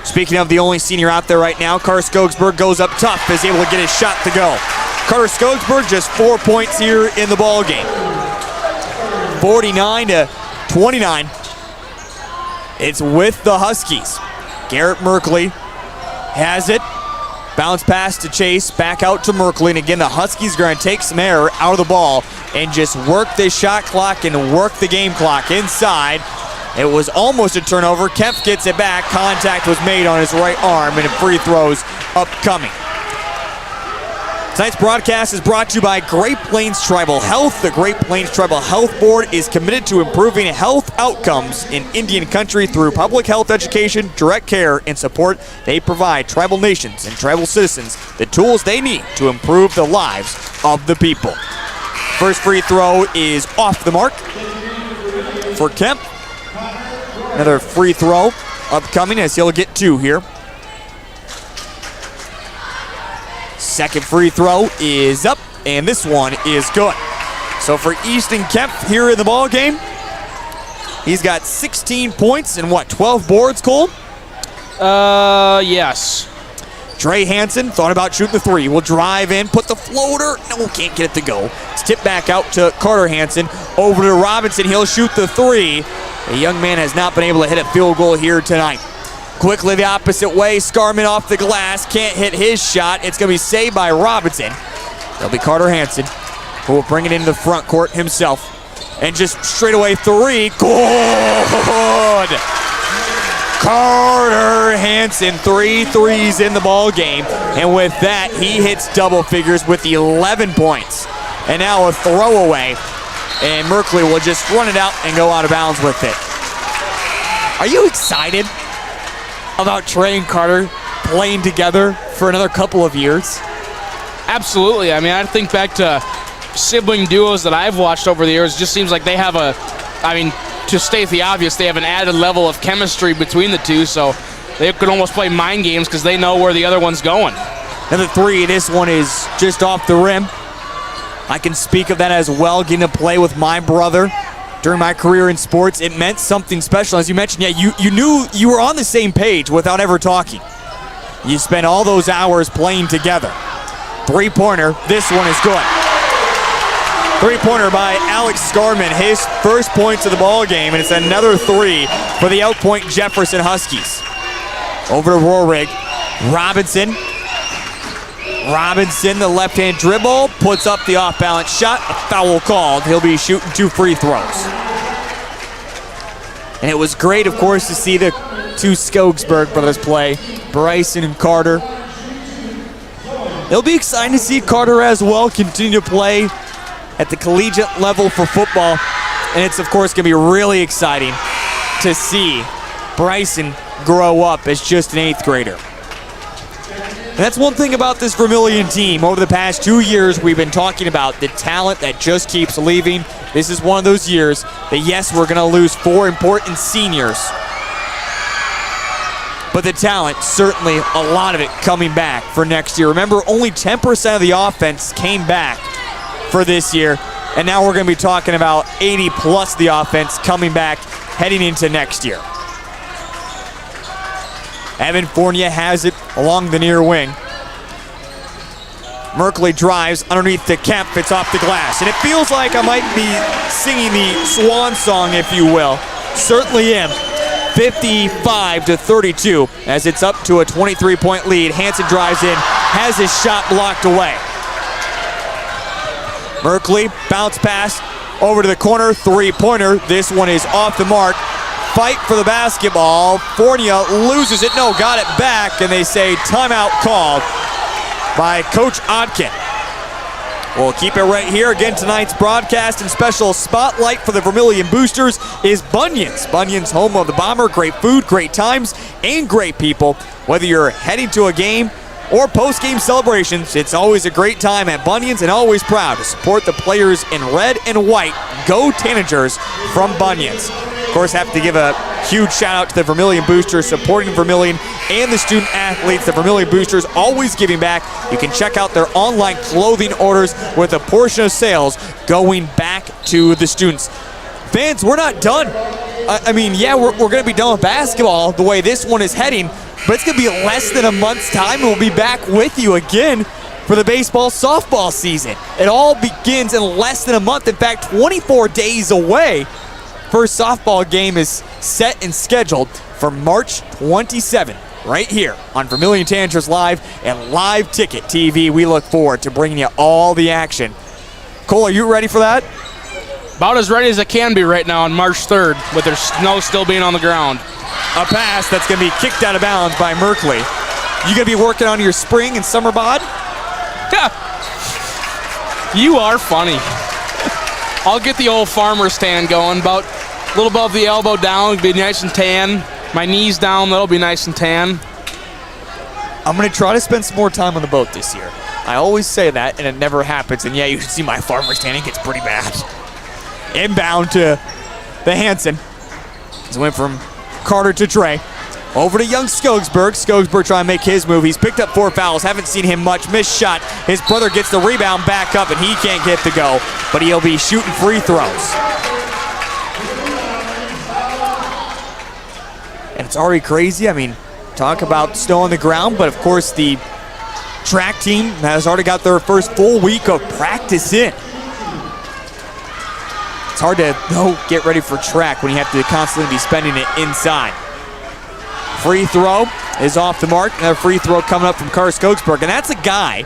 Speaking of the only senior out there right now, Carter Skogsberg goes up tough, is able to get his shot to go. Carter Skogsberg just 4 points here in the ball game. 49-29. It's with the Huskies. Garrett Merkley has it. Bounce pass to Chase, back out to Merkley, and again the Huskies are going to take some air out of the ball and just work this shot clock and work the game clock inside. It was almost a turnover. Kempf gets it back. Contact was made on his right arm, and free throws upcoming. Tonight's broadcast is brought to you by Great Plains Tribal Health. The Great Plains Tribal Health Board is committed to improving health outcomes in Indian country through public health education, direct care, and support. They provide tribal nations and tribal citizens the tools they need to improve the lives of the people. First free throw is off the mark for Kemp. Another free throw upcoming as he'll get 2 here. Second free throw is up, and this one is good. So for Easton Kemp here in the ball game, he's got 16 points and 12 boards, Cole? Yes. Trey Hansen thought about shooting the 3. Will drive in, put the floater. No, can't get it to go. It's tipped back out to Carter Hansen. Over to Robinson. He'll shoot the 3. The young man has not been able to hit a field goal here tonight. Quickly the opposite way. Scarman off the glass. Can't hit his shot. It's going to be saved by Robinson. It'll be Carter Hansen who will bring it into the front court himself. And just straight away 3. Good! Carter Hansen, 3 threes in the ball game. And with that, he hits double figures with 11 points. And now a throwaway. And Merkley will just run it out and go out of bounds with it. Are you excited about Trey and Carter playing together for another couple of years? Absolutely. I mean, I think back to sibling duos that I've watched over the years. It just seems like they have to state the obvious, they have an added level of chemistry between the two, so they could almost play mind games because they know where the other one's going. Another 3. This one is just off the rim. I can speak of that as well, getting to play with my brother during my career in sports. It meant something special. As you mentioned, you knew you were on the same page without ever talking. You spent all those hours playing together. 3-pointer, this one is good. 3-pointer by Alex Scarman, his first points of the ball game, and it's another 3 for the Outpoint Jefferson Huskies. Over to Rohrig. Robinson, the left-hand dribble, puts up the off-balance shot, a foul called. He'll be shooting 2 free throws. And it was great, of course, to see the 2 Skogsberg brothers play, Bryson and Carter. It'll be exciting to see Carter as well continue to play at the collegiate level for football. And it's, of course, going to be really exciting to see Bryson grow up as just an 8th grader. And that's one thing about this Vermillion team. Over the past 2 years, we've been talking about the talent that just keeps leaving. This is one of those years that, yes, we're going to lose 4 important seniors. But the talent, certainly a lot of it coming back for next year. Remember, only 10% of the offense came back for this year. And now we're going to be talking about 80 plus the offense coming back heading into next year. Evan Fournier has it along the near wing. Merkley drives underneath the Kemp. It's off the glass. And it feels like I might be singing the swan song, if you will. Certainly am. 55-32 as it's up to a 23-point lead. Hansen drives in, has his shot blocked away. Merkley, bounce pass over to the corner, 3-pointer. This one is off the mark. Fight for the basketball. Fournier loses it. No, got it back, and they say timeout called by Coach Odkin. We'll keep it right here. Again, tonight's broadcast and special spotlight for the Vermillion Boosters is Bunyan's. Bunyan's, home of the Bomber. Great food, great times, and great people. Whether you're heading to a game or post-game celebrations, it's always a great time at Bunyan's, and always proud to support the players in red and white. Go Tanagers from Bunyan's. Of course, have to give a huge shout out to the Vermillion Boosters supporting Vermillion and the student athletes. The Vermillion Boosters always giving back. You can check out their online clothing orders with a portion of sales going back to the students. Fans, we're not done. We're going to be done with basketball the way this one is heading, but it's going to be less than a month's time, and we'll be back with you again for the baseball softball season. It all begins in less than a month. In fact, 24 days away first softball game is set and scheduled for March 27th, right here on Vermillion Tanagers Live and Live Ticket TV. We look forward to bringing you all the action. Cole, are you ready for that? About as ready as I can be right now on March 3rd with their snow still being on the ground. A pass that's going to be kicked out of bounds by Merkley. You going to be working on your spring and summer bod? You are funny. I'll get the old farmer's tan going, about a little above the elbow down, be nice and tan. My knees down, that'll be nice and tan. I'm going to try to spend some more time on the boat this year. I always say that, and it never happens. And yeah, you can see my farmer's tan. It gets pretty bad. Inbound to the Hansen. He went from Carter to Trey. Over to young Skogsberg. Skogsberg trying to make his move. He's picked up 4 fouls. Haven't seen him much. Missed shot. His brother gets the rebound back up, and he can't get the go. But he'll be shooting free throws. And it's already crazy. I mean, talk about snow on the ground, but of course the track team has already got their first full week of practice in. It's hard to get ready for track when you have to constantly be spending it inside. Free throw is off the mark. Another free throw coming up from Carter Skogsberg. And that's a guy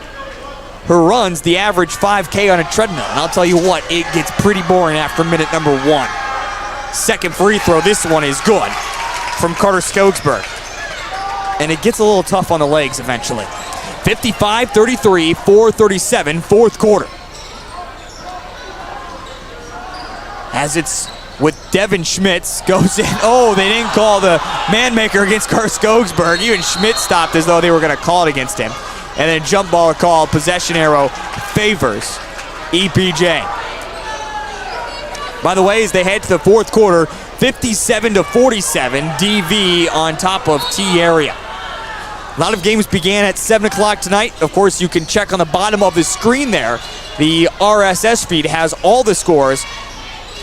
who runs the average 5K on a treadmill. And I'll tell you what, it gets pretty boring after minute number 1. Second free throw, this one is good from Carter Skogsberg. And it gets a little tough on the legs eventually. 55-33, 4:37, fourth quarter. As it's with Devin Schmitz, goes in. Oh, they didn't call the man maker against Carter Skogsberg. Even Schmitz stopped as though they were going to call it against him. And then jump ball called. Possession arrow favors EPJ. By the way, as they head to the fourth quarter, 57-47, DV on top of T area. A lot of games began at 7 o'clock tonight. Of course, you can check on the bottom of the screen there. The RSS feed has all the scores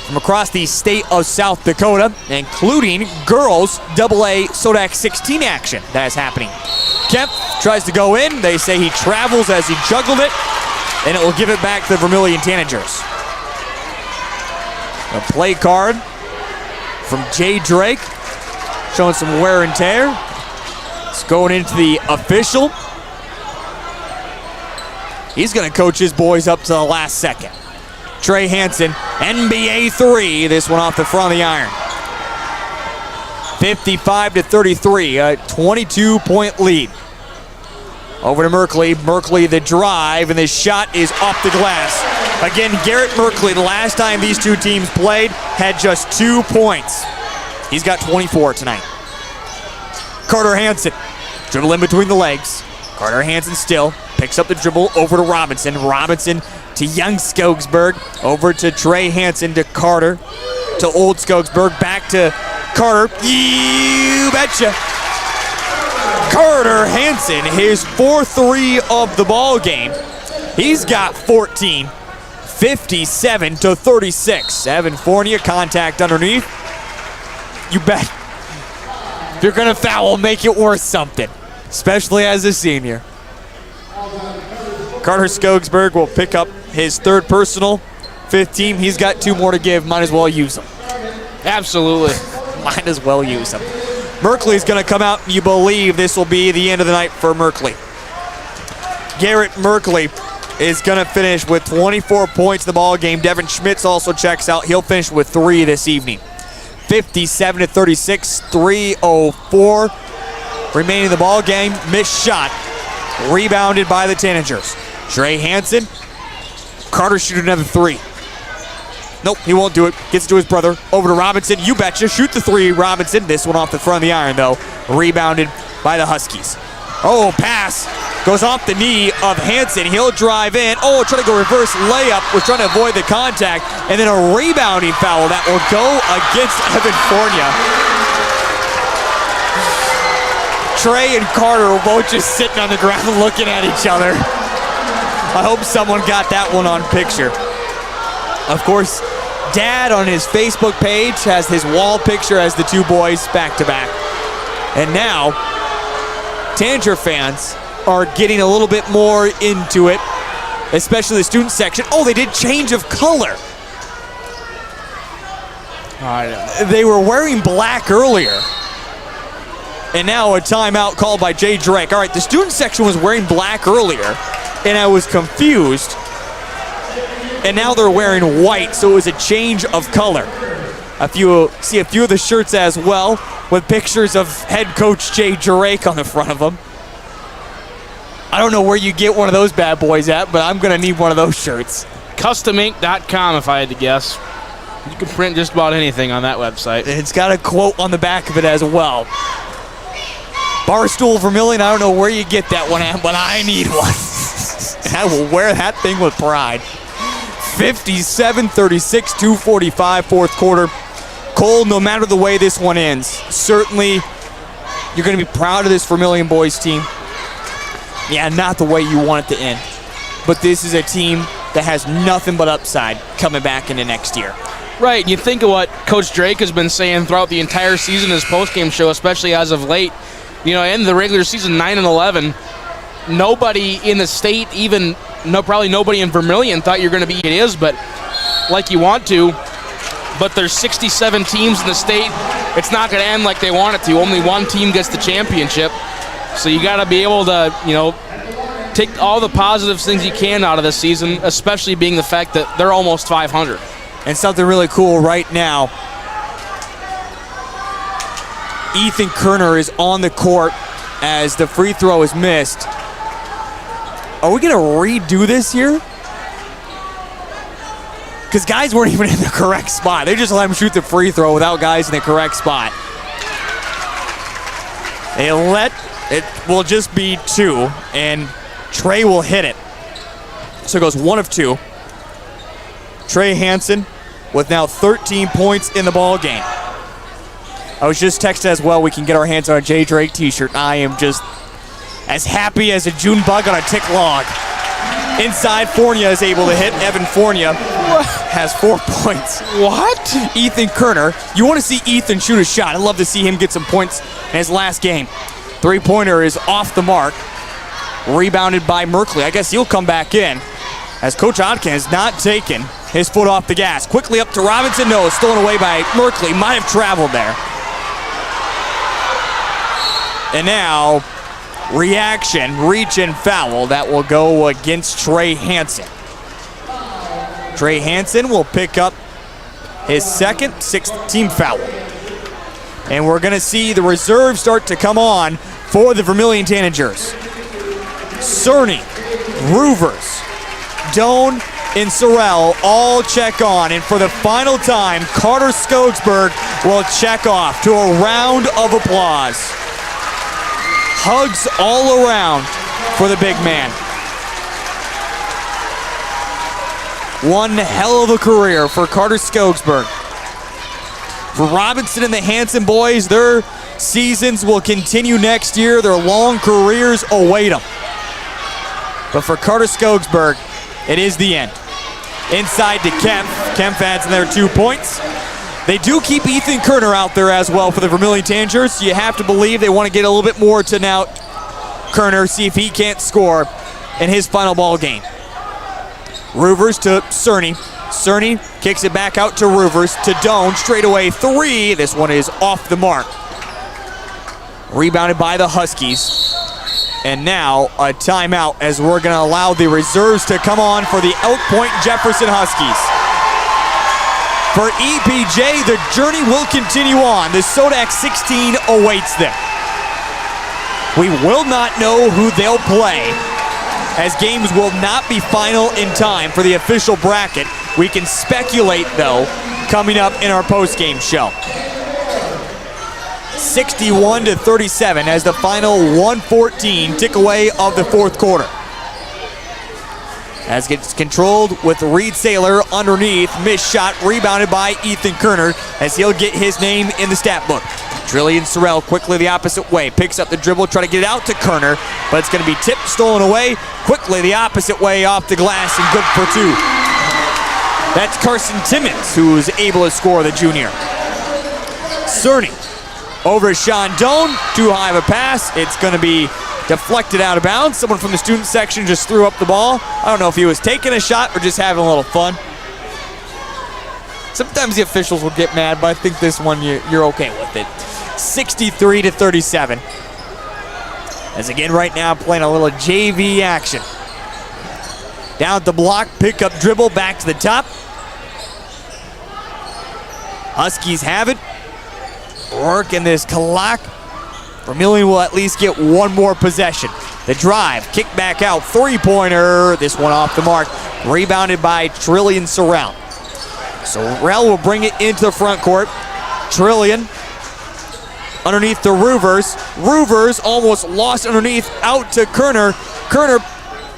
from across the state of South Dakota, including girls AA Sodak 16 action that is happening. Kemp tries to go in. They say he travels as he juggled it, and it will give it back to the Vermillion Tanagers. A play card from Jay Drake, showing some wear and tear. It's going into the official. He's going to coach his boys up to the last second. Trey Hansen, NBA 3, this one off the front of the iron. 55-33, a 22-point lead. Over to Merkley. Merkley the drive, and the shot is off the glass. Again, Garrett Merkley, the last time these two teams played, had just 2 points. He's got 24 tonight. Carter Hansen, dribble in between the legs. Carter Hansen still picks up the dribble over to Robinson. Robinson to young Skogsberg, over to Trey Hansen, to Carter, to old Skogsberg, back to Carter. You betcha. Carter Hansen, his 4-3 of the ball game. He's got 14, 57-36. Evan Fournier, contact underneath. You bet. If you're gonna foul, make it worth something, especially as a senior. Carter Skogsberg will pick up his third personal, 5th team. He's got 2 more to give. Might as well use them. Absolutely. Might as well use them. Merkley's going to come out. You believe this will be the end of the night for Merkley. Garrett Merkley is going to finish with 24 points in the ball game. Devin Schmitz also checks out. He'll finish with 3 this evening. 57-36, 3:04 remaining in the ball game. Missed shot. Rebounded by the Tanagers. Trey Hansen. Carter shooting another 3. Nope, he won't do it. Gets to his brother. Over to Robinson. You betcha. Shoot the 3, Robinson. This one off the front of the iron, though. Rebounded by the Huskies. Oh, pass. Goes off the knee of Hansen. He'll drive in. Oh, trying to go reverse layup. Was trying to avoid the contact. And then a rebounding foul that will go against Evan Fournier. Trey and Carter were both just sitting on the ground looking at each other. I hope someone got that one on picture. Of course, Dad on his Facebook page has his wall picture as the 2 boys back to back. And now, Tanager fans are getting a little bit more into it, especially the student section. Oh, they did change of color. They were wearing black earlier. And now a timeout called by Jay Drake. All right, the student section was wearing black earlier, and I was confused. And now they're wearing white, so it was a change of color. See a few of the shirts as well, with pictures of head coach Jay Drake on the front of them. I don't know where you get one of those bad boys at, but I'm going to need one of those shirts. CustomInk.com, if I had to guess. You can print just about anything on that website. It's got a quote on the back of it as well. Barstool Vermillion, I don't know where you get that one at, but I need one. And I will wear that thing with pride. 57-36, 2:45, fourth quarter. Cole, no matter the way this one ends, certainly you're going to be proud of this Vermillion boys team. Yeah, not the way you want it to end. But this is a team that has nothing but upside coming back into next year. Right, and you think of what Coach Drake has been saying throughout the entire season, his postgame show, especially as of late. You know, in the regular season, 9-11, nobody in the state, probably nobody in Vermillion thought you're going to be. It is, but like you want to. But there's 67 teams in the state. It's not going to end like they want it to. Only one team gets the championship. So you got to be able to, take all the positive things you can out of this season, especially being the fact that they're almost 500. And something really cool right now, Ethan Kerner is on the court as the free throw is missed. Are we going to redo this here? Because guys weren't even in the correct spot. They just let him shoot the free throw without guys in the correct spot. It will just be 2, and Trey will hit it. So it goes 1 of 2. Trey Hansen with now 13 points in the ball game. I was just texted as well, we can get our hands on a Jay Drake t-shirt. I am just as happy as a June bug on a tick log. Inside, Fournier is able to hit. Evan Fournier has 4 points. What? Ethan Kerner. You want to see Ethan shoot a shot. I'd love to see him get some points in his last game. Three-pointer is off the mark. Rebounded by Merkley. I guess he'll come back in as Coach Odkin has not taken his foot off the gas. Quickly up to Robinson. No, it's stolen away by Merkley. Might have traveled there. And now, reaction, reach and foul. That will go against Trey Hansen. Trey Hansen will pick up his second, 6th team foul. And we're going to see the reserves start to come on for the Vermillion Tanagers. Cerny, Roovers, Doan, and Sorrell all check on. And for the final time, Carter Skogsberg will check off to a round of applause. Hugs all around for the big man. One hell of a career for Carter Skogsberg. For Robinson and the Hansen boys, their seasons will continue next year. Their long careers await them. But for Carter Skogsberg, it is the end. Inside to Kemp. Kemp adds in there 2 points. They do keep Ethan Kerner out there as well for the Vermillion Tanagers. So you have to believe they want to get a little bit more to now Kerner, see if he can't score in his final ball game. Roovers to Cerny. Cerny kicks it back out to Roovers to Doan. Straight away 3. This one is off the mark. Rebounded by the Huskies. And now a timeout as we're going to allow the reserves to come on for the Elk Point Jefferson Huskies. For EPJ, the journey will continue on. The Sodak 16 awaits them. We will not know who they'll play, as games will not be final in time for the official bracket. We can speculate, though, coming up in our post-game show. 61-37 as the final 1:14 tick away of the fourth quarter. As gets controlled with Reed Saylor underneath. Missed shot rebounded by Ethan Kerner as he'll get his name in the stat book. Trillian Sorrell quickly the opposite way. Picks up the dribble, try to get it out to Kerner, but it's going to be tipped, stolen away. Quickly the opposite way off the glass and good for 2. That's Carson Timmons who's able to score, the junior. Cerny over to Sean Doan. Too high of a pass. It's going to be deflected out of bounds. Someone from the student section just threw up the ball. I don't know if he was taking a shot or just having a little fun. Sometimes the officials will get mad, but I think this one you're okay with it. 63-37. As again right now playing a little JV action. Down at the block, pick up dribble, back to the top. Huskies have it. Working this clock. Vermillion will at least get one more possession. The drive, kick back out, three-pointer. This one off the mark. Rebounded by Trillion Sorrell. Sorrell will bring it into the front court. Trillion underneath the Roovers. Roovers almost lost underneath, out to Kerner. Kerner,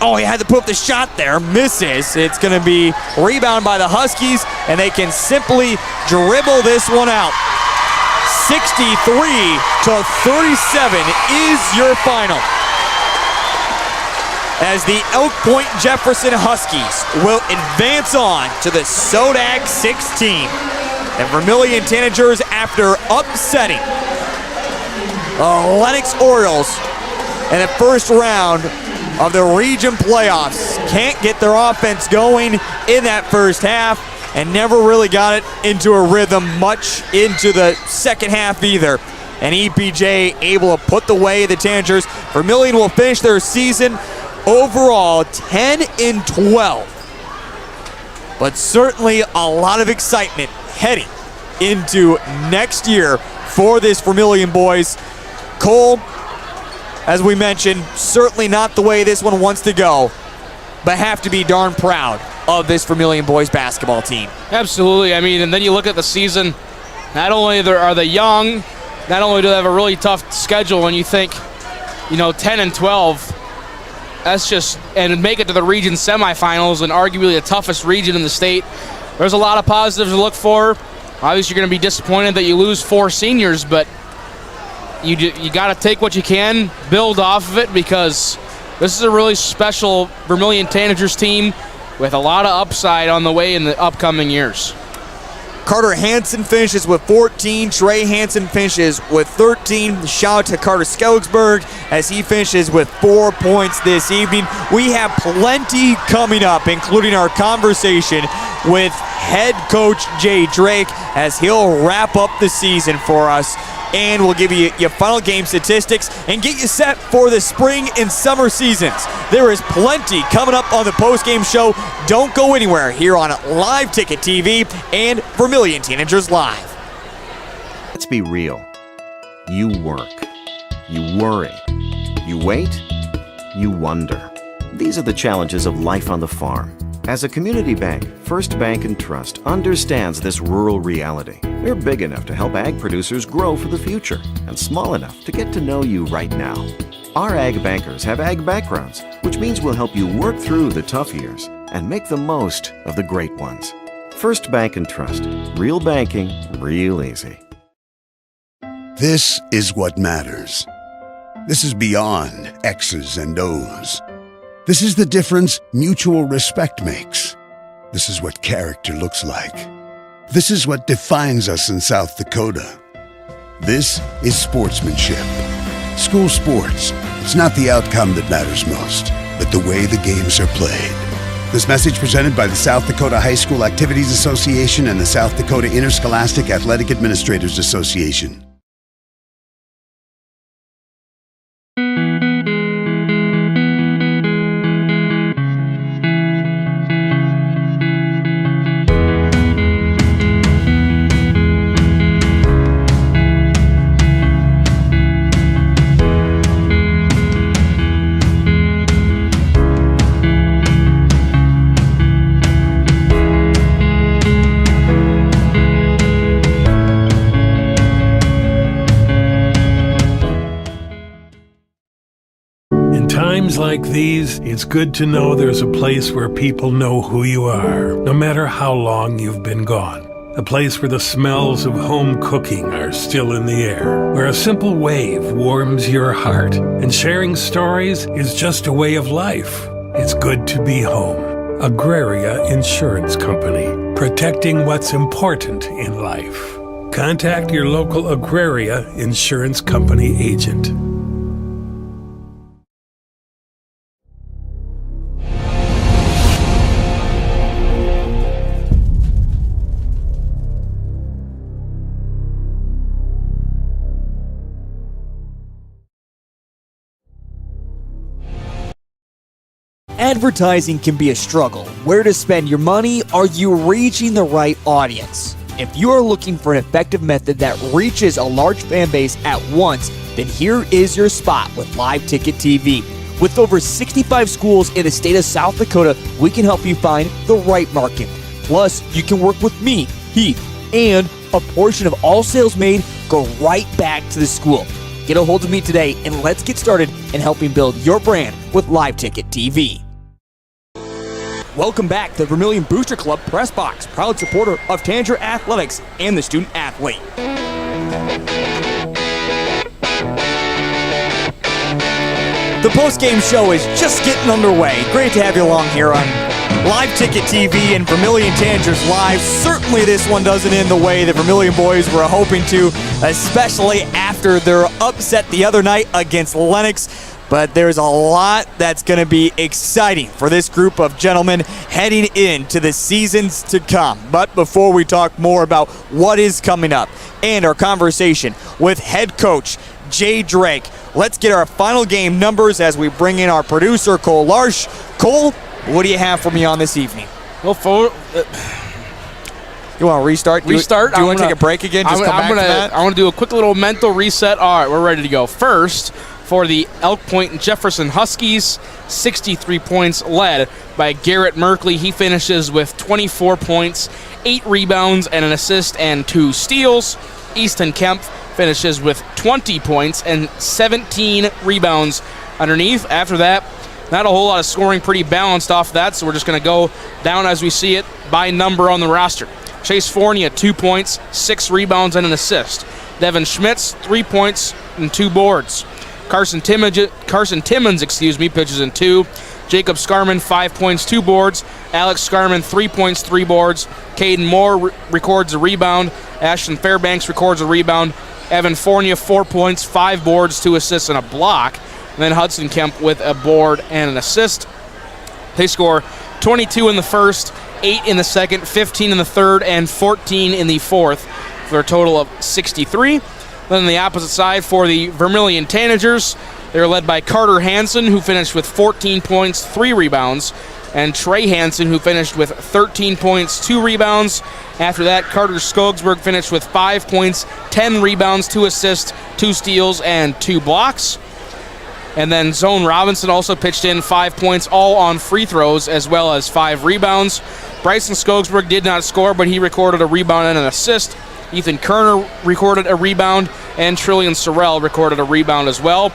oh, he had to put up the shot there, misses. It's gonna be rebounded by the Huskies, and they can simply dribble this one out. 63-37 is your final. As the Elk Point Jefferson Huskies will advance on to the SODAG 16. The Vermillion Tanagers, after upsetting the Lennox Orioles in the first round of the region playoffs, can't get their offense going in that first half and never really got it into a rhythm much into the second half either. And EPJ able to put away the Tanagers. Vermillion will finish their season overall 10-12. But certainly a lot of excitement heading into next year for this Vermillion boys. Cole, as we mentioned, certainly not the way this one wants to go, but have to be darn proud of this Vermillion boys basketball team. Absolutely. I mean, and then you look at the season, not only are they young, not only do they have a really tough schedule, and you think, 10-12, that's just, and make it to the region semifinals and arguably the toughest region in the state. There's a lot of positives to look for. Obviously, you're going to be disappointed that you lose 4 seniors, but you got to take what you can, build off of it, because this is a really special Vermillion Tanagers team with a lot of upside on the way in the upcoming years. Carter Hansen finishes with 14. Trey Hansen finishes with 13. Shout out to Carter Skougsburg as he finishes with 4 points this evening. We have plenty coming up, including our conversation with head coach Jay Drake as he'll wrap up the season for us. And we'll give you your final game statistics and get you set for the spring and summer seasons. There is plenty coming up on the post-game show. Don't go anywhere here on Live Ticket TV and Vermillion Tanagers Live. Let's be real. You work. You worry. You wait. You wonder. These are the challenges of life on the farm. As a community bank, First Bank & Trust understands this rural reality. We're big enough to help ag producers grow for the future and small enough to get to know you right now. Our ag bankers have ag backgrounds, which means we'll help you work through the tough years and make the most of the great ones. First Bank & Trust. Real banking, real easy. This is what matters. This is beyond X's and O's. This is the difference mutual respect makes. This is what character looks like. This is what defines us in South Dakota. This is sportsmanship. School sports, it's not the outcome that matters most, but the way the games are played. This message presented by the South Dakota High School Activities Association and the South Dakota Interscholastic Athletic Administrators Association. Like these, it's good to know there's a place where people know who you are, no matter how long you've been gone. A place where the smells of home cooking are still in the air, where a simple wave warms your heart, and sharing stories is just a way of life. It's good to be home. Agraria Insurance Company, protecting what's important in life. Contact your local Agraria Insurance Company agent. Advertising can be a struggle. Where to spend your money? Are you reaching the right audience? If you are looking for an effective method that reaches a large fan base at once, then here is your spot with Live Ticket TV. With over 65 schools in the state of South Dakota, we can help you find the right market. Plus, you can work with me, Heath, and a portion of all sales made go right back to the school. Get a hold of me today and let's get started in helping build your brand with Live Ticket TV. Welcome back to the Vermillion Booster Club Press Box, proud supporter of Tanager Athletics and the student athlete. The post-game show is just getting underway. Great to have you along here on Live Ticket TV and Vermillion Tanagers Live. Certainly this one doesn't end the way the Vermillion boys were hoping to, especially after their upset the other night against Lennox. But there's a lot that's going to be exciting for this group of gentlemen heading into the seasons to come. But before we talk more about what is coming up and our conversation with head coach Jay Drake, let's get our final game numbers as we bring in our producer, Cole Larsh. Cole, what do you have for me on this evening? Well, you want to restart? Do you want to take a break again? I want to do a quick little mental reset. All right, we're ready to go. First, for the Elk Point and Jefferson Huskies, 63 points led by Garrett Merkley. He finishes with 24 points, 8 rebounds, and an assist and 2 steals. Easton Kemp finishes with 20 points and 17 rebounds underneath. After that, not a whole lot of scoring, pretty balanced off that, so we're just going to go down as we see it by number on the roster. Chase Fournier, 2 points, 6 rebounds, and an assist. Devin Schmitz, 3 points and 2 boards. Carson Timmons, pitches in 2. Jacob Scarman, 5 points, 2 boards. Alex Scarman, 3 points, 3 boards. Caden Moore records a rebound. Ashton Fairbanks records a rebound. Evan Fournier, 4 points, 5 boards, 2 assists, and a block. And then Hudson Kemp with a board and an assist. They score 22 in the first, 8 in the second, 15 in the third, and 14 in the fourth for a total of 63. Then on the opposite side for the Vermillion Tanagers, they're led by Carter Hansen, who finished with 14 points, 3 rebounds, and Trey Hansen, who finished with 13 points, 2 rebounds. After that, Carter Skogsberg finished with 5 points, 10 rebounds, 2 assists, 2 steals, and 2 blocks. And then Zone Robinson also pitched in 5 points, all on free throws, as well as 5 rebounds. Bryson Skogsberg did not score, but he recorded a rebound and an assist. Ethan Kerner recorded a rebound, and Trillian Sorrell recorded a rebound as well.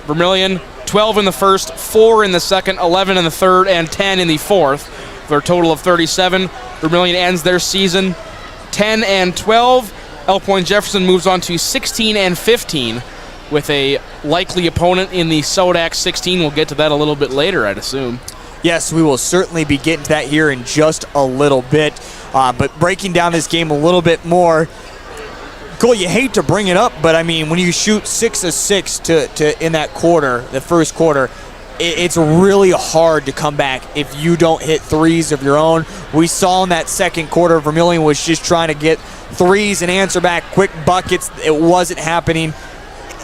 Vermillion, 12 in the first, 4 in the second, 11 in the third, and 10 in the fourth, for a total of 37. Vermillion ends their season 10-12. Elk Point Jefferson moves on to 16-15 with a likely opponent in the Sodak 16. We'll get to that a little bit later, I'd assume. Yes, we will certainly be getting to that here in just a little bit. But breaking down this game a little bit more, Cole, you hate to bring it up, but I mean, when you shoot 6 of 6 to in that quarter, the first quarter, it's really hard to come back if you don't hit threes of your own. We saw in that second quarter, Vermillion was just trying to get threes and answer back quick buckets. It wasn't happening.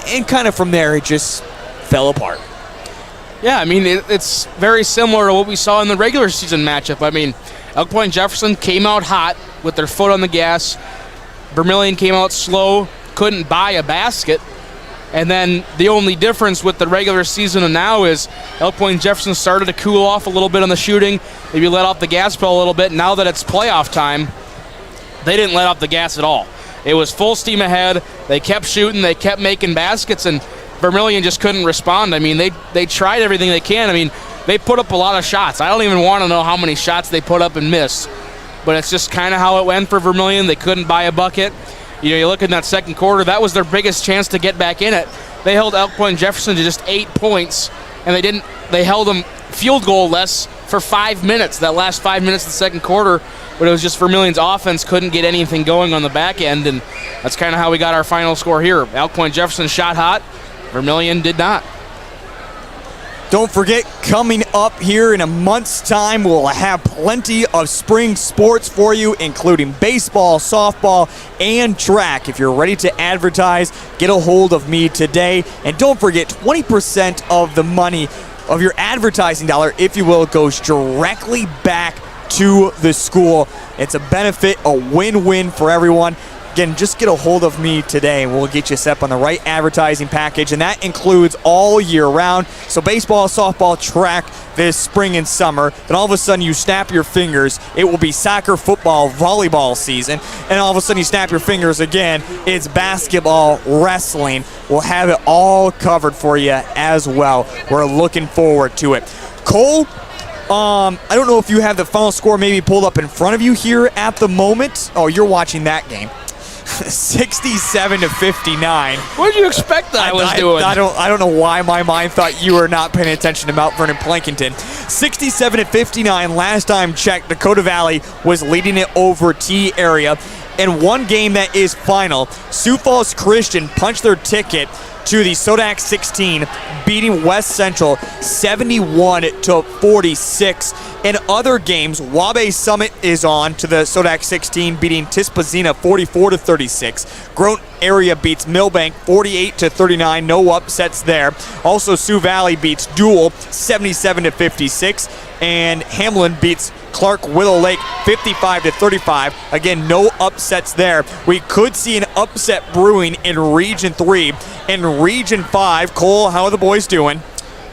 And kind of from there, it just fell apart. Yeah, I mean, it's very similar to what we saw in the regular season matchup. I mean, Elk Point Jefferson came out hot with their foot on the gas. Vermillion came out slow, couldn't buy a basket. And then the only difference with the regular season and now is Elk Point Jefferson started to cool off a little bit on the shooting, maybe let off the gas pedal a little bit. Now that it's playoff time, they didn't let off the gas at all. It was full steam ahead. They kept shooting, they kept making baskets, and Vermillion just couldn't respond. I mean, they tried everything they can. I mean, they put up a lot of shots. I don't even want to know how many shots they put up and missed. But it's just kind of how it went for Vermillion. They couldn't buy a bucket. You know, you look in that second quarter, that was their biggest chance to get back in it. They held Elk Point Jefferson to just 8 points, and they held them field goal less for 5 minutes, that last 5 minutes of the second quarter. But it was just Vermillion's offense couldn't get anything going on the back end, and that's kind of how we got our final score here. Elk Point Jefferson shot hot. Vermillion did not. Don't forget, coming up here in a month's time, we'll have plenty of spring sports for you, including baseball, softball, and track. If you're ready to advertise, get a hold of me today. And don't forget, 20% of the money of your advertising dollar, if you will, goes directly back to the school. It's a benefit, a win-win for everyone. Again, just get a hold of me today and we'll get you set up on the right advertising package, and that includes all year round. So baseball, softball, track this spring and summer. Then all of a sudden you snap your fingers, it will be soccer, football, volleyball season. And all of a sudden you snap your fingers again, it's basketball, wrestling. We'll have it all covered for you as well. We're looking forward to it. Cole, I don't know if you have the final score maybe pulled up in front of you here at the moment. Oh, you're watching that game. 67-59. What did you expect that I was doing? I don't know why my mind thought you were not paying attention to Mount Vernon Plankinton. 67-59. Last time checked, Dakota Valley was leading it over T area. And one game that is final, Sioux Falls Christian punched their ticket to the Sodak 16, beating West Central 71-46. In other games, Wabash Summit is on to the Sodak 16, beating Tispazina 44-36. Groton area beats Millbank 48-39. No upsets there. Also, Sioux Valley beats Dual 77-56, and Hamlin beats Clark Willow Lake 55-35. Again, no upsets there. We could see an upset brewing in Region 3. In Region 5, Cole, how are the boys doing?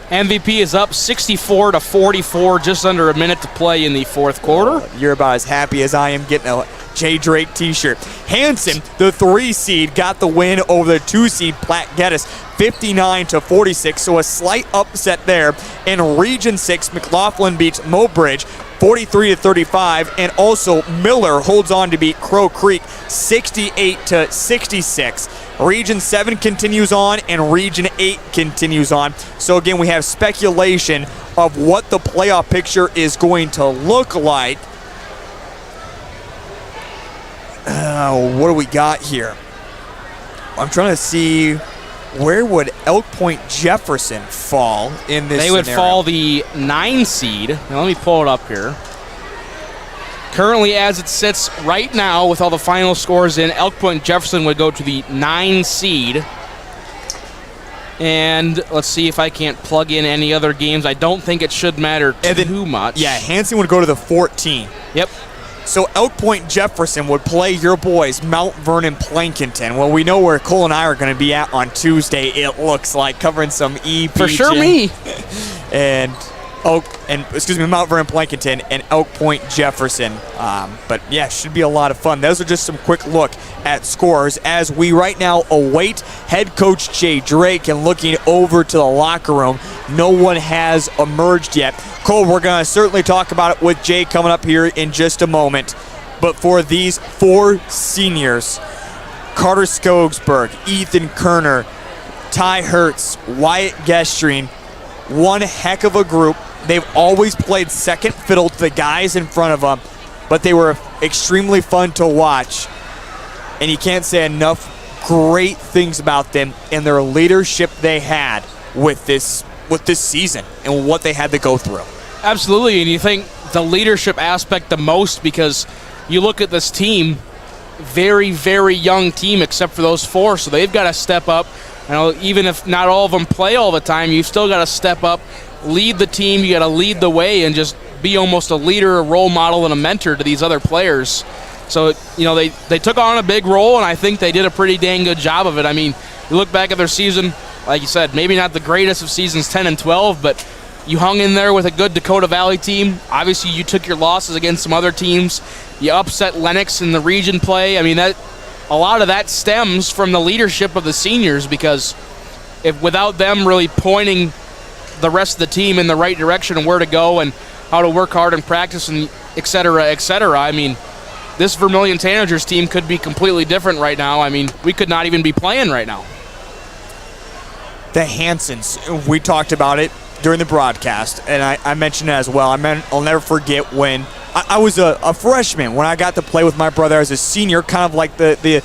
MVP is up 64-44, just under a minute to play in the fourth quarter. You're about as happy as I am getting a Jay Drake t-shirt. Hanson, the 3 seed, got the win over the 2 seed Platte Geddes 59-46, so a slight upset there. In Region 6, McLaughlin beats Mobridge 43-35, and also Miller holds on to beat Crow Creek 68-66. Region 7 continues on, and Region 8 continues on. So again, we have speculation of what the playoff picture is going to look like. What do we got here? I'm trying to see, where would Elk Point Jefferson fall in this They would scenario? fall the 9 seed. Now let me pull it up here. Currently, as it sits right now, with all the final scores in, Elk Point Jefferson would go to the 9 seed. And let's see if I can't plug in any other games. I don't think it should matter too much. Yeah, Hanson would go to the 14. Yep. So Elk Point Jefferson would play your boys, Mount Vernon Plankinton. Well, we know where Cole and I are going to be at on Tuesday, it looks like, covering some EPJ. For sure me. And Mount Vernon Plankinton and Elk Point Jefferson. But yeah, should be a lot of fun. Those are just some quick look at scores as we right now await head coach Jay Drake and looking over to the locker room. No one has emerged yet. Cole, we're going to certainly talk about it with Jay coming up here in just a moment. But for these 4 seniors, Carter Skogsberg, Ethan Kerner, Ty Hertz, Wyatt Gestrine, one heck of a group. They've always played second fiddle to the guys in front of them, but they were extremely fun to watch. And you can't say enough great things about them and their leadership they had with this season and what they had to go through. Absolutely, and you think the leadership aspect the most because you look at this team, very, very young team except for those 4, so they've got to step up. You know, even if not all of them play all the time, you've still got to step up, lead the team, you got to lead the way and just be almost a leader, a role model, and a mentor to these other players. So, you know, they took on a big role, and I think they did a pretty dang good job of it. I mean, you look back at their season, like you said, maybe not the greatest of seasons 10 and 12, but you hung in there with a good Dakota Valley team. Obviously, you took your losses against some other teams. You upset Lennox in the region play. I mean, a lot of that stems from the leadership of the seniors because if without them really pointing the rest of the team in the right direction and where to go and how to work hard and practice and et cetera, I mean, this Vermillion Tanagers team could be completely different right now. I mean, we could not even be playing right now. The Hansons, we talked about it during the broadcast, and I mentioned it as well. I'll never forget when I was a freshman, when I got to play with my brother as a senior, kind of like the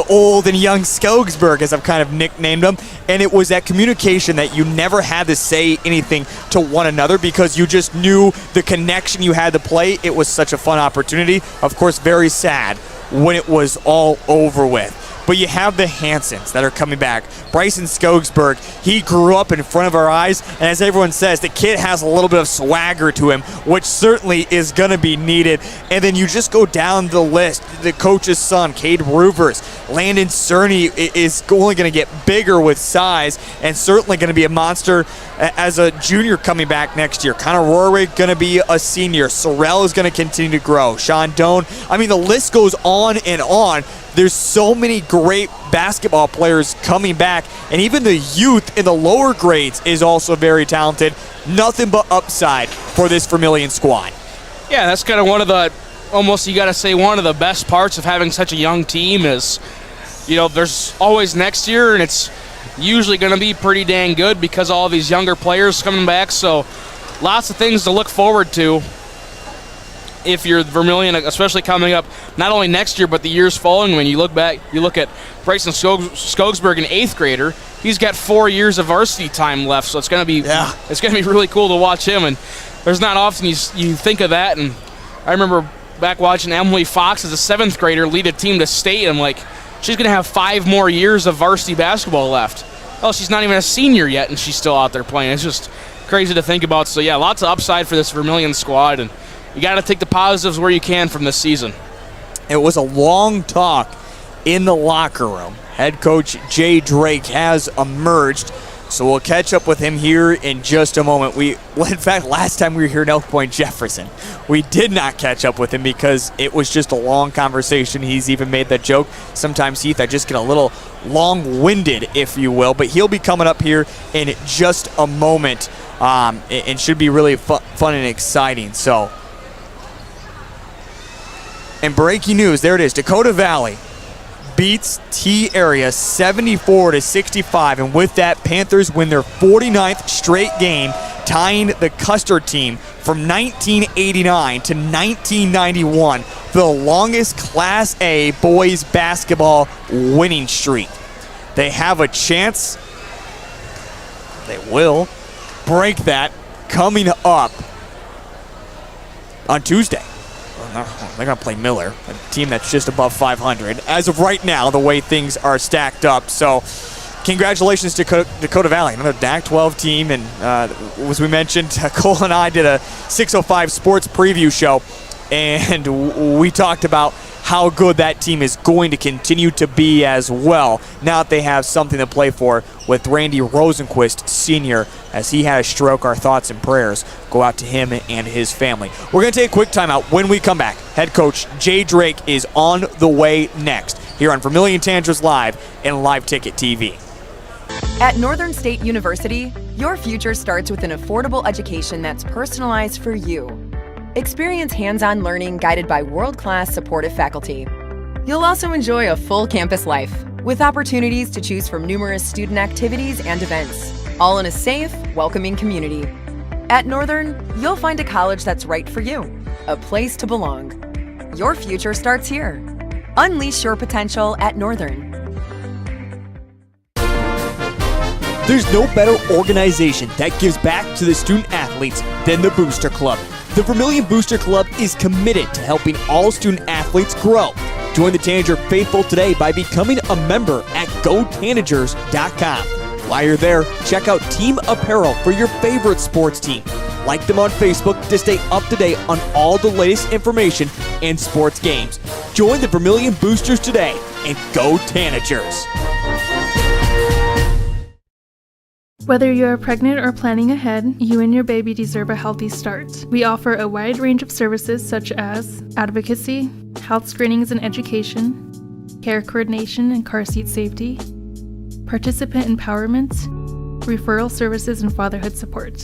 old and young Skogsberg, as I've kind of nicknamed them. And it was that communication that you never had to say anything to one another because you just knew the connection you had to play. It was such a fun opportunity. Of course, very sad when it was all over with. but you have the Hansons that are coming back. Bryson Skogsberg, he grew up in front of our eyes, and as everyone says, the kid has a little bit of swagger to him, which certainly is going to be needed. And then you just go down the list. The coach's son, Cade Ruvers, Landon Cerny is only going to get bigger with size and certainly going to be a monster as a junior coming back next year. Connor Rorick going to be a senior. Sorrell is going to continue to grow. Sean Doan. I mean, the list goes on and on. There's so many great basketball players coming back, and even the youth in the lower grades is also very talented. Nothing but upside for this Vermillion squad. Yeah, that's kind of one of the, almost you got to say one of the best parts of having such a young team is, you know, there's always next year, and it's usually going to be pretty dang good because all these younger players coming back. So lots of things to look forward to if you're Vermillion, especially coming up not only next year but the years following. When you look back, you look at Bryson Skogsberg, an 8th grader. He's got 4 years of varsity time left, so it's going to be really cool to watch him. And there's not often you think of that. And I remember back watching Emily Fox as a 7th grader lead a team to state, and I'm like, she's going to have 5 more years of varsity basketball left. Oh, she's not even a senior yet, and she's still out there playing. It's just crazy to think about. So, yeah, lots of upside for this Vermillion squad, and you got to take the positives where you can from this season. It was a long talk in the locker room. Head coach Jay Drake has emerged, so we'll catch up with him here in just a moment. In fact, last time we were here in Elk Point, Jefferson, we did not catch up with him because it was just a long conversation. He's even made that joke. Sometimes, Heath, I just get a little long-winded, if you will, but he'll be coming up here in just a moment, and should be really fun and exciting. So, and breaking news, there it is. Dakota Valley beats T-Area 74-65, and with that, Panthers win their 49th straight game, tying the Custer team from 1989 to 1991 for the longest Class A boys basketball winning streak. They have a chance, they will break that coming up on Tuesday. They're going to play Miller, a team that's just above 500. As of right now, the way things are stacked up. So, congratulations to Dakota Valley, another DAC-12 team. And as we mentioned, Cole and I did a 605 sports preview show, and we talked about how good that team is going to continue to be as well, now that they have something to play for with Randy Rosenquist Sr. As he had a stroke, our thoughts and prayers go out to him and his family. We're going to take a quick timeout. When we come back, head coach Jay Drake is on the way next here on Vermillion Tanagers Live and Live Ticket TV. At Northern State University, your future starts with an affordable education that's personalized for you. Experience hands-on learning guided by world-class supportive faculty. You'll also enjoy a full campus life with opportunities to choose from numerous student activities and events, all in a safe, welcoming community. At Northern, you'll find a college that's right for you, a place to belong. Your future starts here. Unleash your potential at Northern. There's no better organization that gives back to the student athletes than the Booster Club. The Vermillion Booster Club is committed to helping all student athletes grow. Join the Tanager faithful today by becoming a member at GoTanagers.com. While you're there, check out Team Apparel for your favorite sports team. Like them on Facebook to stay up to date on all the latest information and sports games. Join the Vermillion Boosters today and go Tanagers! Whether you're pregnant or planning ahead, you and your baby deserve a healthy start. We offer a wide range of services such as advocacy, health screenings and education, care coordination and car seat safety, participant empowerment, referral services, and fatherhood support.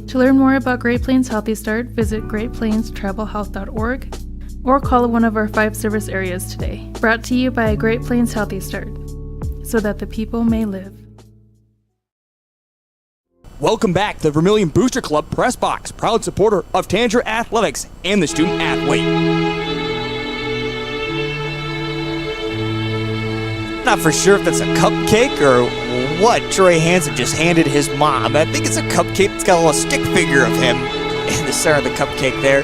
To learn more about Great Plains Healthy Start, visit greatplainstravelhealth.org or call one of our 5 service areas today. Brought to you by Great Plains Healthy Start, so that the people may live. Welcome back to the Vermillion Booster Club Press Box, proud supporter of Tanager Athletics and the student athlete. Not for sure if that's a cupcake or what Troy Hansen just handed his mom. I think it's a cupcake that's got a little stick figure of him in the center of the cupcake there.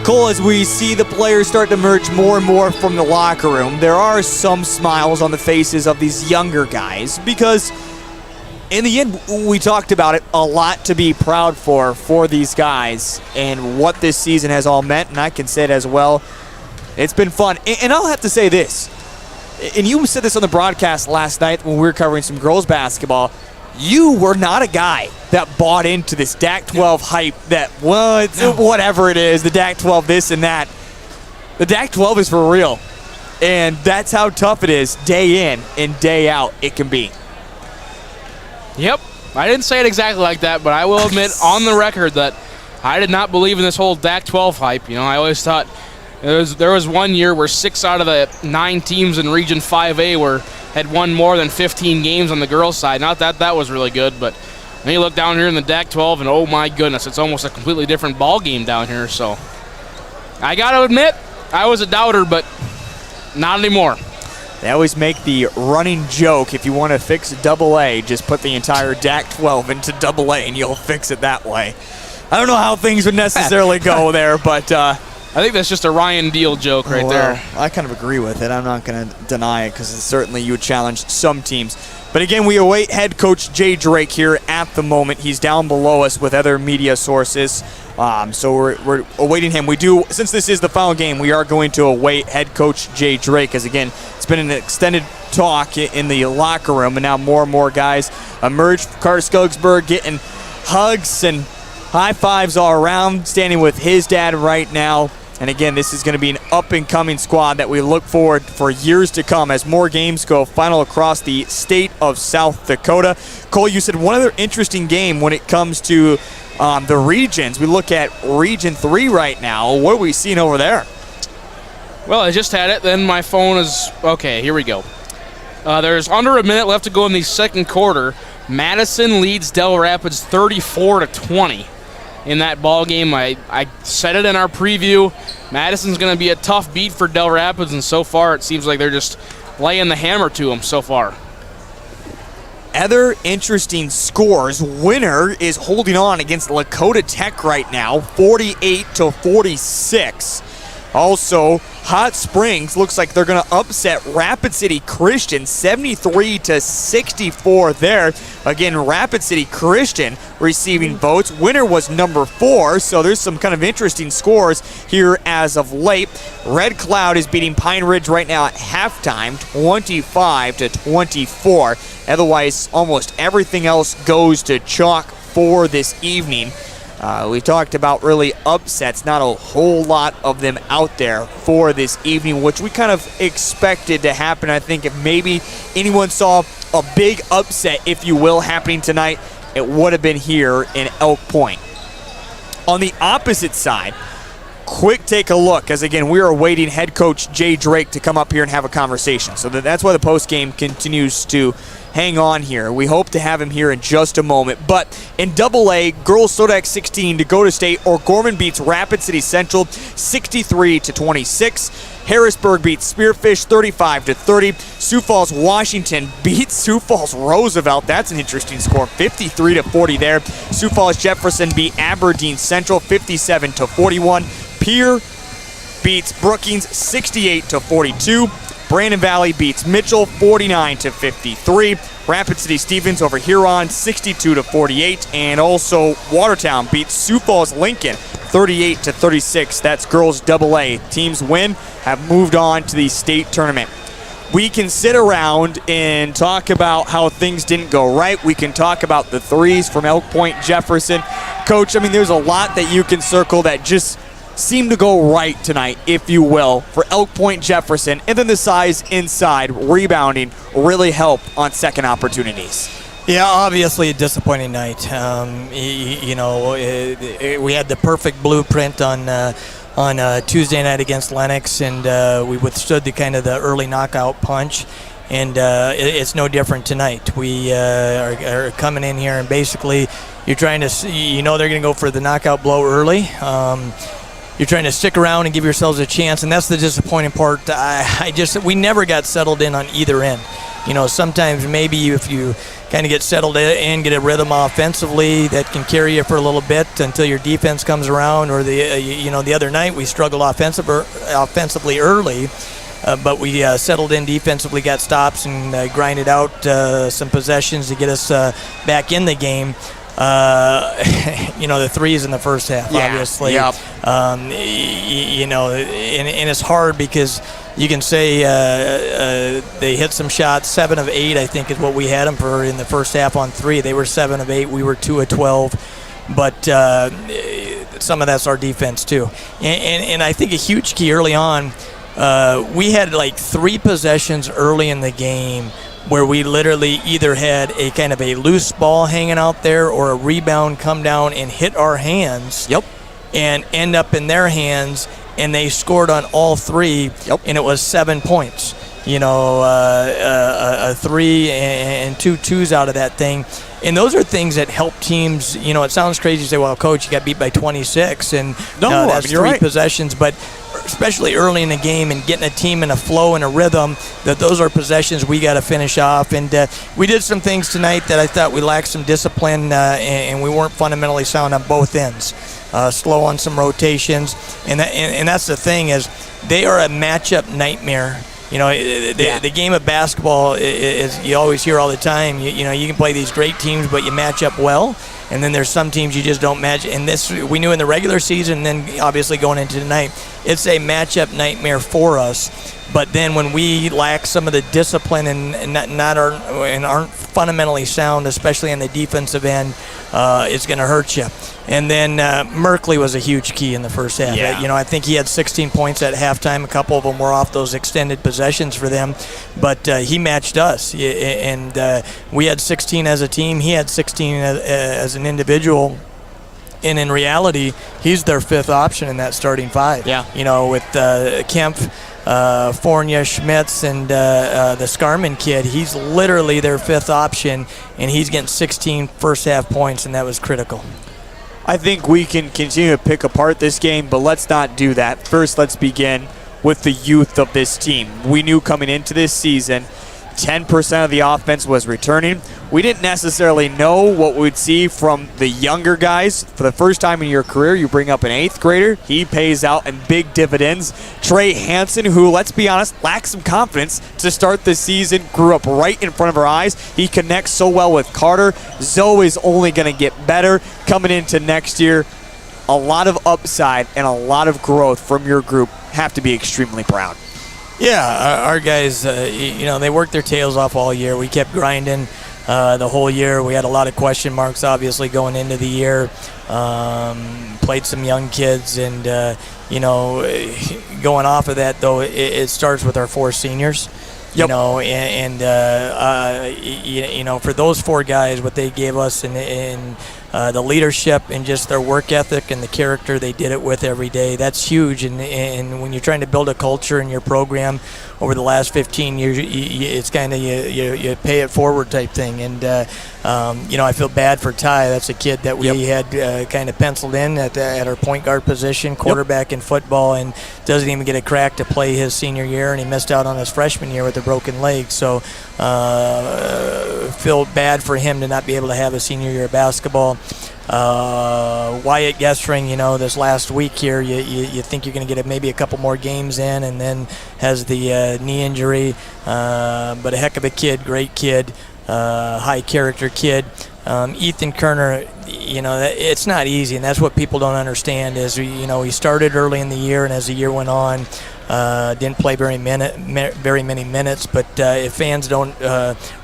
Cole, as we see the players start to emerge more and more from the locker room, there are some smiles on the faces of these younger guys because in the end, we talked about it, a lot to be proud for these guys and what this season has all meant, and I can say it as well. It's been fun. And I'll have to say this, and you said this on the broadcast last night when we were covering some girls basketball, you were not a guy that bought into this DAC-12 hype that, well, it's whatever it is, the DAC-12 this and that. The DAC-12 is for real, and that's how tough it is day in and day out it can be. Yep. I didn't say it exactly like that, but I will admit on the record that I did not believe in this whole DAC-12 hype. You know, I always thought there was 1 year where 6 out of the 9 teams in Region 5A had won more than 15 games on the girls' side. Not that that was really good, but then you look down here in the DAC-12, and oh my goodness, it's almost a completely different ball game down here. So I got to admit, I was a doubter, but not anymore. They always make the running joke, if you want to fix AA, just put the entire DAC-12 into AA and you'll fix it that way. I don't know how things would necessarily go there, but I think that's just a Ryan Deal joke right there. I kind of agree with it. I'm not going to deny it because certainly you would challenge some teams. But again, we await head coach Jay Drake here at the moment. He's down below us with other media sources. So we're awaiting him. We do, since this is the final game, we are going to await head coach Jay Drake, as again, it's been an extended talk in the locker room, and now more and more guys emerge from Carter Skuggsburg, getting hugs and high fives all around, standing with his dad right now. And again, this is going to be an up-and-coming squad that we look forward for years to come as more games go final across the state of South Dakota. Cole, you said one other interesting game when it comes to the regions. We look at Region 3 right now. What are we seeing over there? Well, I just had it. Then my phone is... Okay, here we go. There's under a minute left to go in the second quarter. Madison leads Del Rapids 34-20. In that ball game, I said it in our preview. Madison's going to be a tough beat for Del Rapids, and so far it seems like they're just laying the hammer to them so far. Other interesting scores. Winner is holding on against Lakota Tech right now, 48-46. Also, Hot Springs looks like they're going to upset Rapid City Christian, 73-64 there. Again, Rapid City Christian receiving votes. Winner was number 4, so there's some kind of interesting scores here as of late. Red Cloud is beating Pine Ridge right now at halftime, 25-24. Otherwise, almost everything else goes to chalk for this evening. We talked about really upsets, not a whole lot of them out there for this evening, which we kind of expected to happen. I think if maybe anyone saw a big upset, if you will, happening tonight, it would have been here in Elk Point. On the opposite side, quick take a look, as again, we are awaiting head coach Jay Drake to come up here and have a conversation. So that's why the post game continues to hang on here. We hope to have him here in just a moment. But in AA, girls Sodak 16, Dakota State, O'Gorman beats Rapid City Central 63-26. Harrisburg beats Spearfish 35-30. Sioux Falls, Washington beats Sioux Falls Roosevelt. That's an interesting score, 53-40 there. Sioux Falls Jefferson beat Aberdeen Central 57-41. Pierre beats Brookings 68-42. Brandon Valley beats Mitchell 49-53. Rapid City Stevens over Huron 62-48. And also Watertown beats Sioux Falls Lincoln 38-36. That's girls AA. Teams win, have moved on to the state tournament. We can sit around and talk about how things didn't go right. We can talk about the threes from Elk Point Jefferson. Coach, I mean, there's a lot that you can circle that just seem to go right tonight, if you will, for Elk Point Jefferson, and then the size inside, rebounding, really help on second opportunities. Yeah, obviously a disappointing night. We had the perfect blueprint on Tuesday night against Lennox, and we withstood the kind of the early knockout punch. And it's no different tonight. We are coming in here, and basically you're trying to, they're going to go for the knockout blow early. You're trying to stick around and give yourselves a chance, and that's the disappointing part. We never got settled in on either end. sometimes maybe if you kind of get settled in, get a rhythm offensively, that can carry you for a little bit until your defense comes around. Or the other night we struggled offensively early. But we settled in defensively, got stops, and grinded out some possessions to get us back in the game. The threes in the first half, obviously. Yep. And it's hard because you can say they hit some shots. 7 of 8, I think, is what we had them for in the first half on 3. They were 7 of 8. We were 2 of 12. But some of that's our defense, too. And I think a huge key early on, we had like 3 possessions early in the game where we literally either had a kind of a loose ball hanging out there or a rebound come down and hit our hands. Yep. And end up in their hands, and they scored on all 3. Yep. And it was 7 points. A 3 and 2 2s out of that thing. And those are things that help teams. It sounds crazy to say, well, coach, you got beat by 26, and that's 3 right. possessions. But especially early in the game and getting a team in a flow and a rhythm, that those are possessions we got to finish off. And we did some things tonight that I thought we lacked some discipline, and we weren't fundamentally sound on both ends. Slow on some rotations. And that's the thing is they are a matchup nightmare. The game of basketball is you always hear all the time, you can play these great teams, but you match up well. And then there's some teams you just don't match. And this we knew in the regular season, and then obviously going into tonight, it's a matchup nightmare for us. But then when we lack some of the discipline and aren't fundamentally sound, especially on the defensive end, it's going to hurt you. And then Merkley was a huge key in the first half. Yeah. I think he had 16 points at halftime. A couple of them were off those extended possessions for them. But he matched us. And we had 16 as a team. He had 16 as an individual. And in reality, he's their 5th option in that starting 5. Yeah. With Kemp, Fournier, Schmitz, and the Scarman kid, he's literally their 5th option, and he's getting 16 first-half points, and that was critical. I think we can continue to pick apart this game, but let's not do that. First, let's begin with the youth of this team. We knew coming into this season 10% of the offense was returning. We didn't necessarily know what we'd see from the younger guys. For the first time in your career, you bring up an 8th grader. He pays out in big dividends. Trey Hansen, who, let's be honest, lacked some confidence to start the season, grew up right in front of our eyes. He connects so well with Carter. Zoe is only going to get better coming into next year. A lot of upside and a lot of growth from your group. Have to be extremely proud. Yeah, our guys, they worked their tails off all year. We kept grinding the whole year. We had a lot of question marks, obviously, going into the year. Played some young kids, and, going off of that, though, it starts with our 4 seniors. Yep. For those 4 guys, what they gave us in the leadership and just their work ethic and the character they did it with every day, that's huge. And when you're trying to build a culture in your program over the last 15 years, it's kind of you pay it forward type thing. And, I feel bad for Ty. That's a kid that we had kind of penciled in at our point guard position, quarterback in football, and doesn't even get a crack to play his senior year, and he missed out on his freshman year with a broken leg. So feel bad for him to not be able to have a senior year of basketball. Wyatt Gestring, this last week here, you think you're going to get maybe a couple more games in, and then has the knee injury. But a heck of a kid, great kid, high character kid. Ethan Kerner, it's not easy, and that's what people don't understand is, he started early in the year, and as the year went on, didn't play very many minutes, but if fans don't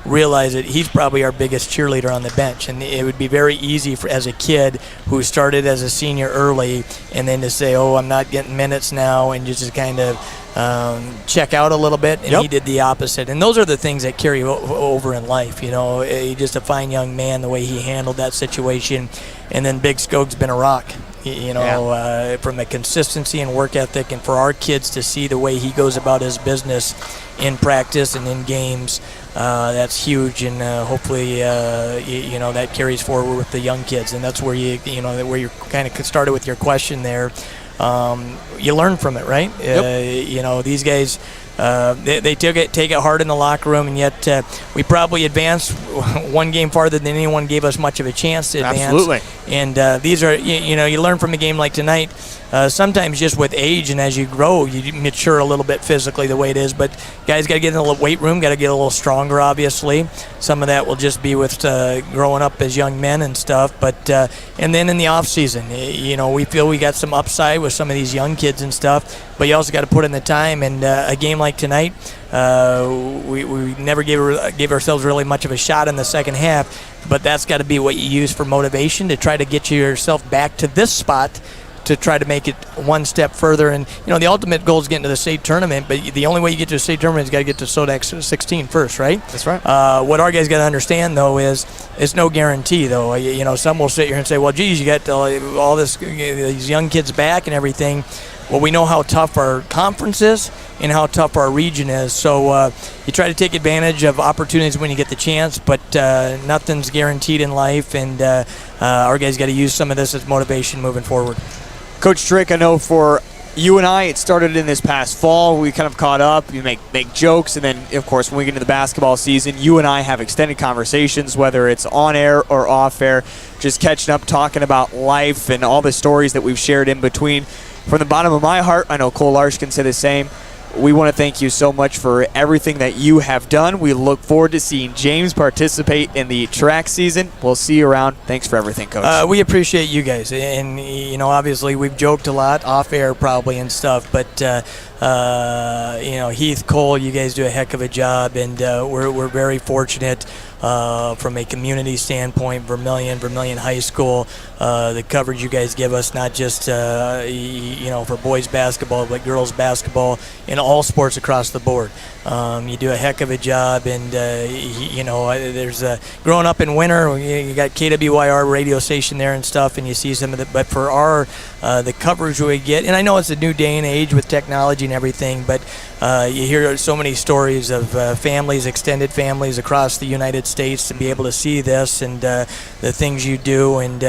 realize it, he's probably our biggest cheerleader on the bench, and it would be very easy as a kid who started as a senior early and then to say, oh, I'm not getting minutes now, and just kind of check out a little bit, and he did the opposite. And those are the things that carry over in life. He's just a fine young man, the way he handled that situation. And then Big Skog's been a rock, from a consistency and work ethic, and for our kids to see the way he goes about his business in practice and in games, that's huge. And hopefully, that carries forward with the young kids. And that's where where you kind of started with your question there. You learn from it, right? These guys, they take it hard in the locker room, and yet we probably advanced one game farther than anyone gave us much of a chance to advance. Absolutely. And these are, you learn from a game like tonight. Sometimes just with age and as you grow, you mature a little bit physically the way it is. But guys got to get in the weight room, got to get a little stronger, obviously. Some of that will just be with growing up as young men and stuff. But and then in the off season, we feel we got some upside with some of these young kids and stuff. But you also got to put in the time. And a game like tonight, we never gave ourselves really much of a shot in the second half. But that's got to be what you use for motivation to try to get yourself back to this spot, to try to make it one step further. And the ultimate goal is getting to the state tournament, but the only way you get to the state tournament is got to get to SODAC 16 first, right? That's right. What our guys got to understand, though, is it's no guarantee, though. Some will sit here and say, well, geez, you got all these young kids back and everything. Well, we know how tough our conference is and how tough our region is. So you try to take advantage of opportunities when you get the chance, but nothing's guaranteed in life, and our guys got to use some of this as motivation moving forward. Coach Drake, I know for you and I, it started in this past fall. We kind of caught up. You make jokes, and then, of course, when we get into the basketball season, you and I have extended conversations, whether it's on air or off air, just catching up, talking about life and all the stories that we've shared in between. From the bottom of my heart, I know Cole Larsh can say the same. We want to thank you so much for everything that you have done. We look forward to seeing James participate in the track season. We'll see you around. Thanks for everything, Coach. We appreciate you guys. And, obviously we've joked a lot off air probably and stuff, but, Heath, Cole, you guys do a heck of a job, and we're very fortunate from a community standpoint, Vermillion High School, the coverage you guys give us, not just, for boys basketball, but girls basketball, in all sports across the board. You do a heck of a job, and, there's growing up in winter, you got KWYR radio station there and stuff, and you see some of the, but for our, the coverage we get, and I know it's a new day and age with technology and everything, but you hear so many stories of families, extended families across the United States to be able to see this and the things you do, and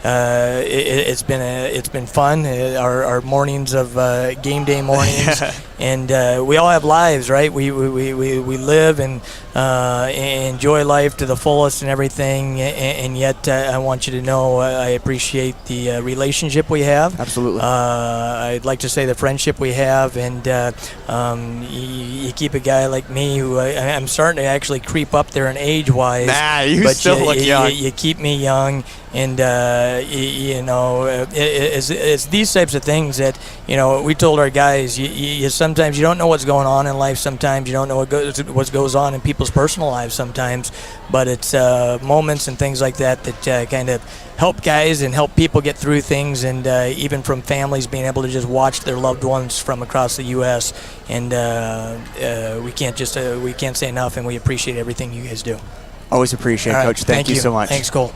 it's been fun. Our mornings of game day mornings, and we all have lives, right? We live and enjoy life to the fullest and everything, and yet I want you to know I appreciate the relationship we have. Absolutely. I'd like to say the friendship we have, and you keep a guy like me who I'm starting to actually creep up there in age-wise. Nah, you but still look young. You keep me young, and it's these types of things that we told our guys. You sometimes you don't know what's going on in life. Sometimes you don't know what goes on in people's personal lives. Sometimes, but it's moments and things like that kind of help guys and help people get through things, and even from families being able to just watch their loved ones from across the U.S. And we can't say enough, and we appreciate everything you guys do. Always appreciate it, Coach. Thank you so much. Thanks, Cole.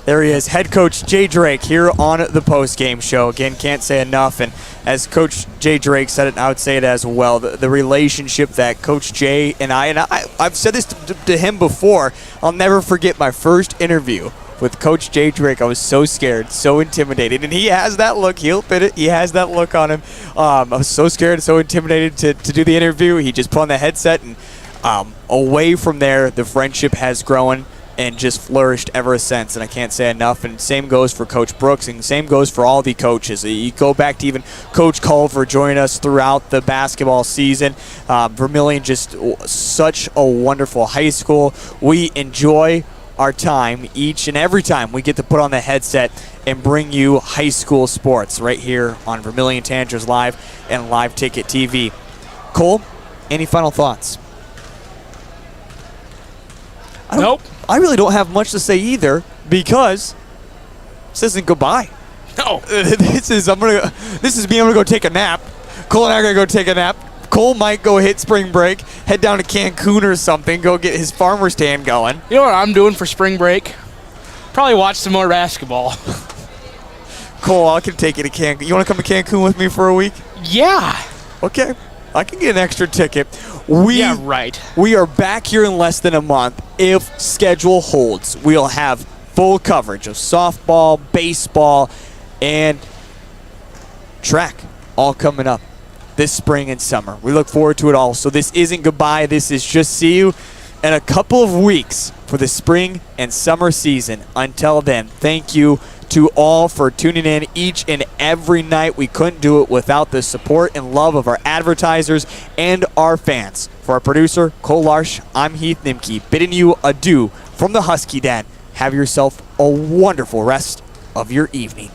There he is, head coach Jay Drake here on the post-game show. Again, can't say enough. And as Coach Jay Drake said it, and I would say it as well, the relationship that Coach Jay and I've said this to him before, I'll never forget my first interview with Coach Jay Drake. I was so scared, so intimidated, and he has that look. He'll fit it. He has that look on him. I was so scared, so intimidated to do the interview. He just put on the headset, and away from there, the friendship has grown and just flourished ever since, and I can't say enough. And same goes for Coach Brooks, and same goes for all the coaches. You go back to even Coach Culver joining us throughout the basketball season. Vermillion, just such a wonderful high school. We enjoy our time each and every time we get to put on the headset and bring you high school sports right here on Vermillion Tanagers Live and Live Ticket TV. Cole, any final thoughts? Nope. I really don't have much to say either, because this isn't goodbye. No. This is me. I'm gonna go take a nap. Cole and I are gonna go take a nap. Cole might go hit spring break, head down to Cancun or something, go get his farmer stand going. You know what I'm doing for spring break? Probably watch some more basketball. Cole, I can take you to Cancun. You want to come to Cancun with me for a week? Yeah. Okay. I can get an extra ticket. Yeah, right. We are back here in less than a month if schedule holds. We'll have full coverage of softball, baseball, and track all coming up. this spring and summer. We look forward to it all. So this isn't goodbye. This is just see you in a couple of weeks for the spring and summer season. Until then, thank you to all for tuning in each and every night. We couldn't do it without the support and love of our advertisers and our fans. For our producer, Cole Larsch, I'm Heath Nimke, bidding you adieu from the Husky Den. Have yourself a wonderful rest of your evening.